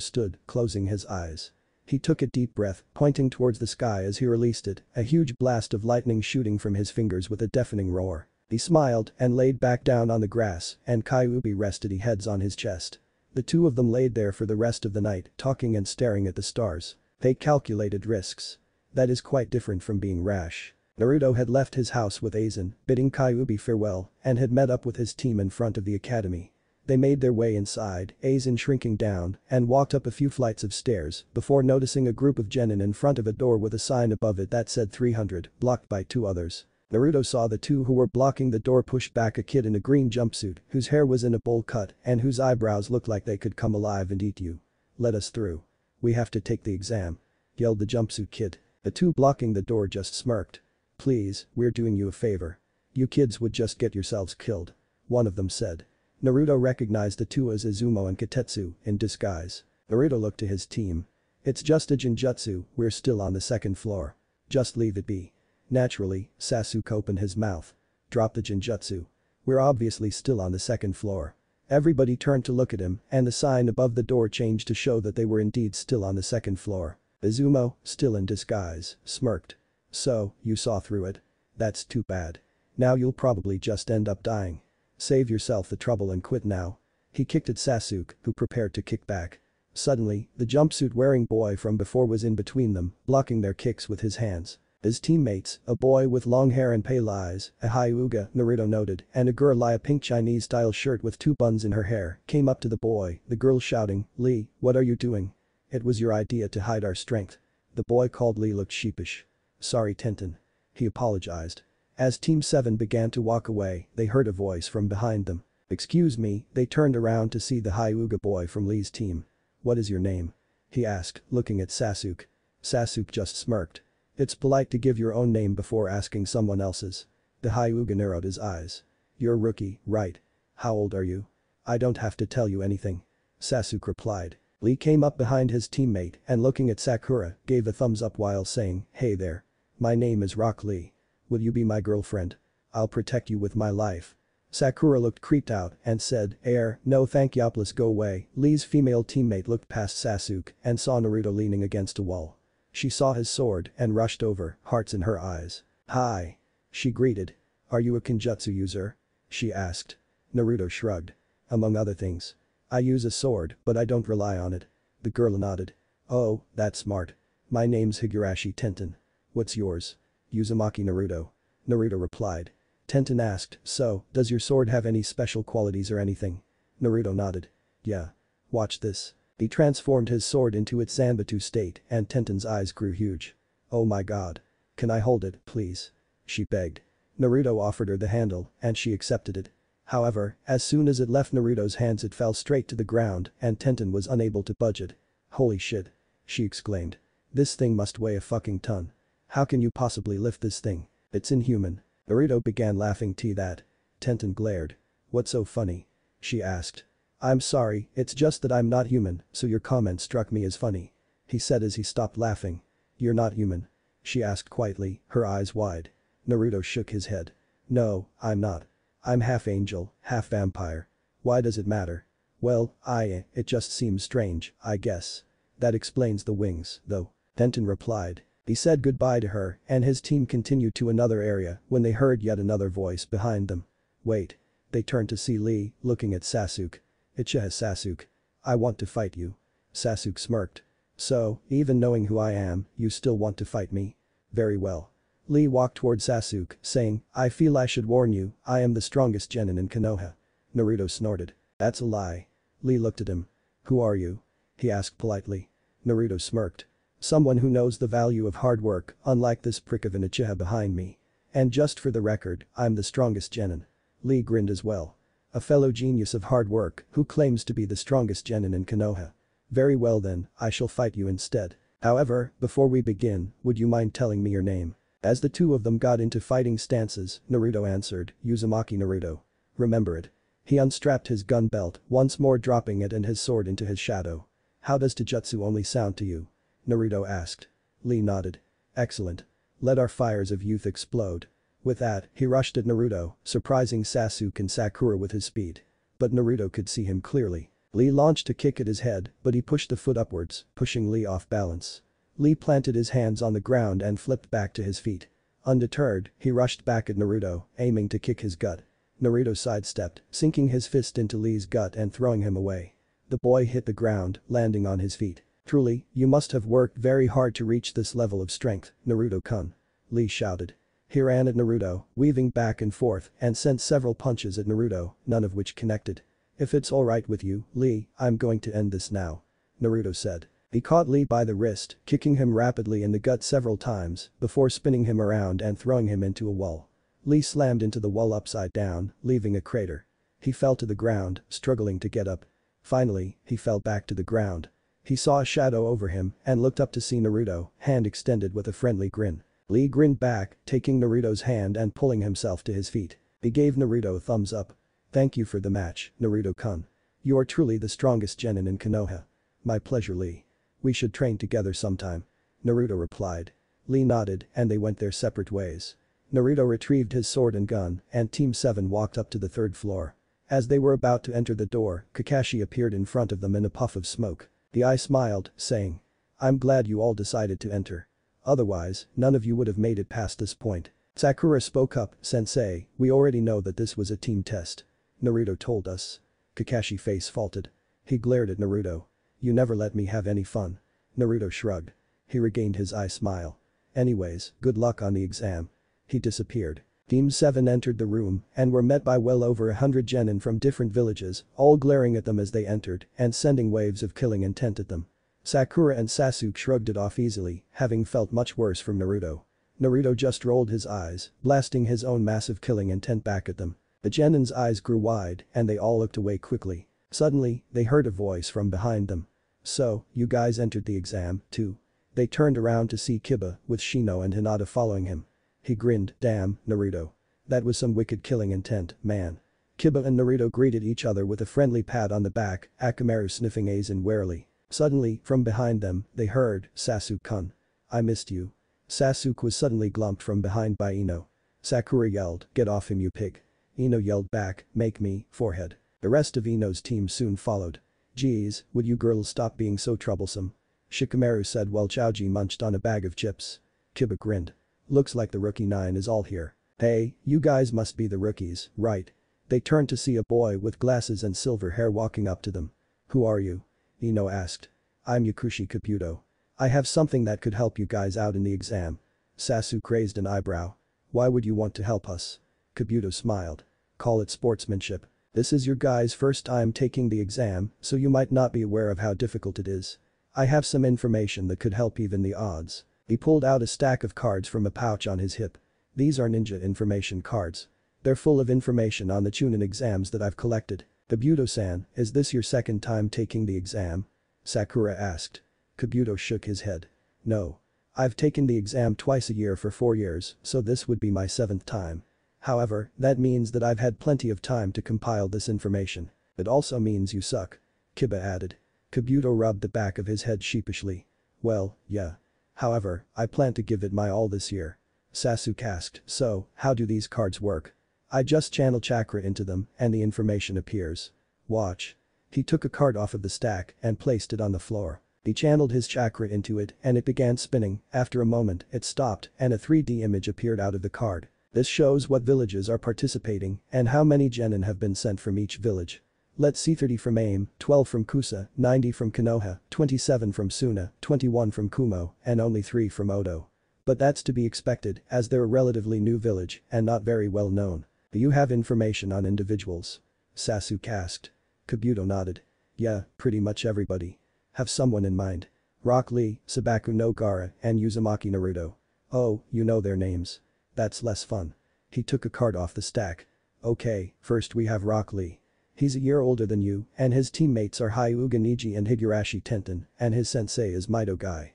stood, closing his eyes. He took a deep breath, pointing towards the sky as he released it, a huge blast of lightning shooting from his fingers with a deafening roar. He smiled and laid back down on the grass, and Kyuubi rested his heads on his chest. The two of them laid there for the rest of the night, talking and staring at the stars. They calculated risks. That is quite different from being rash. Naruto had left his house with Aizen, bidding Kyuubi farewell, and had met up with his team in front of the academy. They made their way inside, Aizen shrinking down, and walked up a few flights of stairs before noticing a group of genin in front of a door with a sign above it that said 300, blocked by two others. Naruto saw the two who were blocking the door push back a kid in a green jumpsuit whose hair was in a bowl cut and whose eyebrows looked like they could come alive and eat you. "Let us through. We have to take the exam," yelled the jumpsuit kid. The two blocking the door just smirked. "Please, we're doing you a favor. You kids would just get yourselves killed," one of them said. Naruto recognized the two as Izumo and Katetsu, in disguise. Naruto looked to his team. "It's just a genjutsu, we're still on the second floor. Just leave it be." Naturally, Sasuke opened his mouth. "Drop the genjutsu. We're obviously still on the second floor." Everybody turned to look at him, and the sign above the door changed to show that they were indeed still on the second floor. Izumo, still in disguise, smirked. "So, you saw through it? That's too bad. Now you'll probably just end up dying. Save yourself the trouble and quit now." He kicked at Sasuke, who prepared to kick back. Suddenly, the jumpsuit-wearing boy from before was in between them, blocking their kicks with his hands. His teammates, a boy with long hair and pale eyes, a Hyuga, Naruto noted, and a girl in a pink Chinese-style shirt with two buns in her hair, came up to the boy, the girl shouting, "Lee, what are you doing? It was your idea to hide our strength." The boy called Lee looked sheepish. "Sorry Tenten." He apologized. As Team 7 began to walk away, they heard a voice from behind them. "Excuse me," they turned around to see the Hyuga boy from Lee's team. "What is your name?" he asked, looking at Sasuke. Sasuke just smirked. "It's polite to give your own name before asking someone else's." The Hyuga narrowed his eyes. "You're a rookie, right? How old are you?" "I don't have to tell you anything," Sasuke replied. Lee came up behind his teammate and looking at Sakura, gave a thumbs up while saying, "Hey there. My name is Rock Lee. Will you be my girlfriend? I'll protect you with my life." Sakura looked creeped out and said, No thank you, please go away." Lee's female teammate looked past Sasuke and saw Naruto leaning against a wall. She saw his sword and rushed over, hearts in her eyes. "Hi," she greeted. "Are you a Kenjutsu user?" she asked. Naruto shrugged. "Among other things. I use a sword, but I don't rely on it." The girl nodded. "Oh, that's smart. My name's Higurashi Tenten. What's yours?" "Uzumaki Naruto." Naruto replied. Tenten asked, "So, does your sword have any special qualities or anything?" Naruto nodded. "Yeah. Watch this." He transformed his sword into its Zanbatsu state and Tenten's eyes grew huge. "Oh my god. Can I hold it, please?" she begged. Naruto offered her the handle and she accepted it. However, as soon as it left Naruto's hands it fell straight to the ground and Tenten was unable to budge it. "Holy shit," she exclaimed. "This thing must weigh a fucking ton. How can you possibly lift this thing? It's inhuman." Naruto began laughing that. Tenten glared. "What's so funny?" she asked. "I'm sorry, it's just that I'm not human, so your comment struck me as funny," he said as he stopped laughing. "You're not human?" she asked quietly, her eyes wide. Naruto shook his head. "No, I'm not. I'm half angel, half vampire. Why does it matter?" "Well, it just seems strange, I guess. That explains the wings, though," Tenten replied. He said goodbye to her and his team continued to another area when they heard yet another voice behind them. "Wait." They turned to see Lee, looking at Sasuke. "Ichiha Sasuke. I want to fight you." Sasuke smirked. "So, even knowing who I am, you still want to fight me? Very well." Lee walked toward Sasuke, saying, "I feel I should warn you, I am the strongest genin in Konoha." Naruto snorted. "That's a lie." Lee looked at him. "Who are you?" he asked politely. Naruto smirked. "Someone who knows the value of hard work, unlike this prick of an Uchiha behind me. And just for the record, I'm the strongest genin." Lee grinned as well. "A fellow genius of hard work who claims to be the strongest genin in Konoha. Very well then, I shall fight you instead. However, before we begin, would you mind telling me your name?" As the two of them got into fighting stances, Naruto answered, "Uzumaki Naruto." "Remember it." He unstrapped his gun belt, once more dropping it and his sword into his shadow. "How does Taijutsu only sound to you?" Naruto asked. Lee nodded. "Excellent. Let our fires of youth explode." With that, he rushed at Naruto, surprising Sasuke and Sakura with his speed. But Naruto could see him clearly. Lee launched a kick at his head, but he pushed the foot upwards, pushing Lee off balance. Lee planted his hands on the ground and flipped back to his feet. Undeterred, he rushed back at Naruto, aiming to kick his gut. Naruto sidestepped, sinking his fist into Lee's gut and throwing him away. The boy hit the ground, landing on his feet. Truly, you must have worked very hard to reach this level of strength, Naruto-kun. Lee shouted. He ran at Naruto, weaving back and forth, and sent several punches at Naruto, none of which connected. If it's alright with you, Lee, I'm going to end this now. Naruto said. He caught Lee by the wrist, kicking him rapidly in the gut several times, before spinning him around and throwing him into a wall. Lee slammed into the wall upside down, leaving a crater. He fell to the ground, struggling to get up. Finally, he fell back to the ground. He saw a shadow over him and looked up to see Naruto, hand extended with a friendly grin. Lee grinned back, taking Naruto's hand and pulling himself to his feet. He gave Naruto a thumbs up. Thank you for the match, Naruto-kun. You are truly the strongest genin in Konoha. My pleasure, Lee. We should train together sometime. Naruto replied. Lee nodded and they went their separate ways. Naruto retrieved his sword and gun and Team 7 walked up to the third floor. As they were about to enter the door, Kakashi appeared in front of them in a puff of smoke. The eye smiled, saying. I'm glad you all decided to enter. Otherwise, none of you would have made it past this point. Sakura spoke up, Sensei, we already know that this was a team test. Naruto told us. Kakashi face faulted. He glared at Naruto. You never let me have any fun. Naruto shrugged. He regained his eye smile. Anyways, good luck on the exam. He disappeared. Team 7 entered the room and were met by well over 100 genin from different villages, all glaring at them as they entered and sending waves of killing intent at them. Sakura and Sasuke shrugged it off easily, having felt much worse from Naruto. Naruto just rolled his eyes, blasting his own massive killing intent back at them. The genin's eyes grew wide and they all looked away quickly. Suddenly, they heard a voice from behind them. So, you guys entered the exam, too. They turned around to see Kiba, with Shino and Hinata following him. He grinned, damn, Naruto. That was some wicked killing intent, man. Kiba and Naruto greeted each other with a friendly pat on the back, Akamaru sniffing Aizen warily. Suddenly, from behind them, they heard, Sasuke-kun. I missed you. Sasuke was suddenly glumped from behind by Ino. Sakura yelled, get off him you pig. Ino yelled back, make me, forehead. The rest of Ino's team soon followed. Geez, would you girls stop being so troublesome? Shikamaru said while Chaoji munched on a bag of chips. Kiba grinned. Looks like the rookie 9 is all here. Hey, you guys must be the rookies, right? They turned to see a boy with glasses and silver hair walking up to them. Who are you? Ino asked. I'm Yakushi Kabuto. I have something that could help you guys out in the exam. Sasuke raised an eyebrow. Why would you want to help us? Kabuto smiled. Call it sportsmanship. This is your guys' first time taking the exam, so you might not be aware of how difficult it is. I have some information that could help even the odds. He pulled out a stack of cards from a pouch on his hip. These are ninja information cards. They're full of information on the Chunin exams that I've collected. Kabuto-san, is this your second time taking the exam? Sakura asked. Kabuto shook his head. No. I've taken the exam twice a year for 4 years, so this would be my 7th time. However, that means that I've had plenty of time to compile this information. It also means you suck. Kiba added. Kabuto rubbed the back of his head sheepishly. Well, yeah. However, I plan to give it my all this year. Sasuke asked, so, how do these cards work? I just channel chakra into them and the information appears. Watch. He took a card off of the stack and placed it on the floor. He channeled his chakra into it and it began spinning. After a moment, it stopped and a 3D image appeared out of the card. This shows what villages are participating and how many genin have been sent from each village. Let's see 30 from AIM, 12 from Kusa, 90 from Konoha, 27 from Suna, 21 from Kumo, and only 3 from Odo. But that's to be expected as they're a relatively new village and not very well known. Do you have information on individuals? Sasuke asked. Kabuto nodded. Yeah, pretty much everybody. Have someone in mind. Rock Lee, Sabaku no Gaara, and Uzumaki Naruto. Oh, you know their names. That's less fun. He took a card off the stack. Okay, first we have Rock Lee. He's a year older than you, and his teammates are Hyuga Niji and Higurashi Tenten, and his sensei is Mito Guy.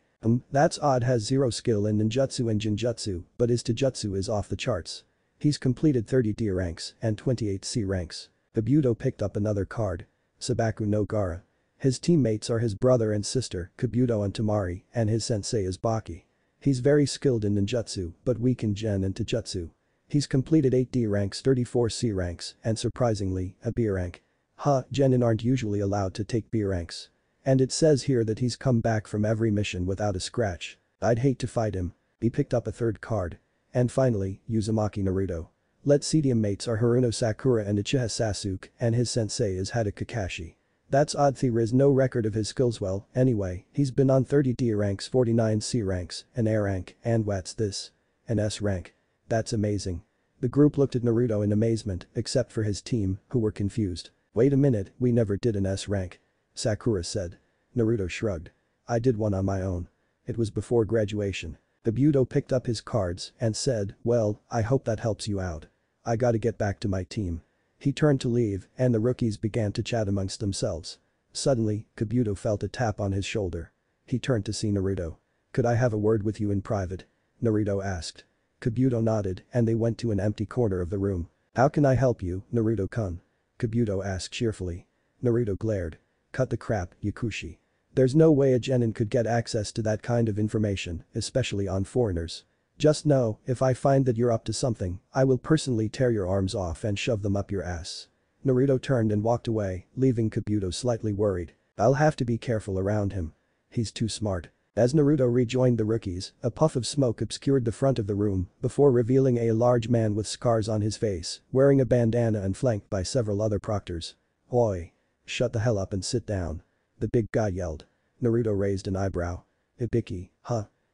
That's odd, has 0 skill in ninjutsu and jinjutsu, but his taijutsu is off the charts. He's completed 30 D ranks and 28 C ranks. Kabuto picked up another card. Sabaku no Gaara. His teammates are his brother and sister, Kabuto and Tamari, and his sensei is Baki. He's very skilled in ninjutsu, but weak in gen and taijutsu. He's completed 8 D ranks, 34 C ranks, and surprisingly, a B rank. Genin aren't usually allowed to take B ranks. And it says here that he's come back from every mission without a scratch. I'd hate to fight him. He picked up a third card. And finally, Uzumaki Naruto. Let's see, teammates are Haruno Sakura and Uchiha Sasuke, and his sensei is Hada Kakashi. That's odd, there is no record of his skills. Well, anyway, he's been on 30 D ranks, 49 C ranks, an A rank, and what's this? An S rank. That's amazing. The group looked at Naruto in amazement, except for his team, who were confused. Wait a minute, we never did an S rank. Sakura said. Naruto shrugged. I did one on my own. It was before graduation. Kabuto picked up his cards and said, well, I hope that helps you out. I gotta get back to my team. He turned to leave and the rookies began to chat amongst themselves. Suddenly, Kabuto felt a tap on his shoulder. He turned to see Naruto. Could I have a word with you in private? Naruto asked. Kabuto nodded and they went to an empty corner of the room. How can I help you, Naruto-kun? Kabuto asked cheerfully. Naruto glared. Cut the crap, Yakushi. There's no way a genin could get access to that kind of information, especially on foreigners. Just know, if I find that you're up to something, I will personally tear your arms off and shove them up your ass. Naruto turned and walked away, leaving Kabuto slightly worried. I'll have to be careful around him. He's too smart. As Naruto rejoined the rookies, a puff of smoke obscured the front of the room before revealing a large man with scars on his face, wearing a bandana and flanked by several other proctors. Oi! Shut the hell up and sit down. The big guy yelled. Naruto raised an eyebrow. Ibiki,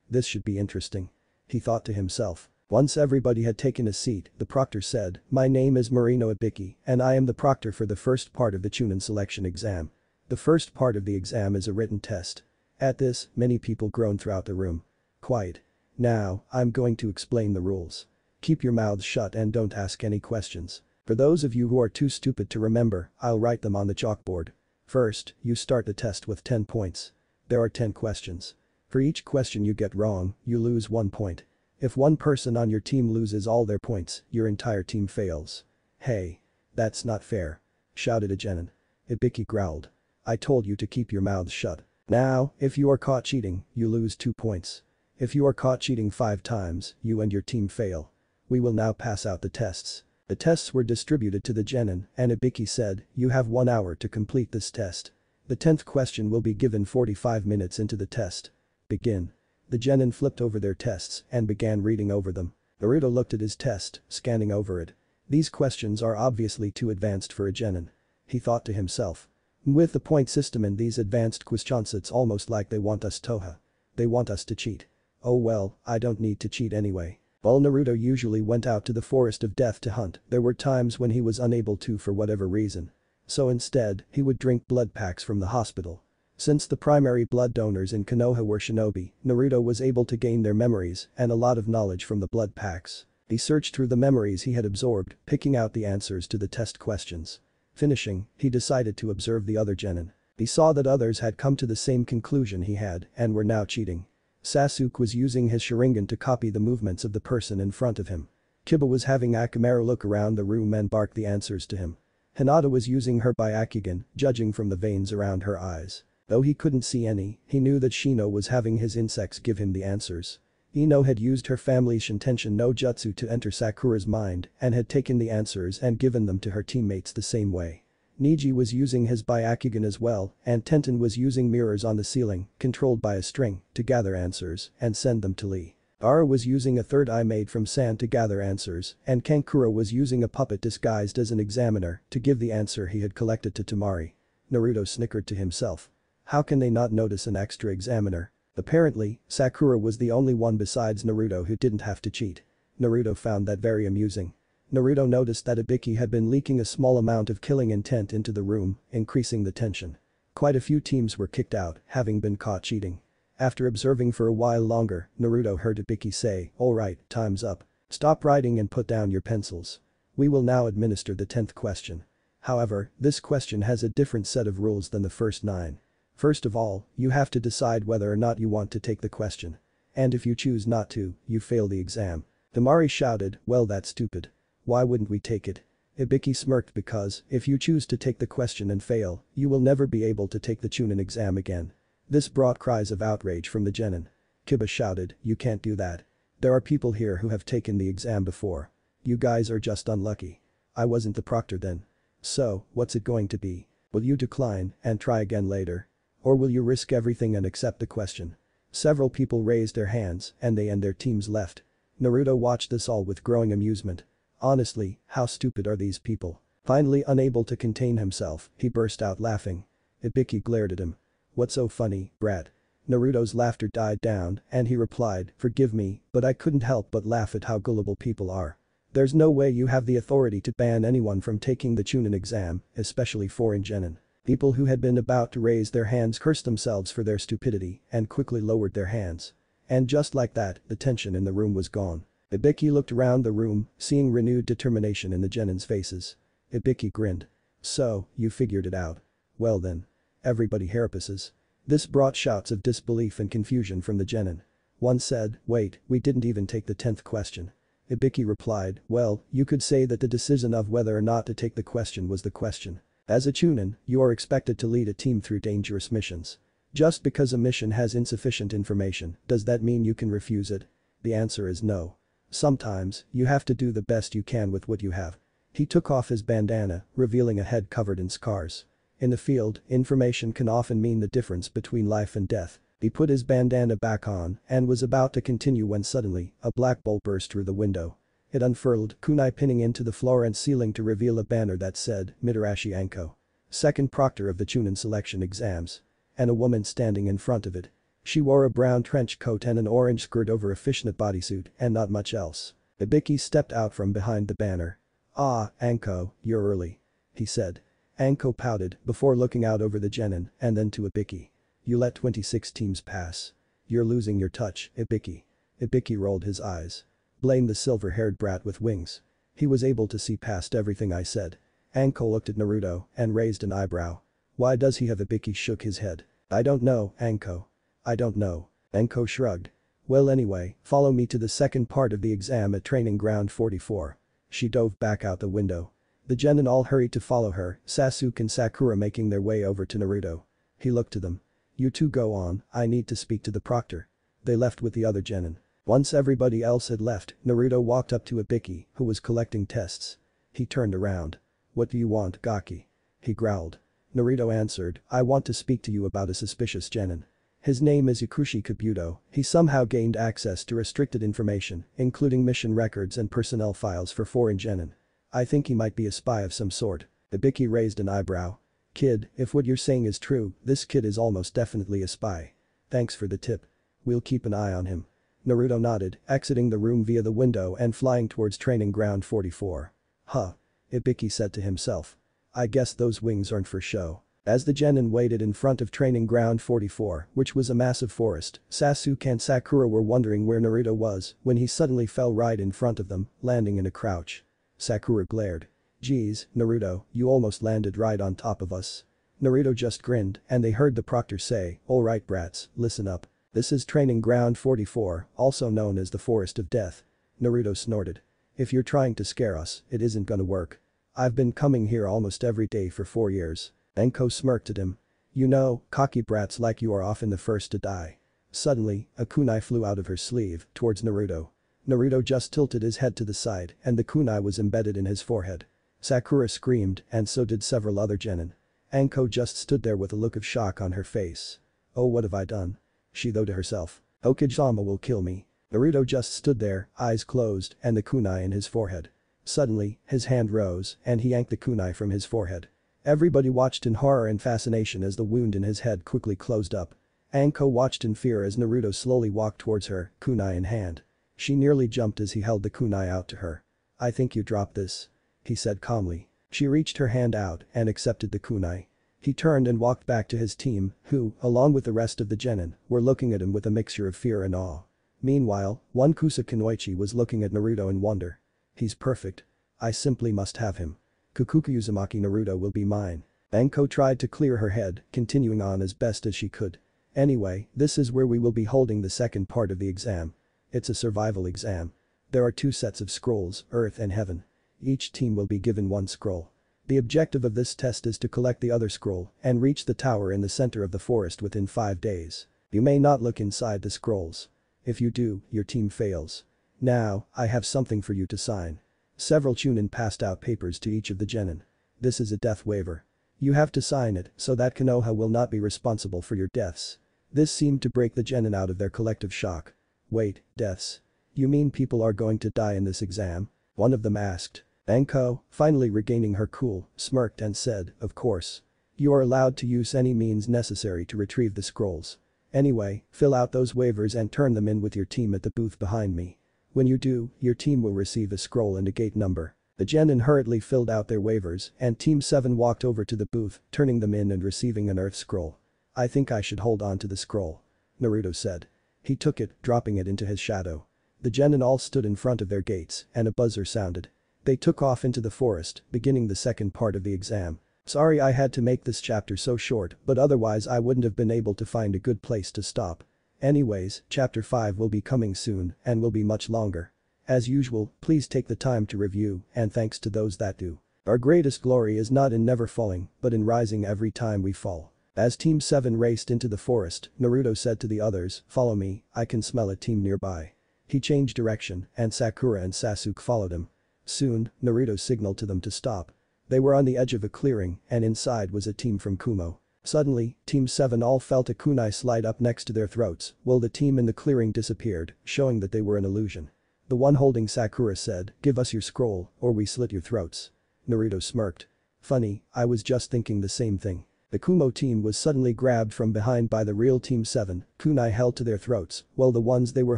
this should be interesting. He thought to himself. Once everybody had taken a seat, the proctor said, my name is Marino Ibiki, and I am the proctor for the first part of the Chunin selection exam. The first part of the exam is a written test. At this, many people groaned throughout the room. Quiet. Now, I'm going to explain the rules. Keep your mouths shut and don't ask any questions. For those of you who are too stupid to remember, I'll write them on the chalkboard. First, you start the test with 10 points. There are 10 questions. For each question you get wrong, you lose 1 point. If one person on your team loses all their points, your entire team fails. Hey. That's not fair. Shouted a genin. Ibiki growled. I told you to keep your mouths shut. Now, if you are caught cheating, you lose 2 points. If you are caught cheating 5 times, you and your team fail. We will now pass out the tests. The tests were distributed to the genin, and Ibiki said, you have 1 hour to complete this test. The 10th question will be given 45 minutes into the test. Begin. The genin flipped over their tests and began reading over them. Naruto looked at his test, scanning over it. These questions are obviously too advanced for a genin. He thought to himself. With the point system in these advanced questions, it's almost like they want us Toha. They want us to cheat. Oh well, I don't need to cheat anyway. While Naruto usually went out to the forest of death to hunt, there were times when he was unable to for whatever reason. So instead, he would drink blood packs from the hospital. Since the primary blood donors in Konoha were shinobi, Naruto was able to gain their memories and a lot of knowledge from the blood packs. He searched through the memories he had absorbed, picking out the answers to the test questions. Finishing, he decided to observe the other genin. He saw that others had come to the same conclusion he had and were now cheating. Sasuke was using his Sharingan to copy the movements of the person in front of him. Kiba was having Akamaru look around the room and bark the answers to him. Hinata was using her Byakugan, judging from the veins around her eyes. Though he couldn't see any, he knew that Shino was having his insects give him the answers. Ino had used her family's Shintention no Jutsu to enter Sakura's mind and had taken the answers and given them to her teammates the same way. Niji was using his Byakugan as well, and Tenten was using mirrors on the ceiling, controlled by a string, to gather answers and send them to Lee. Ara was using a third eye made from sand to gather answers, and Kankuro was using a puppet disguised as an examiner to give the answer he had collected to Temari. Naruto snickered to himself. How can they not notice an extra examiner? Apparently, Sakura was the only one besides Naruto who didn't have to cheat. Naruto found that very amusing. Naruto noticed that Ibiki had been leaking a small amount of killing intent into the room, increasing the tension. Quite a few teams were kicked out, having been caught cheating. After observing for a while longer, Naruto heard Ibiki say, alright, time's up. Stop writing and put down your pencils. We will now administer the 10th question. However, this question has a different set of rules than the first 9. First of all, you have to decide whether or not you want to take the question. And if you choose not to, you fail the exam. Temari shouted, well, that's stupid. Why wouldn't we take it? Ibiki smirked because, if you choose to take the question and fail, you will never be able to take the Chunin exam again. This brought cries of outrage from the genin. Kiba shouted, you can't do that. There are people here who have taken the exam before. You guys are just unlucky. I wasn't the proctor then. So, what's it going to be? Will you decline and try again later? Or will you risk everything and accept the question? Several people raised their hands and they and their teams left. Naruto watched this all with growing amusement. Honestly, how stupid are these people? Finally unable to contain himself, he burst out laughing. Ibiki glared at him. What's so funny, brat? Naruto's laughter died down and he replied, forgive me, but I couldn't help but laugh at how gullible people are. There's no way you have the authority to ban anyone from taking the Chunin exam, especially foreign genin. People who had been about to raise their hands cursed themselves for their stupidity and quickly lowered their hands. And just like that, the tension in the room was gone. Ibiki looked around the room, seeing renewed determination in the genin's faces. Ibiki grinned. So, you figured it out. Well then. Everybody hairpieces. This brought shouts of disbelief and confusion from the genin. One said, wait, we didn't even take the 10th question. Ibiki replied, well, you could say that the decision of whether or not to take the question was the question. As a Chunin, you are expected to lead a team through dangerous missions. Just because a mission has insufficient information, does that mean you can refuse it? The answer is no. Sometimes, you have to do the best you can with what you have. He took off his bandana, revealing a head covered in scars. In the field, information can often mean the difference between life and death. He put his bandana back on and was about to continue when suddenly, a black bolt burst through the window. It unfurled, kunai pinning into the floor and ceiling to reveal a banner that said, Mitarashi Anko. Second proctor of the Chunin selection exams. And a woman standing in front of it. She wore a brown trench coat and an orange skirt over a fishnet bodysuit and not much else. Ibiki stepped out from behind the banner. Ah, Anko, you're early. He said. Anko pouted before looking out over the genin and then to Ibiki. You let 26 teams pass. You're losing your touch, Ibiki. Ibiki rolled his eyes. Blame the silver-haired brat with wings. He was able to see past everything I said. Anko looked at Naruto and raised an eyebrow. Why does he have? Ibiki shook his head. I don't know, Anko. I don't know. Anko shrugged. Well anyway, follow me to the second part of the exam at training ground 44. She dove back out the window. The genin all hurried to follow her, Sasuke and Sakura making their way over to Naruto. He looked to them. You two go on, I need to speak to the proctor. They left with the other genin. Once everybody else had left, Naruto walked up to Ibiki, who was collecting tests. He turned around. What do you want, Gaki? He growled. Naruto answered, I want to speak to you about a suspicious genin. His name is Ikushi Kabuto. He somehow gained access to restricted information, including mission records and personnel files for foreign genin. I think he might be a spy of some sort. Ibiki raised an eyebrow. Kid, if what you're saying is true, this kid is almost definitely a spy. Thanks for the tip. We'll keep an eye on him. Naruto nodded, exiting the room via the window and flying towards training ground 44. Huh. Ibiki said to himself. I guess those wings aren't for show. As the genin waited in front of training ground 44, which was a massive forest, Sasuke and Sakura were wondering where Naruto was when he suddenly fell right in front of them, landing in a crouch. Sakura glared. Geez, Naruto, you almost landed right on top of us. Naruto just grinned and they heard the proctor say, alright brats, listen up. This is training ground 44, also known as the Forest of Death. Naruto snorted. If you're trying to scare us, it isn't gonna work. I've been coming here almost every day for 4 years. Anko smirked at him. You know, cocky brats like you are often the first to die. Suddenly, a kunai flew out of her sleeve towards Naruto. Naruto just tilted his head to the side and the kunai was embedded in his forehead. Sakura screamed and so did several other genin. Anko just stood there with a look of shock on her face. Oh, what have I done? She thought to herself. Okijama will kill me. Naruto just stood there, eyes closed and the kunai in his forehead. Suddenly, his hand rose and he yanked the kunai from his forehead. Everybody watched in horror and fascination as the wound in his head quickly closed up. Anko watched in fear as Naruto slowly walked towards her, kunai in hand. She nearly jumped as he held the kunai out to her. I think you dropped this. He said calmly. She reached her hand out and accepted the kunai. He turned and walked back to his team, who, along with the rest of the genin, were looking at him with a mixture of fear and awe. Meanwhile, one Kusa Kunoichi was looking at Naruto in wonder. He's perfect. I simply must have him. Kukuku Uzumaki Naruto will be mine. Anko tried to clear her head, continuing on as best as she could. Anyway, this is where we will be holding the second part of the exam. It's a survival exam. There are 2 sets of scrolls, Earth and Heaven. Each team will be given 1 scroll. The objective of this test is to collect the other scroll and reach the tower in the center of the forest within 5 days. You may not look inside the scrolls. If you do, your team fails. Now, I have something for you to sign. Several Chunin passed out papers to each of the genin. This is a death waiver. You have to sign it so that Konoha will not be responsible for your deaths. This seemed to break the genin out of their collective shock. Wait, deaths? You mean people are going to die in this exam? One of them asked. Enko, finally regaining her cool, smirked and said, of course. You are allowed to use any means necessary to retrieve the scrolls. Anyway, fill out those waivers and turn them in with your team at the booth behind me. When you do, your team will receive a scroll and a gate number. The genin hurriedly filled out their waivers and Team 7 walked over to the booth, turning them in and receiving an earth scroll. I think I should hold on to the scroll. Naruto said. He took it, dropping it into his shadow. The genin all stood in front of their gates and a buzzer sounded. They took off into the forest, beginning the second part of the exam. Sorry I had to make this chapter so short, but otherwise I wouldn't have been able to find a good place to stop. Anyways, chapter 5 will be coming soon and will be much longer. As usual, please take the time to review and thanks to those that do. Our greatest glory is not in never falling, but in rising every time we fall. As Team 7 raced into the forest, Naruto said to the others, follow me, I can smell a team nearby. He changed direction and Sakura and Sasuke followed him. Soon, Naruto signaled to them to stop. They were on the edge of a clearing and inside was a team from Kumo. Suddenly, Team 7 all felt a kunai slide up next to their throats while the team in the clearing disappeared, showing that they were an illusion. The one holding Sakura said, give us your scroll or we slit your throats. Naruto smirked. Funny, I was just thinking the same thing. The Kumo team was suddenly grabbed from behind by the real Team 7, kunai held to their throats, while the ones they were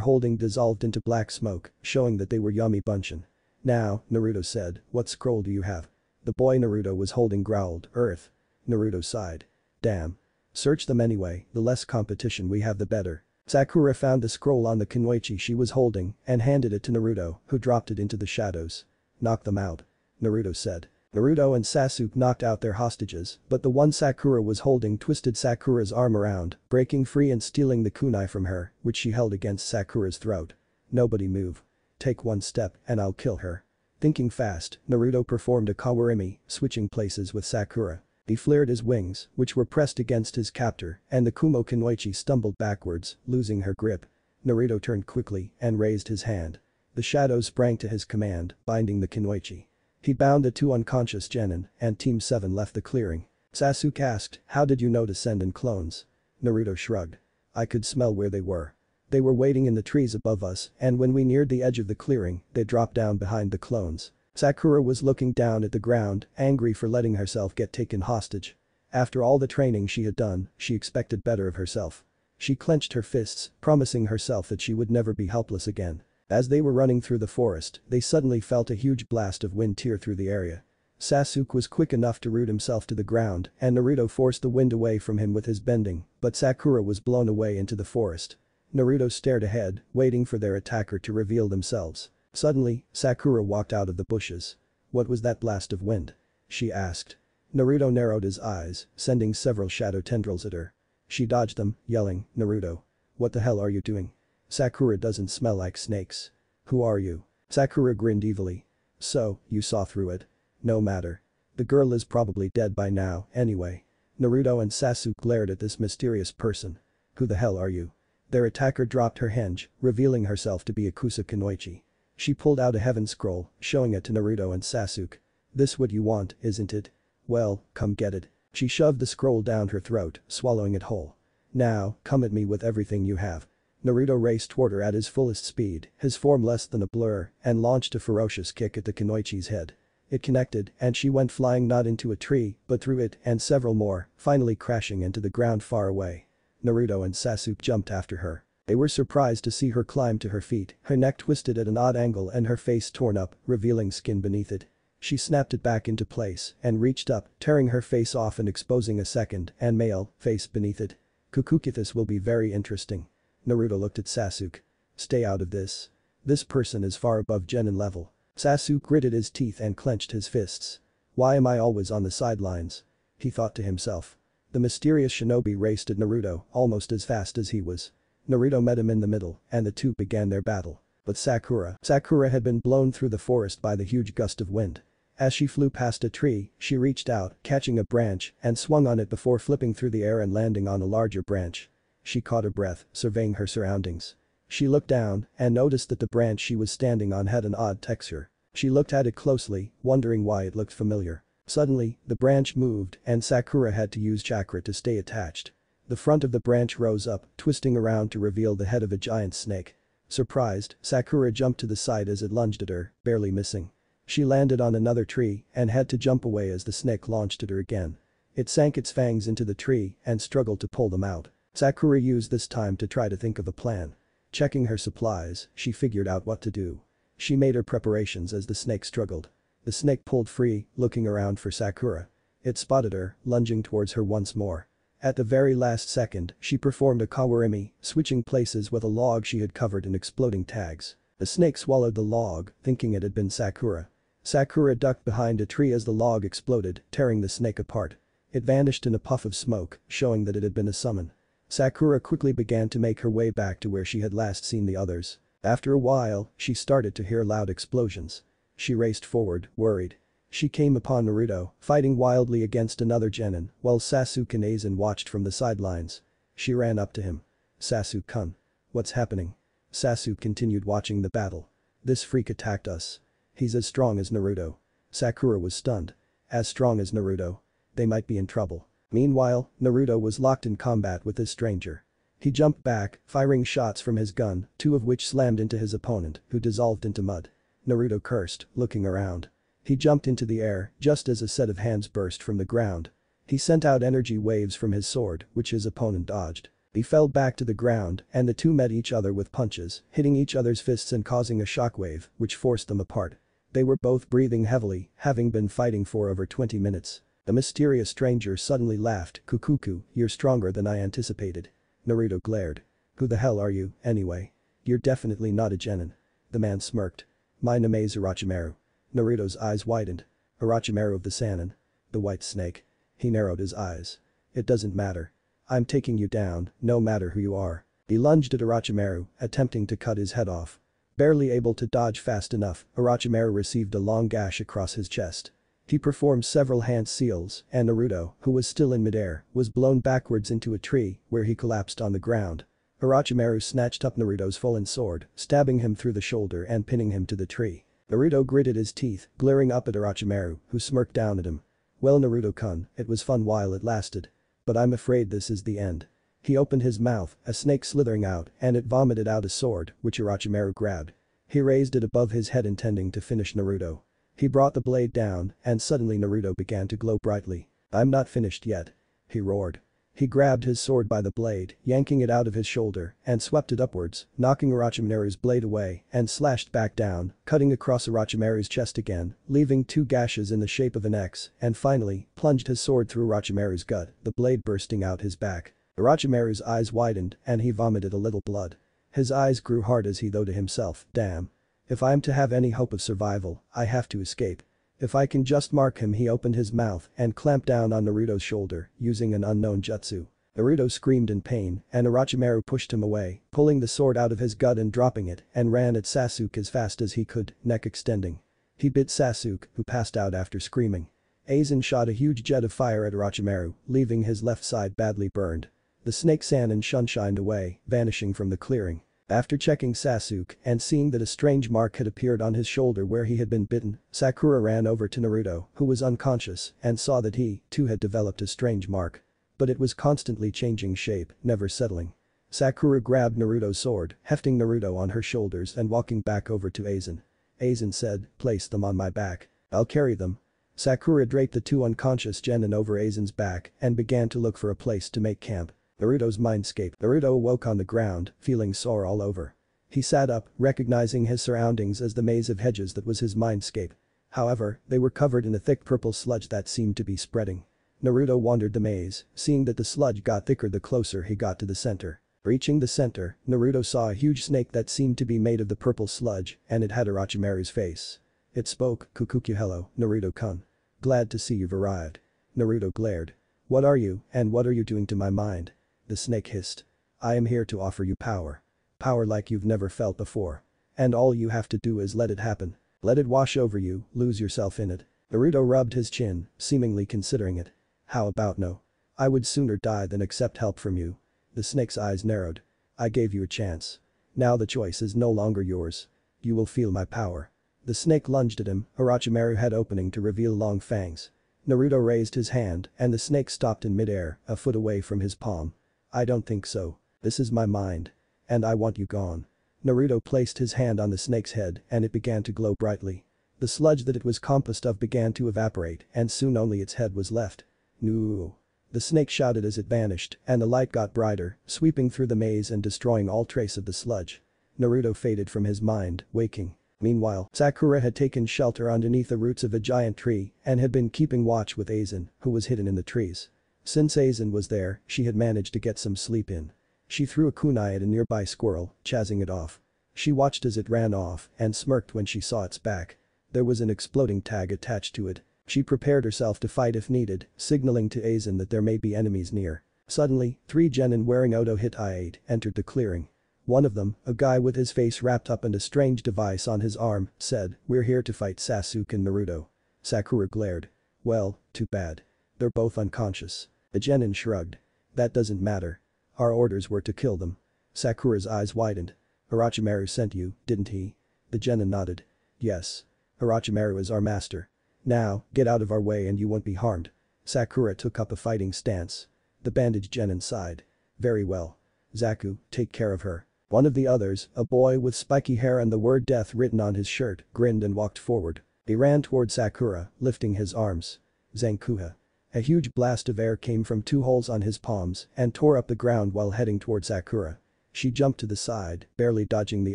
holding dissolved into black smoke, showing that they were Yami Bunshin. Now, Naruto said, what scroll do you have? The boy Naruto was holding growled, Earth. Naruto sighed. Damn. Search them anyway, the less competition we have the better. Sakura found the scroll on the kunoichi she was holding and handed it to Naruto, who dropped it into the shadows. Knock them out. Naruto said. Naruto and Sasuke knocked out their hostages, but the one Sakura was holding twisted Sakura's arm around, breaking free and stealing the kunai from her, which she held against Sakura's throat. Nobody move. Take one step and I'll kill her. Thinking fast, Naruto performed a kawarimi, switching places with Sakura. He flared his wings, which were pressed against his captor, and the Kumo kunoichi stumbled backwards, losing her grip. Naruto turned quickly and raised his hand. The shadows sprang to his command, binding the kunoichi. He bound the two unconscious genin, and Team 7 left the clearing. Sasuke asked, how did you know to send in clones? Naruto shrugged. I could smell where they were. They were waiting in the trees above us, and when we neared the edge of the clearing, they dropped down behind the clones. Sakura was looking down at the ground, angry for letting herself get taken hostage. After all the training she had done, she expected better of herself. She clenched her fists, promising herself that she would never be helpless again. As they were running through the forest, they suddenly felt a huge blast of wind tear through the area. Sasuke was quick enough to root himself to the ground, and Naruto forced the wind away from him with his bending, but Sakura was blown away into the forest. Naruto stared ahead, waiting for their attacker to reveal themselves. Suddenly, Sakura walked out of the bushes. What was that blast of wind? She asked. Naruto narrowed his eyes, sending several shadow tendrils at her. She dodged them, yelling, Naruto. What the hell are you doing? Sakura doesn't smell like snakes. Who are you? Sakura grinned evilly. So, you saw through it. No matter. The girl is probably dead by now, anyway. Naruto and Sasuke glared at this mysterious person. Who the hell are you? Their attacker dropped her henge, revealing herself to be Akusa Kunoichi. She pulled out a heaven scroll, showing it to Naruto and Sasuke. This what you want, isn't it? Well, come get it. She shoved the scroll down her throat, swallowing it whole. Now, come at me with everything you have. Naruto raced toward her at his fullest speed, his form less than a blur, and launched a ferocious kick at the kunoichi's head. It connected, and she went flying not into a tree, but through it and several more, finally crashing into the ground far away. Naruto and Sasuke jumped after her. They were surprised to see her climb to her feet, her neck twisted at an odd angle and her face torn up, revealing skin beneath it. She snapped it back into place and reached up, tearing her face off and exposing a second and male face beneath it. Kukukithis will be very interesting. Naruto looked at Sasuke. Stay out of this. This person is far above genin level. Sasuke gritted his teeth and clenched his fists. Why am I always on the sidelines? He thought to himself. The mysterious shinobi raced at Naruto almost as fast as he was. Naruto met him in the middle and the two began their battle. But Sakura had been blown through the forest by the huge gust of wind. As she flew past a tree, she reached out, catching a branch and swung on it before flipping through the air and landing on a larger branch. She caught her breath, surveying her surroundings. She looked down and noticed that the branch she was standing on had an odd texture. She looked at it closely, wondering why it looked familiar. Suddenly, the branch moved and Sakura had to use chakra to stay attached. The front of the branch rose up, twisting around to reveal the head of a giant snake. Surprised, Sakura jumped to the side as it lunged at her, barely missing. She landed on another tree and had to jump away as the snake launched at her again. It sank its fangs into the tree and struggled to pull them out. Sakura used this time to try to think of a plan. Checking her supplies, she figured out what to do. She made her preparations as the snake struggled. The snake pulled free, looking around for Sakura. It spotted her, lunging towards her once more. At the very last second, she performed a kawarimi, switching places with a log she had covered in exploding tags. The snake swallowed the log, thinking it had been Sakura. Sakura ducked behind a tree as the log exploded, tearing the snake apart. It vanished in a puff of smoke, showing that it had been a summon. Sakura quickly began to make her way back to where she had last seen the others. After a while, she started to hear loud explosions. She raced forward, worried. She came upon Naruto, fighting wildly against another genin, while Sasuke and Aizen watched from the sidelines. She ran up to him. "Sasuke-kun. What's happening?" Sasuke continued watching the battle. "This freak attacked us. He's as strong as Naruto." Sakura was stunned. As strong as Naruto? They might be in trouble. Meanwhile, Naruto was locked in combat with this stranger. He jumped back, firing shots from his gun, two of which slammed into his opponent, who dissolved into mud. Naruto cursed, looking around. He jumped into the air just as a set of hands burst from the ground. He sent out energy waves from his sword, which his opponent dodged. He fell back to the ground and the two met each other with punches, hitting each other's fists and causing a shockwave, which forced them apart. They were both breathing heavily, having been fighting for over 20 minutes. The mysterious stranger suddenly laughed. "Kukuku, you're stronger than I anticipated." Naruto glared. "Who the hell are you, anyway? You're definitely not a genin." The man smirked. "My name is Orochimaru." Naruto's eyes widened. "Orochimaru of the Sannin? The White Snake?" He narrowed his eyes. "It doesn't matter. I'm taking you down, no matter who you are." He lunged at Orochimaru, attempting to cut his head off. Barely able to dodge fast enough, Orochimaru received a long gash across his chest. He performed several hand seals, and Naruto, who was still in midair, was blown backwards into a tree, where he collapsed on the ground. Orochimaru snatched up Naruto's fallen sword, stabbing him through the shoulder and pinning him to the tree. Naruto gritted his teeth, glaring up at Orochimaru, who smirked down at him. "Well, Naruto-kun, it was fun while it lasted. But I'm afraid this is the end." He opened his mouth, a snake slithering out, and it vomited out a sword, which Orochimaru grabbed. He raised it above his head intending to finish Naruto. He brought the blade down, and suddenly Naruto began to glow brightly. "I'm not finished yet." He roared. He grabbed his sword by the blade, yanking it out of his shoulder, and swept it upwards, knocking Orochimaru's blade away, and slashed back down, cutting across Orochimaru's chest again, leaving two gashes in the shape of an X, and finally, plunged his sword through Orochimaru's gut, the blade bursting out his back. Orochimaru's eyes widened, and he vomited a little blood. His eyes grew hard as he thought to himself, "Damn. If I'm to have any hope of survival, I have to escape. If I can just mark him." He opened his mouth and clamped down on Naruto's shoulder, using an unknown jutsu. Naruto screamed in pain, and Orochimaru pushed him away, pulling the sword out of his gut and dropping it, and ran at Sasuke as fast as he could, neck extending. He bit Sasuke, who passed out after screaming. Aizen shot a huge jet of fire at Orochimaru, leaving his left side badly burned. The snake Sannin shined away, vanishing from the clearing. After checking Sasuke and seeing that a strange mark had appeared on his shoulder where he had been bitten, Sakura ran over to Naruto, who was unconscious, and saw that he, too, had developed a strange mark. But it was constantly changing shape, never settling. Sakura grabbed Naruto's sword, hefting Naruto on her shoulders and walking back over to Aizen. Aizen said, "Place them on my back. I'll carry them." Sakura draped the two unconscious genin over Aizen's back and began to look for a place to make camp. Naruto's mindscape. Naruto awoke on the ground, feeling sore all over. He sat up, recognizing his surroundings as the maze of hedges that was his mindscape. However, they were covered in a thick purple sludge that seemed to be spreading. Naruto wandered the maze, seeing that the sludge got thicker the closer he got to the center. Reaching the center, Naruto saw a huge snake that seemed to be made of the purple sludge, and it had Orochimaru's face. It spoke, "Kukuku, hello, Naruto-kun. Glad to see you've arrived." Naruto glared. "What are you, and what are you doing to my mind?" The snake hissed. "I am here to offer you power. Power like you've never felt before. And all you have to do is let it happen. Let it wash over you, lose yourself in it." Naruto rubbed his chin, seemingly considering it. "How about no? I would sooner die than accept help from you." The snake's eyes narrowed. "I gave you a chance. Now the choice is no longer yours. You will feel my power." The snake lunged at him, Orochimaru head opening to reveal long fangs. Naruto raised his hand and the snake stopped in midair, a foot away from his palm. I don't think so. This is my mind. And I want you gone. Naruto placed his hand on the snake's head and it began to glow brightly. The sludge that it was composed of began to evaporate and soon only its head was left. No. The snake shouted as it vanished and the light got brighter, sweeping through the maze and destroying all trace of the sludge. Naruto faded from his mind, waking. Meanwhile, Sakura had taken shelter underneath the roots of a giant tree and had been keeping watch with Aizen, who was hidden in the trees. Since Aizen was there, she had managed to get some sleep in. She threw a kunai at a nearby squirrel, chasing it off. She watched as it ran off and smirked when she saw its back. There was an exploding tag attached to it. She prepared herself to fight if needed, signaling to Aizen that there may be enemies near. Suddenly, 3 genin wearing Odo hit I-8 entered the clearing. One of them, a guy with his face wrapped up in a strange device on his arm, said, "We're here to fight Sasuke and Naruto." Sakura glared. Well, too bad. They're both unconscious. The genin shrugged. That doesn't matter. Our orders were to kill them. Sakura's eyes widened. Orochimaru sent you, didn't he? The genin nodded. Yes. Orochimaru is our master. Now, get out of our way and you won't be harmed. Sakura took up a fighting stance. The bandaged genin sighed. Very well. Zaku, take care of her. One of the others, a boy with spiky hair and the word death written on his shirt, grinned and walked forward. He ran toward Sakura, lifting his arms. Zankuha. A huge blast of air came from 2 holes on his palms and tore up the ground while heading toward Sakura. She jumped to the side, barely dodging the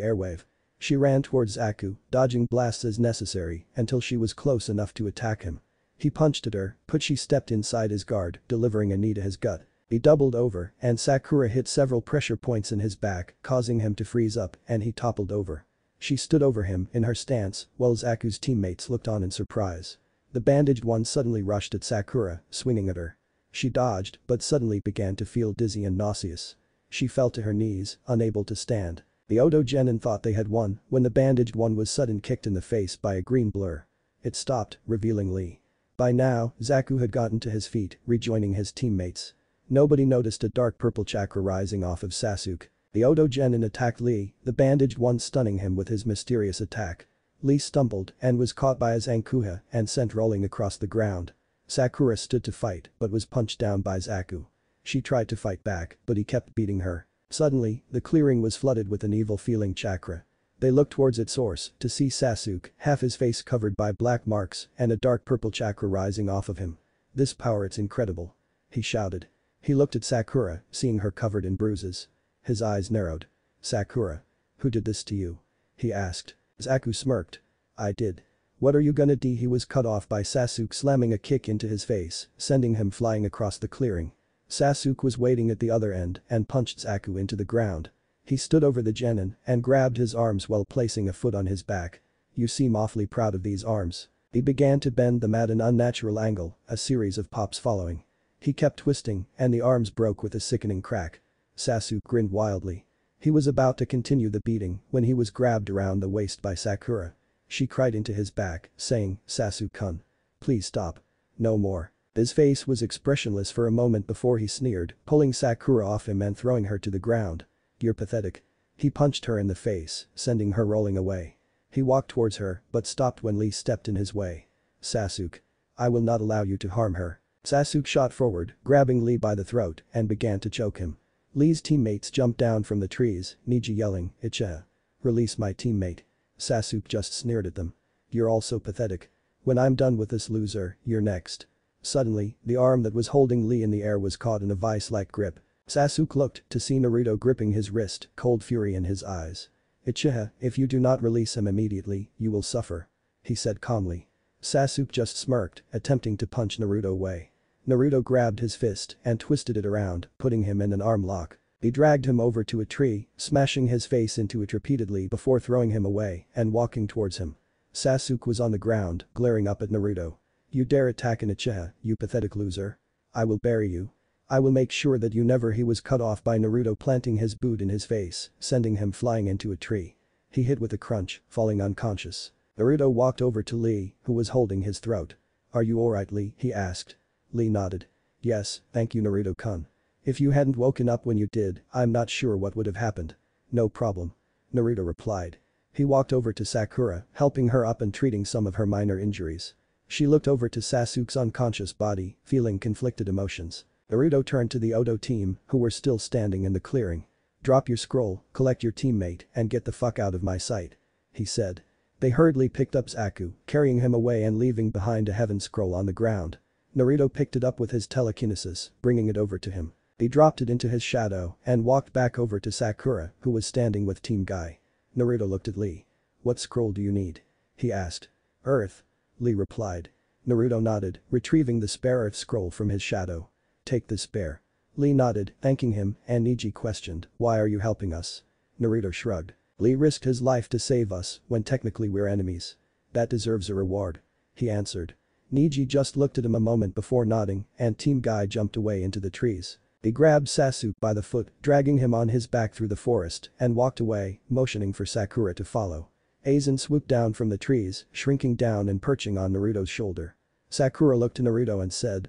airwave. She ran towards Zaku, dodging blasts as necessary until she was close enough to attack him. He punched at her, but she stepped inside his guard, delivering a knee to his gut. He doubled over and Sakura hit several pressure points in his back, causing him to freeze up and he toppled over. She stood over him in her stance while Zaku's teammates looked on in surprise. The bandaged one suddenly rushed at Sakura, swinging at her. She dodged but suddenly began to feel dizzy and nauseous. She fell to her knees, unable to stand. The Odo genin thought they had won when the bandaged one was sudden kicked in the face by a green blur. It stopped, revealing Lee. By now, Zaku had gotten to his feet, rejoining his teammates. Nobody noticed a dark purple chakra rising off of Sasuke. The Odo genin attacked Lee, the bandaged one stunning him with his mysterious attack. Lee stumbled and was caught by a Zankuha and sent rolling across the ground. Sakura stood to fight but was punched down by Zaku. She tried to fight back but he kept beating her. Suddenly, the clearing was flooded with an evil-feeling chakra. They looked towards its source to see Sasuke, half his face covered by black marks and a dark purple chakra rising off of him. This power, it's incredible. He shouted. He looked at Sakura, seeing her covered in bruises. His eyes narrowed. Sakura. Who did this to you? He asked. Zaku smirked. I did. What are you gonna do? He was cut off by Sasuke slamming a kick into his face, sending him flying across the clearing. Sasuke was waiting at the other end and punched Zaku into the ground. He stood over the genin and grabbed his arms while placing a foot on his back. You seem awfully proud of these arms. He began to bend them at an unnatural angle, a series of pops following. He kept twisting and the arms broke with a sickening crack. Sasuke grinned wildly. He was about to continue the beating when he was grabbed around the waist by Sakura. She cried into his back, saying, Sasuke-kun. Please stop. No more. His face was expressionless for a moment before he sneered, pulling Sakura off him and throwing her to the ground. You're pathetic. He punched her in the face, sending her rolling away. He walked towards her but stopped when Lee stepped in his way. Sasuke. I will not allow you to harm her. Sasuke shot forward, grabbing Lee by the throat and began to choke him. Lee's teammates jumped down from the trees, Niji yelling, Ichiha. Release my teammate. Sasuke just sneered at them. You're all so pathetic. When I'm done with this loser, you're next. Suddenly, the arm that was holding Lee in the air was caught in a vice-like grip. Sasuke looked to see Naruto gripping his wrist, cold fury in his eyes. Ichiha, if you do not release him immediately, you will suffer. He said calmly. Sasuke just smirked, attempting to punch Naruto away. Naruto grabbed his fist and twisted it around, putting him in an arm lock. He dragged him over to a tree, smashing his face into it repeatedly before throwing him away and walking towards him. Sasuke was on the ground, glaring up at Naruto. You dare attack an Uchiha, you pathetic loser. I will bury you. I will make sure that you never. He was cut off by Naruto planting his boot in his face, sending him flying into a tree. He hit with a crunch, falling unconscious. Naruto walked over to Lee, who was holding his throat. Are you alright, Lee? He asked. Lee nodded. Yes, thank you, Naruto-kun. If you hadn't woken up when you did, I'm not sure what would have happened. No problem. Naruto replied. He walked over to Sakura, helping her up and treating some of her minor injuries. She looked over to Sasuke's unconscious body, feeling conflicted emotions. Naruto turned to the Odo team, who were still standing in the clearing. "Drop your scroll, collect your teammate, and get the fuck out of my sight," he said. They hurriedly picked up Saku, carrying him away and leaving behind a heaven scroll on the ground. Naruto picked it up with his telekinesis, bringing it over to him. He dropped it into his shadow and walked back over to Sakura, who was standing with Team Guy. Naruto looked at Lee. "What scroll do you need?" he asked. "Earth," Lee replied. Naruto nodded, retrieving the spare Earth scroll from his shadow. "Take this spare." Lee nodded, thanking him, and Neji questioned, "Why are you helping us?" Naruto shrugged. "Lee risked his life to save us, when technically we're enemies. That deserves a reward," he answered. Neji just looked at him a moment before nodding, and Team Guy jumped away into the trees. He grabbed Sasuke by the foot, dragging him on his back through the forest, and walked away, motioning for Sakura to follow. Aizen swooped down from the trees, shrinking down and perching on Naruto's shoulder. Sakura looked to Naruto and said,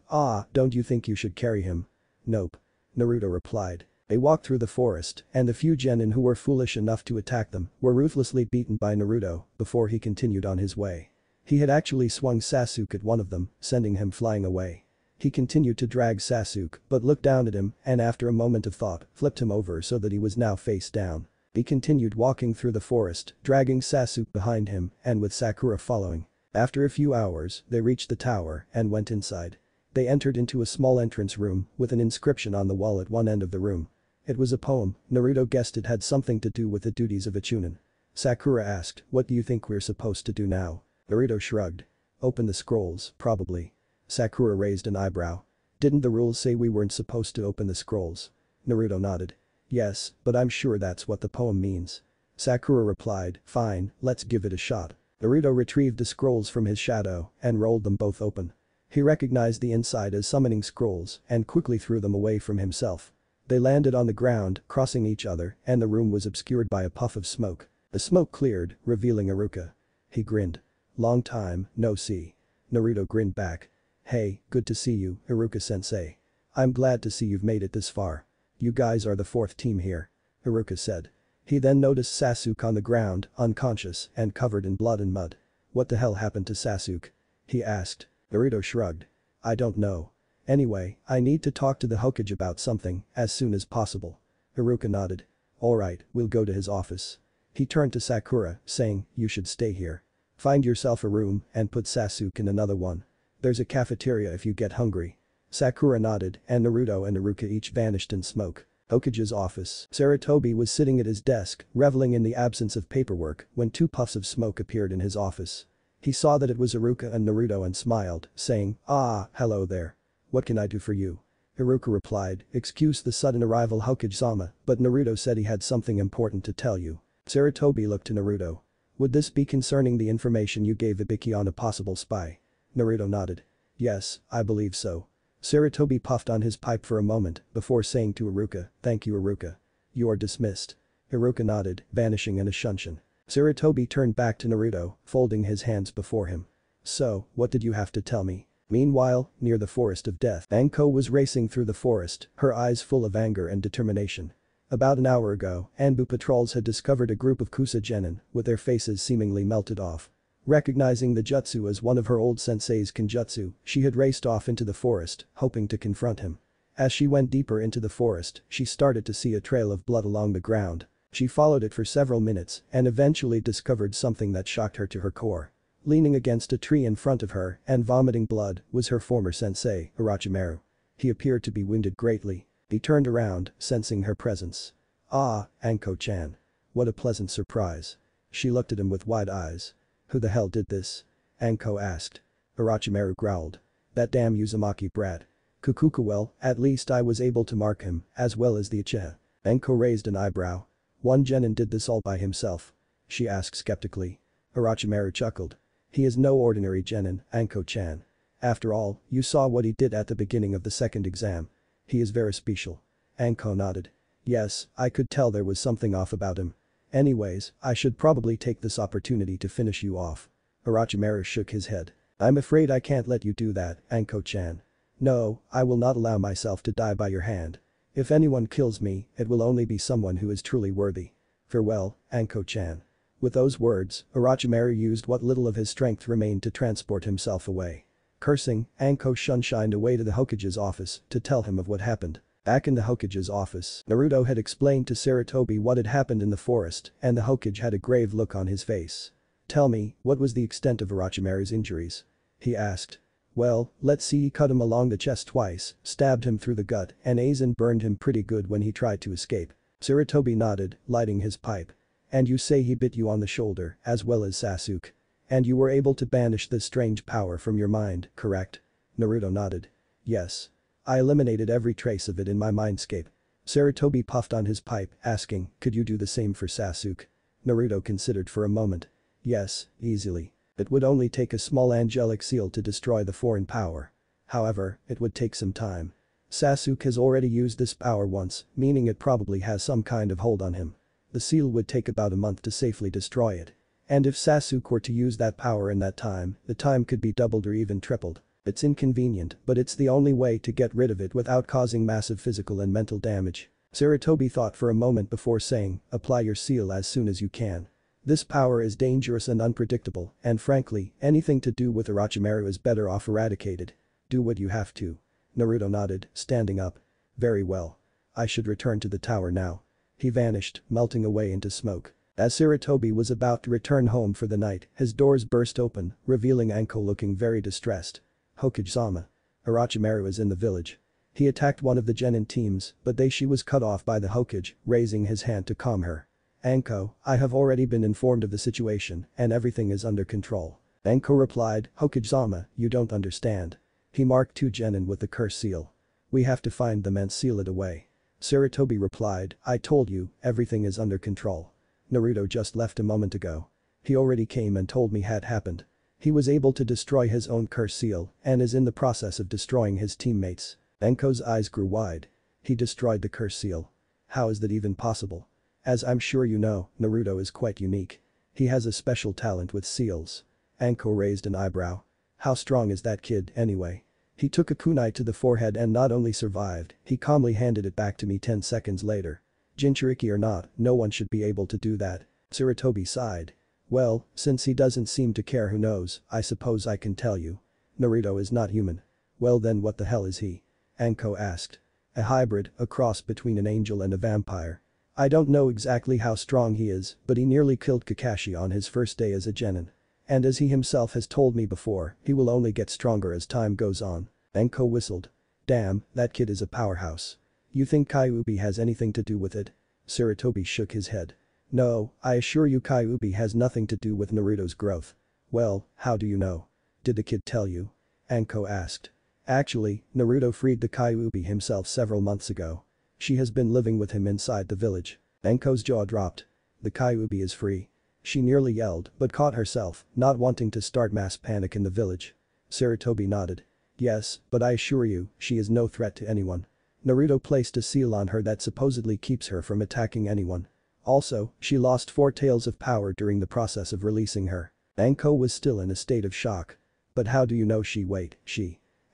"Don't you think you should carry him?" "Nope," Naruto replied. They walked through the forest, and the few genin who were foolish enough to attack them were ruthlessly beaten by Naruto before he continued on his way. He had actually swung Sasuke at one of them, sending him flying away. He continued to drag Sasuke, but looked down at him and after a moment of thought, flipped him over so that he was now face down. He continued walking through the forest, dragging Sasuke behind him and with Sakura following. After a few hours, they reached the tower and went inside. They entered into a small entrance room with an inscription on the wall at one end of the room. It was a poem. Naruto guessed it had something to do with the duties of a chunin. Sakura asked, "What do you think we're supposed to do now?" Naruto shrugged. "Open the scrolls, probably." Sakura raised an eyebrow. "Didn't the rules say we weren't supposed to open the scrolls?" Naruto nodded. "Yes, but I'm sure that's what the poem means." Sakura replied, "Fine, let's give it a shot." Naruto retrieved the scrolls from his shadow and rolled them both open. He recognized the inside as summoning scrolls and quickly threw them away from himself. They landed on the ground, crossing each other, and the room was obscured by a puff of smoke. The smoke cleared, revealing Iruka. He grinned. "Long time, no see." Naruto grinned back. "Hey, good to see you, Iruka-sensei. I'm glad to see you've made it this far. You guys are the fourth team here," Iruka said. He then noticed Sasuke on the ground, unconscious and covered in blood and mud. "What the hell happened to Sasuke?" he asked. Naruto shrugged. "I don't know. Anyway, I need to talk to the Hokage about something as soon as possible." Iruka nodded. "Alright, we'll go to his office." He turned to Sakura, saying, "You should stay here. Find yourself a room and put Sasuke in another one. There's a cafeteria if you get hungry." Sakura nodded and Naruto and Iruka each vanished in smoke. Hokage's office. Sarutobi was sitting at his desk, reveling in the absence of paperwork when two puffs of smoke appeared in his office. He saw that it was Iruka and Naruto and smiled, saying, "Hello there. What can I do for you?" Iruka replied, "Excuse the sudden arrival Hokage-sama, but Naruto said he had something important to tell you." Sarutobi looked to Naruto. "Would this be concerning the information you gave Ibiki on a possible spy?" Naruto nodded. "Yes, I believe so." Sarutobi puffed on his pipe for a moment before saying to Iruka, "Thank you Iruka. You are dismissed." Iruka nodded, vanishing in a shunshin. Sarutobi turned back to Naruto, folding his hands before him. "So, what did you have to tell me?" Meanwhile, near the Forest of Death, Anko was racing through the forest, her eyes full of anger and determination. About an hour ago, Anbu patrols had discovered a group of Kusa genin with their faces seemingly melted off. Recognizing the jutsu as one of her old sensei's kenjutsu, she had raced off into the forest, hoping to confront him. As she went deeper into the forest, she started to see a trail of blood along the ground. She followed it for several minutes and eventually discovered something that shocked her to her core. Leaning against a tree in front of her and vomiting blood was her former sensei, Orochimaru. He appeared to be wounded greatly. He turned around, sensing her presence. Anko-chan. What a pleasant surprise." She looked at him with wide eyes. "Who the hell did this?" Anko asked. Orochimaru growled. "That damn Uzumaki brat. Well, at least I was able to mark him, as well as the Uchiha." Anko raised an eyebrow. "One genin did this all by himself?" she asked skeptically. Orochimaru chuckled. "He is no ordinary genin, Anko-chan. After all, you saw what he did at the beginning of the second exam. He is very special." Anko nodded. "Yes, I could tell there was something off about him. Anyways, I should probably take this opportunity to finish you off." Orochimaru shook his head. "I'm afraid I can't let you do that, Anko-chan. No, I will not allow myself to die by your hand. If anyone kills me, it will only be someone who is truly worthy. Farewell, Anko-chan." With those words, Orochimaru used what little of his strength remained to transport himself away. Cursing, Anko shunshined away to the Hokage's office to tell him of what happened. Back in the Hokage's office, Naruto had explained to Sarutobi what had happened in the forest and the Hokage had a grave look on his face. "Tell me, what was the extent of Orochimaru's injuries?" he asked. "Well, let's see, he cut him along the chest twice, stabbed him through the gut and Aizen burned him pretty good when he tried to escape." Sarutobi nodded, lighting his pipe. "And you say he bit you on the shoulder as well as Sasuke. And you were able to banish this strange power from your mind, correct?" Naruto nodded. "Yes. I eliminated every trace of it in my mindscape." Sarutobi puffed on his pipe, asking, "Could you do the same for Sasuke?" Naruto considered for a moment. "Yes, easily. It would only take a small angelic seal to destroy the foreign power. However, it would take some time. Sasuke has already used this power once, meaning it probably has some kind of hold on him. The seal would take about a month to safely destroy it. And if Sasuke were to use that power in that time, the time could be doubled or even tripled. It's inconvenient, but it's the only way to get rid of it without causing massive physical and mental damage." Sarutobi thought for a moment before saying, "Apply your seal as soon as you can. This power is dangerous and unpredictable, and frankly, anything to do with Orochimaru is better off eradicated. Do what you have to." Naruto nodded, standing up. "Very well. I should return to the tower now." He vanished, melting away into smoke. As Sarutobi was about to return home for the night, his doors burst open, revealing Anko looking very distressed. "Hokage-sama. Orochimaru is in the village. He attacked one of the genin teams, but she was cut off by the Hokage," raising his hand to calm her. "Anko, I have already been informed of the situation and everything is under control." Anko replied, "Hokage-sama, you don't understand. He marked 2 genin with the curse seal. We have to find them and seal it away." Sarutobi replied, "I told you, everything is under control. Naruto just left a moment ago. He already came and told me had happened. He was able to destroy his own curse seal and is in the process of destroying his teammates." Anko's eyes grew wide. "He destroyed the curse seal. How is that even possible?" "As I'm sure you know, Naruto is quite unique. He has a special talent with seals." Anko raised an eyebrow. "How strong is that kid, anyway?" "He took a kunai to the forehead and not only survived, he calmly handed it back to me 10 seconds later. Jinchuriki or not, no one should be able to do that." Sarutobi sighed. "Well, since he doesn't seem to care, who knows, I suppose I can tell you. Naruto is not human." "Well then what the hell is he?" Anko asked. "A hybrid, a cross between an angel and a vampire. I don't know exactly how strong he is, but he nearly killed Kakashi on his first day as a genin. And as he himself has told me before, he will only get stronger as time goes on." Anko whistled. "Damn, that kid is a powerhouse. You think Kyuubi has anything to do with it?" Sarutobi shook his head. "No, I assure you Kyuubi has nothing to do with Naruto's growth." "Well, how do you know? Did the kid tell you?" Anko asked. "Actually, Naruto freed the Kyuubi himself several months ago. She has been living with him inside the village." Anko's jaw dropped. "The Kyuubi is free?" She nearly yelled, but caught herself, not wanting to start mass panic in the village. Sarutobi nodded. "Yes, but I assure you, she is no threat to anyone. Naruto placed a seal on her that supposedly keeps her from attacking anyone. Also, she lost 4 tails of power during the process of releasing her." Anko was still in a state of shock. "But how do you know she?"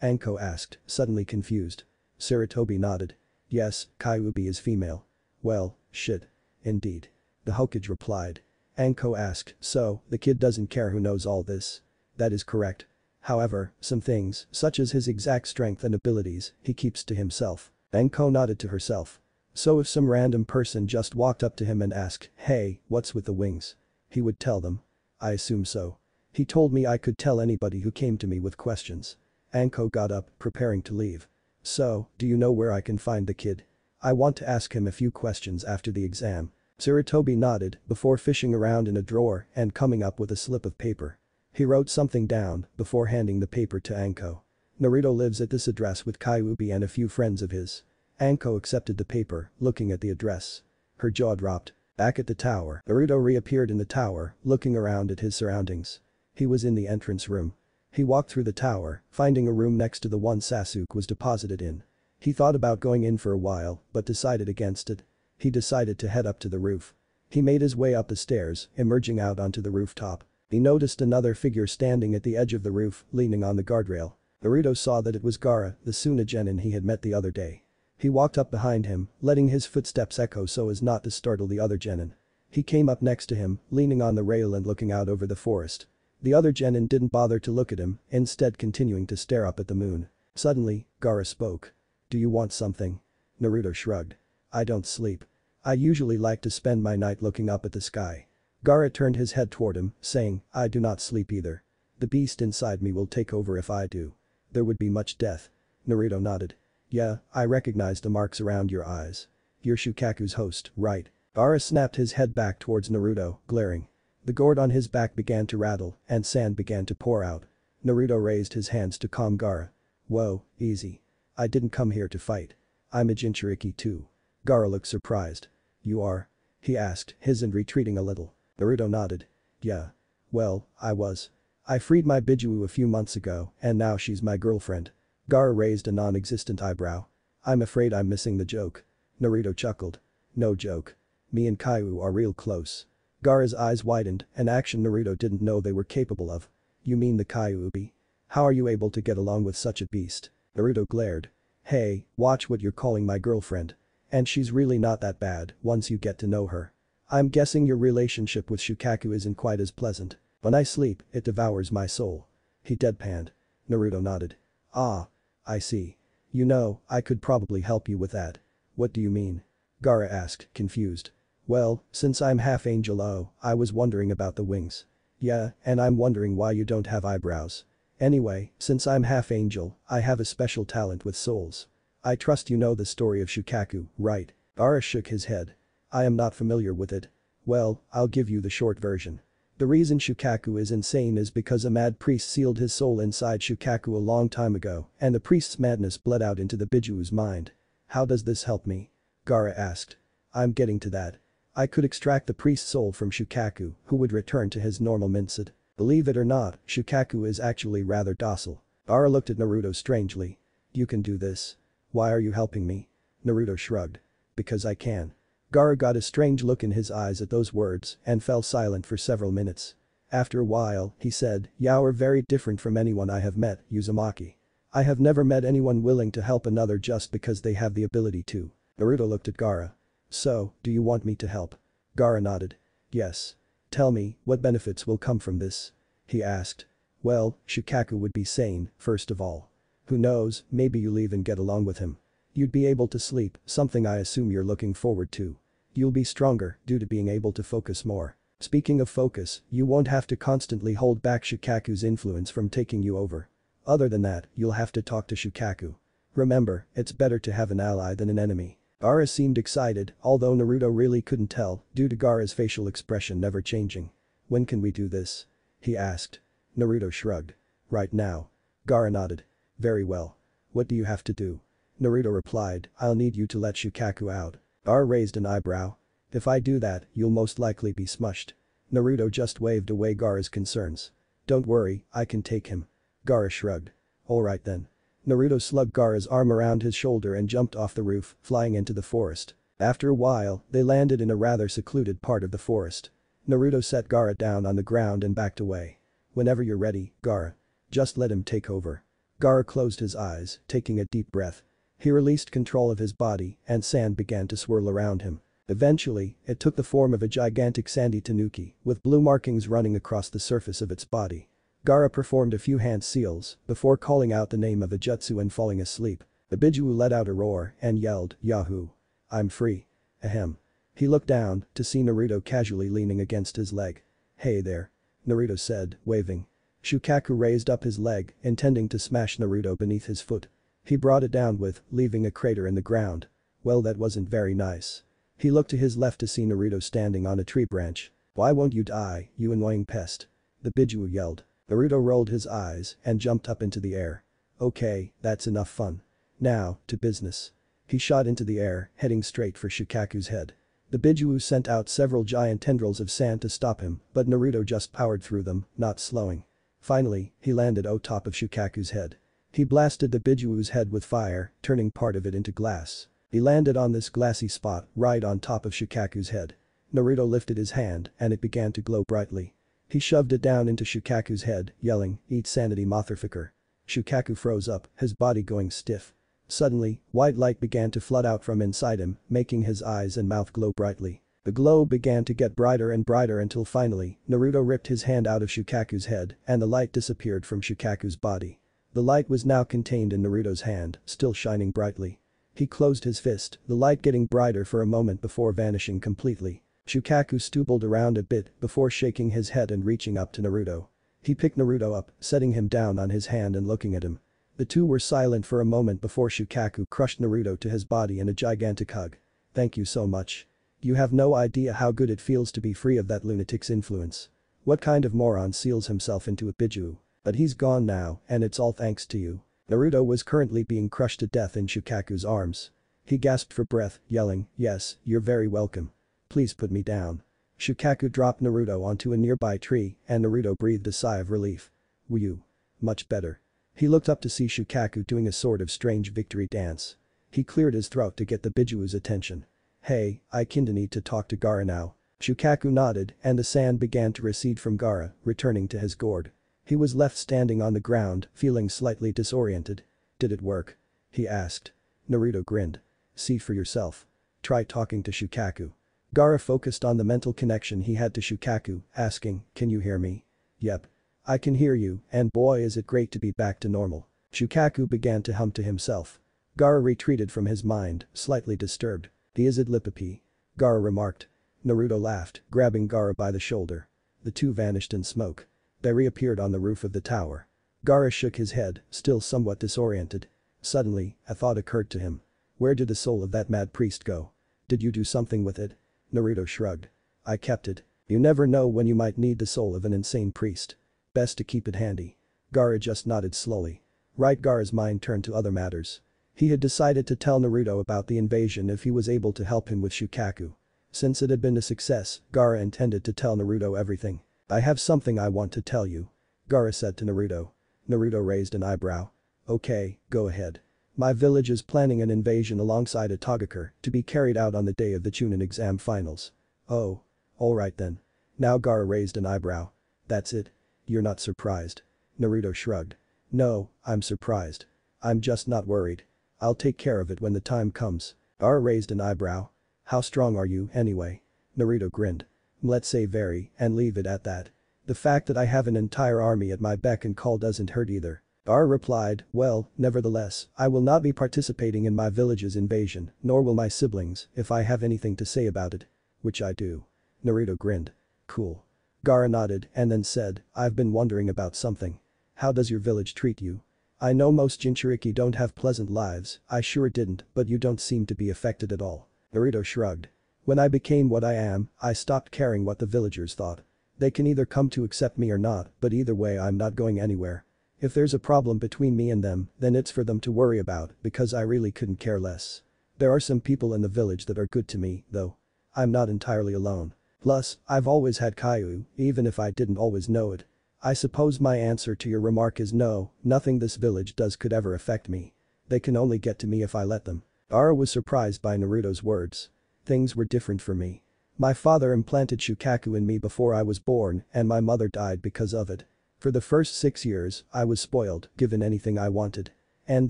Anko asked, suddenly confused. Sarutobi nodded. "Yes, Kyuubi is female." "Well, shit. Indeed." The Hokage replied. Anko asked, "So, the kid doesn't care who knows all this?" "That is correct. However, some things, such as his exact strength and abilities, he keeps to himself." Anko nodded to herself. "So if some random person just walked up to him and asked, 'Hey, what's with the wings?' he would tell them?" "I assume so. He told me I could tell anybody who came to me with questions." Anko got up, preparing to leave. "So, do you know where I can find the kid? I want to ask him a few questions after the exam." Sarutobi nodded before fishing around in a drawer and coming up with a slip of paper. He wrote something down before handing the paper to Anko. "Naruto lives at this address with Kyuubi and a few friends of his." Anko accepted the paper, looking at the address. Her jaw dropped. Back at the tower, Naruto reappeared in the tower, looking around at his surroundings. He was in the entrance room. He walked through the tower, finding a room next to the one Sasuke was deposited in. He thought about going in for a while, but decided against it. He decided to head up to the roof. He made his way up the stairs, emerging out onto the rooftop. He noticed another figure standing at the edge of the roof, leaning on the guardrail. Naruto saw that it was Gaara, the Suna genin he had met the other day. He walked up behind him, letting his footsteps echo so as not to startle the other genin. He came up next to him, leaning on the rail and looking out over the forest. The other genin didn't bother to look at him, instead continuing to stare up at the moon. Suddenly, Gaara spoke. "Do you want something?" Naruto shrugged. "I don't sleep. I usually like to spend my night looking up at the sky." Gaara turned his head toward him, saying, "I do not sleep either. The beast inside me will take over if I do. There would be much death." Naruto nodded. "Yeah, I recognize the marks around your eyes. You're Shukaku's host, right?" Gaara snapped his head back towards Naruto, glaring. The gourd on his back began to rattle, and sand began to pour out. Naruto raised his hands to calm Gaara. "Whoa, easy. I didn't come here to fight. I'm a Jinchuriki too." Gaara looked surprised. "You are?" he asked, his hand retreating a little. Naruto nodded. "Yeah. Well, I was. I freed my Biju a few months ago, and now she's my girlfriend." Gaara raised a non-existent eyebrow. "I'm afraid I'm missing the joke." Naruto chuckled. "No joke. Me and Kaiu are real close." Gaara's eyes widened, an action Naruto didn't know they were capable of. "You mean the Kyuubi? How are you able to get along with such a beast?" Naruto glared. "Hey, watch what you're calling my girlfriend. And she's really not that bad once you get to know her. I'm guessing your relationship with Shukaku isn't quite as pleasant. When I sleep, it devours my soul." He deadpanned. Naruto nodded. "Ah. I see. You know, I could probably help you with that." "What do you mean?" Gaara asked, confused. "Well, since I'm half angel, I was wondering about the wings." "Yeah, and I'm wondering why you don't have eyebrows. Anyway, since I'm half angel, I have a special talent with souls. I trust you know the story of Shukaku, right?" Gaara shook his head. "I am not familiar with it." "Well, I'll give you the short version. The reason Shukaku is insane is because a mad priest sealed his soul inside Shukaku a long time ago, and the priest's madness bled out into the Bijuu's mind." "How does this help me?" Gaara asked. "I'm getting to that. I could extract the priest's soul from Shukaku, who would return to his normal mindset. Believe it or not, Shukaku is actually rather docile." Gaara looked at Naruto strangely. "You can do this. Why are you helping me?" Naruto shrugged. "Because I can." Gaara got a strange look in his eyes at those words and fell silent for several minutes. After a while, he said, "You are very different from anyone I have met, Uzumaki. I have never met anyone willing to help another just because they have the ability to." Naruto looked at Gaara. "So, do you want me to help?" Gaara nodded. "Yes. Tell me, what benefits will come from this?" he asked. "Well, Shukaku would be sane, first of all. Who knows, maybe you'll even get along with him. You'd be able to sleep, something I assume you're looking forward to. You'll be stronger due to being able to focus more. Speaking of focus, you won't have to constantly hold back Shukaku's influence from taking you over. Other than that, you'll have to talk to Shukaku. Remember, it's better to have an ally than an enemy." Gaara seemed excited, although Naruto really couldn't tell due to Gaara's facial expression never changing. "When can we do this?" he asked. Naruto shrugged. "Right now." Gaara nodded. "Very well. What do you have to do?" Naruto replied, "I'll need you to let Shukaku out." Gaara raised an eyebrow. "If I do that, you'll most likely be smushed." Naruto just waved away Gaara's concerns. "Don't worry, I can take him." Gaara shrugged. "Alright then." Naruto slugged Gaara's arm around his shoulder and jumped off the roof, flying into the forest. After a while, they landed in a rather secluded part of the forest. Naruto set Gaara down on the ground and backed away. "Whenever you're ready, Gaara. Just let him take over." Gaara closed his eyes, taking a deep breath. He released control of his body and sand began to swirl around him. Eventually, it took the form of a gigantic sandy tanuki with blue markings running across the surface of its body. Gaara performed a few hand seals before calling out the name of a jutsu and falling asleep. The Bijuu let out a roar and yelled, "Yahoo! I'm free." Ahem. He looked down to see Naruto casually leaning against his leg. "Hey there." Naruto said, waving. Shukaku raised up his leg, intending to smash Naruto beneath his foot. He brought it down leaving a crater in the ground. Well, that wasn't very nice. He looked to his left to see Naruto standing on a tree branch. "Why won't you die, you annoying pest?" the Bijuu yelled. Naruto rolled his eyes and jumped up into the air. "Okay, that's enough fun. Now, to business." He shot into the air, heading straight for Shukaku's head. The Bijuu sent out several giant tendrils of sand to stop him, but Naruto just powered through them, not slowing. Finally, he landed on top of Shukaku's head. He blasted the Bijuu's head with fire, turning part of it into glass. He landed on this glassy spot right on top of Shukaku's head. Naruto lifted his hand and it began to glow brightly. He shoved it down into Shukaku's head, yelling, "Eat sanity, motherfucker." Shukaku froze up, his body going stiff. Suddenly, white light began to flood out from inside him, making his eyes and mouth glow brightly. The glow began to get brighter and brighter until finally, Naruto ripped his hand out of Shukaku's head and the light disappeared from Shukaku's body. The light was now contained in Naruto's hand, still shining brightly. He closed his fist, the light getting brighter for a moment before vanishing completely. Shukaku stoopled around a bit before shaking his head and reaching up to Naruto. He picked Naruto up, setting him down on his hand and looking at him. The two were silent for a moment before Shukaku crushed Naruto to his body in a gigantic hug. "Thank you so much. You have no idea how good it feels to be free of that lunatic's influence. What kind of moron seals himself into a Biju? But he's gone now, and it's all thanks to you." Naruto was currently being crushed to death in Shukaku's arms. He gasped for breath, yelling, "Yes, you're very welcome. Please put me down." Shukaku dropped Naruto onto a nearby tree and Naruto breathed a sigh of relief. "Whew. Much better." He looked up to see Shukaku doing a sort of strange victory dance. He cleared his throat to get the Biju's attention. "Hey, I kinda need to talk to Gaara now." Shukaku nodded and the sand began to recede from Gaara, returning to his gourd. He was left standing on the ground, feeling slightly disoriented. "Did it work?" he asked. Naruto grinned. "See for yourself. Try talking to Shukaku." Gaara focused on the mental connection he had to Shukaku, asking, "Can you hear me?" "Yep. I can hear you, and boy is it great to be back to normal." Shukaku began to hum to himself. Gaara retreated from his mind, slightly disturbed. "Is it Lippipi?" Gaara remarked. Naruto laughed, grabbing Gaara by the shoulder. The two vanished in smoke. They reappeared on the roof of the tower. Gaara shook his head, still somewhat disoriented. Suddenly, a thought occurred to him. Where did the soul of that mad priest go? Did you do something with it? Naruto shrugged. "I kept it. You never know when you might need the soul of an insane priest. Best to keep it handy." Gaara just nodded slowly. Right, Gaara's mind turned to other matters. He had decided to tell Naruto about the invasion if he was able to help him with Shukaku. Since it had been a success, Gaara intended to tell Naruto everything. "I have something I want to tell you," Gaara said to Naruto. Naruto raised an eyebrow. "Okay, go ahead. My village is planning an invasion alongside a Togeker to be carried out on the day of the Chunin exam finals." "Oh. Alright then." Now Gaara raised an eyebrow. "That's it? You're not surprised?" Naruto shrugged. "No, I'm surprised. I'm just not worried. I'll take care of it when the time comes." Gaara raised an eyebrow. "How strong are you, anyway?" Naruto grinned. "Let's say very, and leave it at that. The fact that I have an entire army at my beck and call doesn't hurt either." Gaara replied, "Well, nevertheless, I will not be participating in my village's invasion, nor will my siblings, if I have anything to say about it." "Which I do." Naruto grinned. "Cool." Gaara nodded and then said, "I've been wondering about something. How does your village treat you? I know most Jinchuriki don't have pleasant lives, I sure didn't, but you don't seem to be affected at all." Naruto shrugged. "When I became what I am, I stopped caring what the villagers thought. They can either come to accept me or not, but either way I'm not going anywhere. If there's a problem between me and them, then it's for them to worry about because I really couldn't care less. There are some people in the village that are good to me, though. I'm not entirely alone. Plus, I've always had Kaiu, even if I didn't always know it. I suppose my answer to your remark is no, nothing this village does could ever affect me. They can only get to me if I let them." Gaara was surprised by Naruto's words. "Things were different for me. My father implanted Shukaku in me before I was born and my mother died because of it. For the first 6 years, I was spoiled, given anything I wanted. And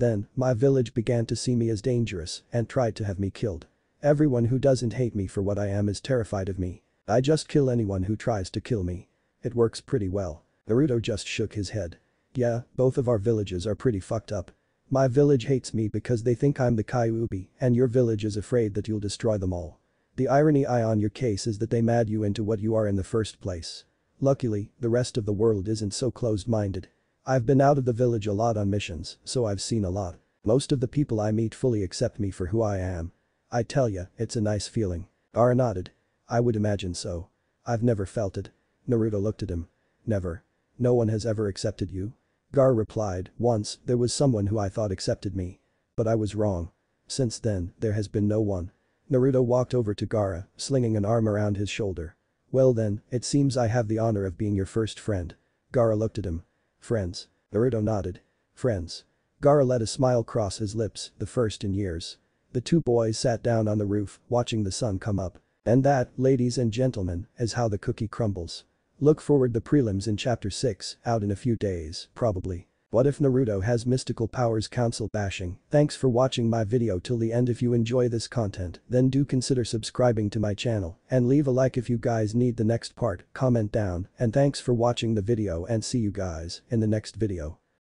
then, my village began to see me as dangerous and tried to have me killed. Everyone who doesn't hate me for what I am is terrified of me. I just kill anyone who tries to kill me. It works pretty well." Naruto just shook his head. "Yeah, both of our villages are pretty fucked up. My village hates me because they think I'm the Kyuubi and your village is afraid that you'll destroy them all. The irony on your case is that they mad you into what you are in the first place. Luckily, the rest of the world isn't so closed-minded. I've been out of the village a lot on missions, so I've seen a lot. Most of the people I meet fully accept me for who I am. I tell ya, it's a nice feeling." Gaara nodded. "I would imagine so. I've never felt it." Naruto looked at him. "Never? No one has ever accepted you?" Gaara replied, "Once, there was someone who I thought accepted me. But I was wrong. Since then, there has been no one." Naruto walked over to Gaara, slinging an arm around his shoulder. "Well then, it seems I have the honor of being your first friend." Gaara looked at him. "Friends?" Naruto nodded. "Friends." Gaara let a smile cross his lips, the first in years. The two boys sat down on the roof, watching the sun come up. And that, ladies and gentlemen, is how the cookie crumbles. Look forward the prelims in chapter 6, out in a few days, probably. What if Naruto has mystical powers? Council bashing. Thanks for watching my video till the end. If you enjoy this content, then do consider subscribing to my channel and leave a like if you guys need the next part, comment down, and thanks for watching the video and see you guys in the next video.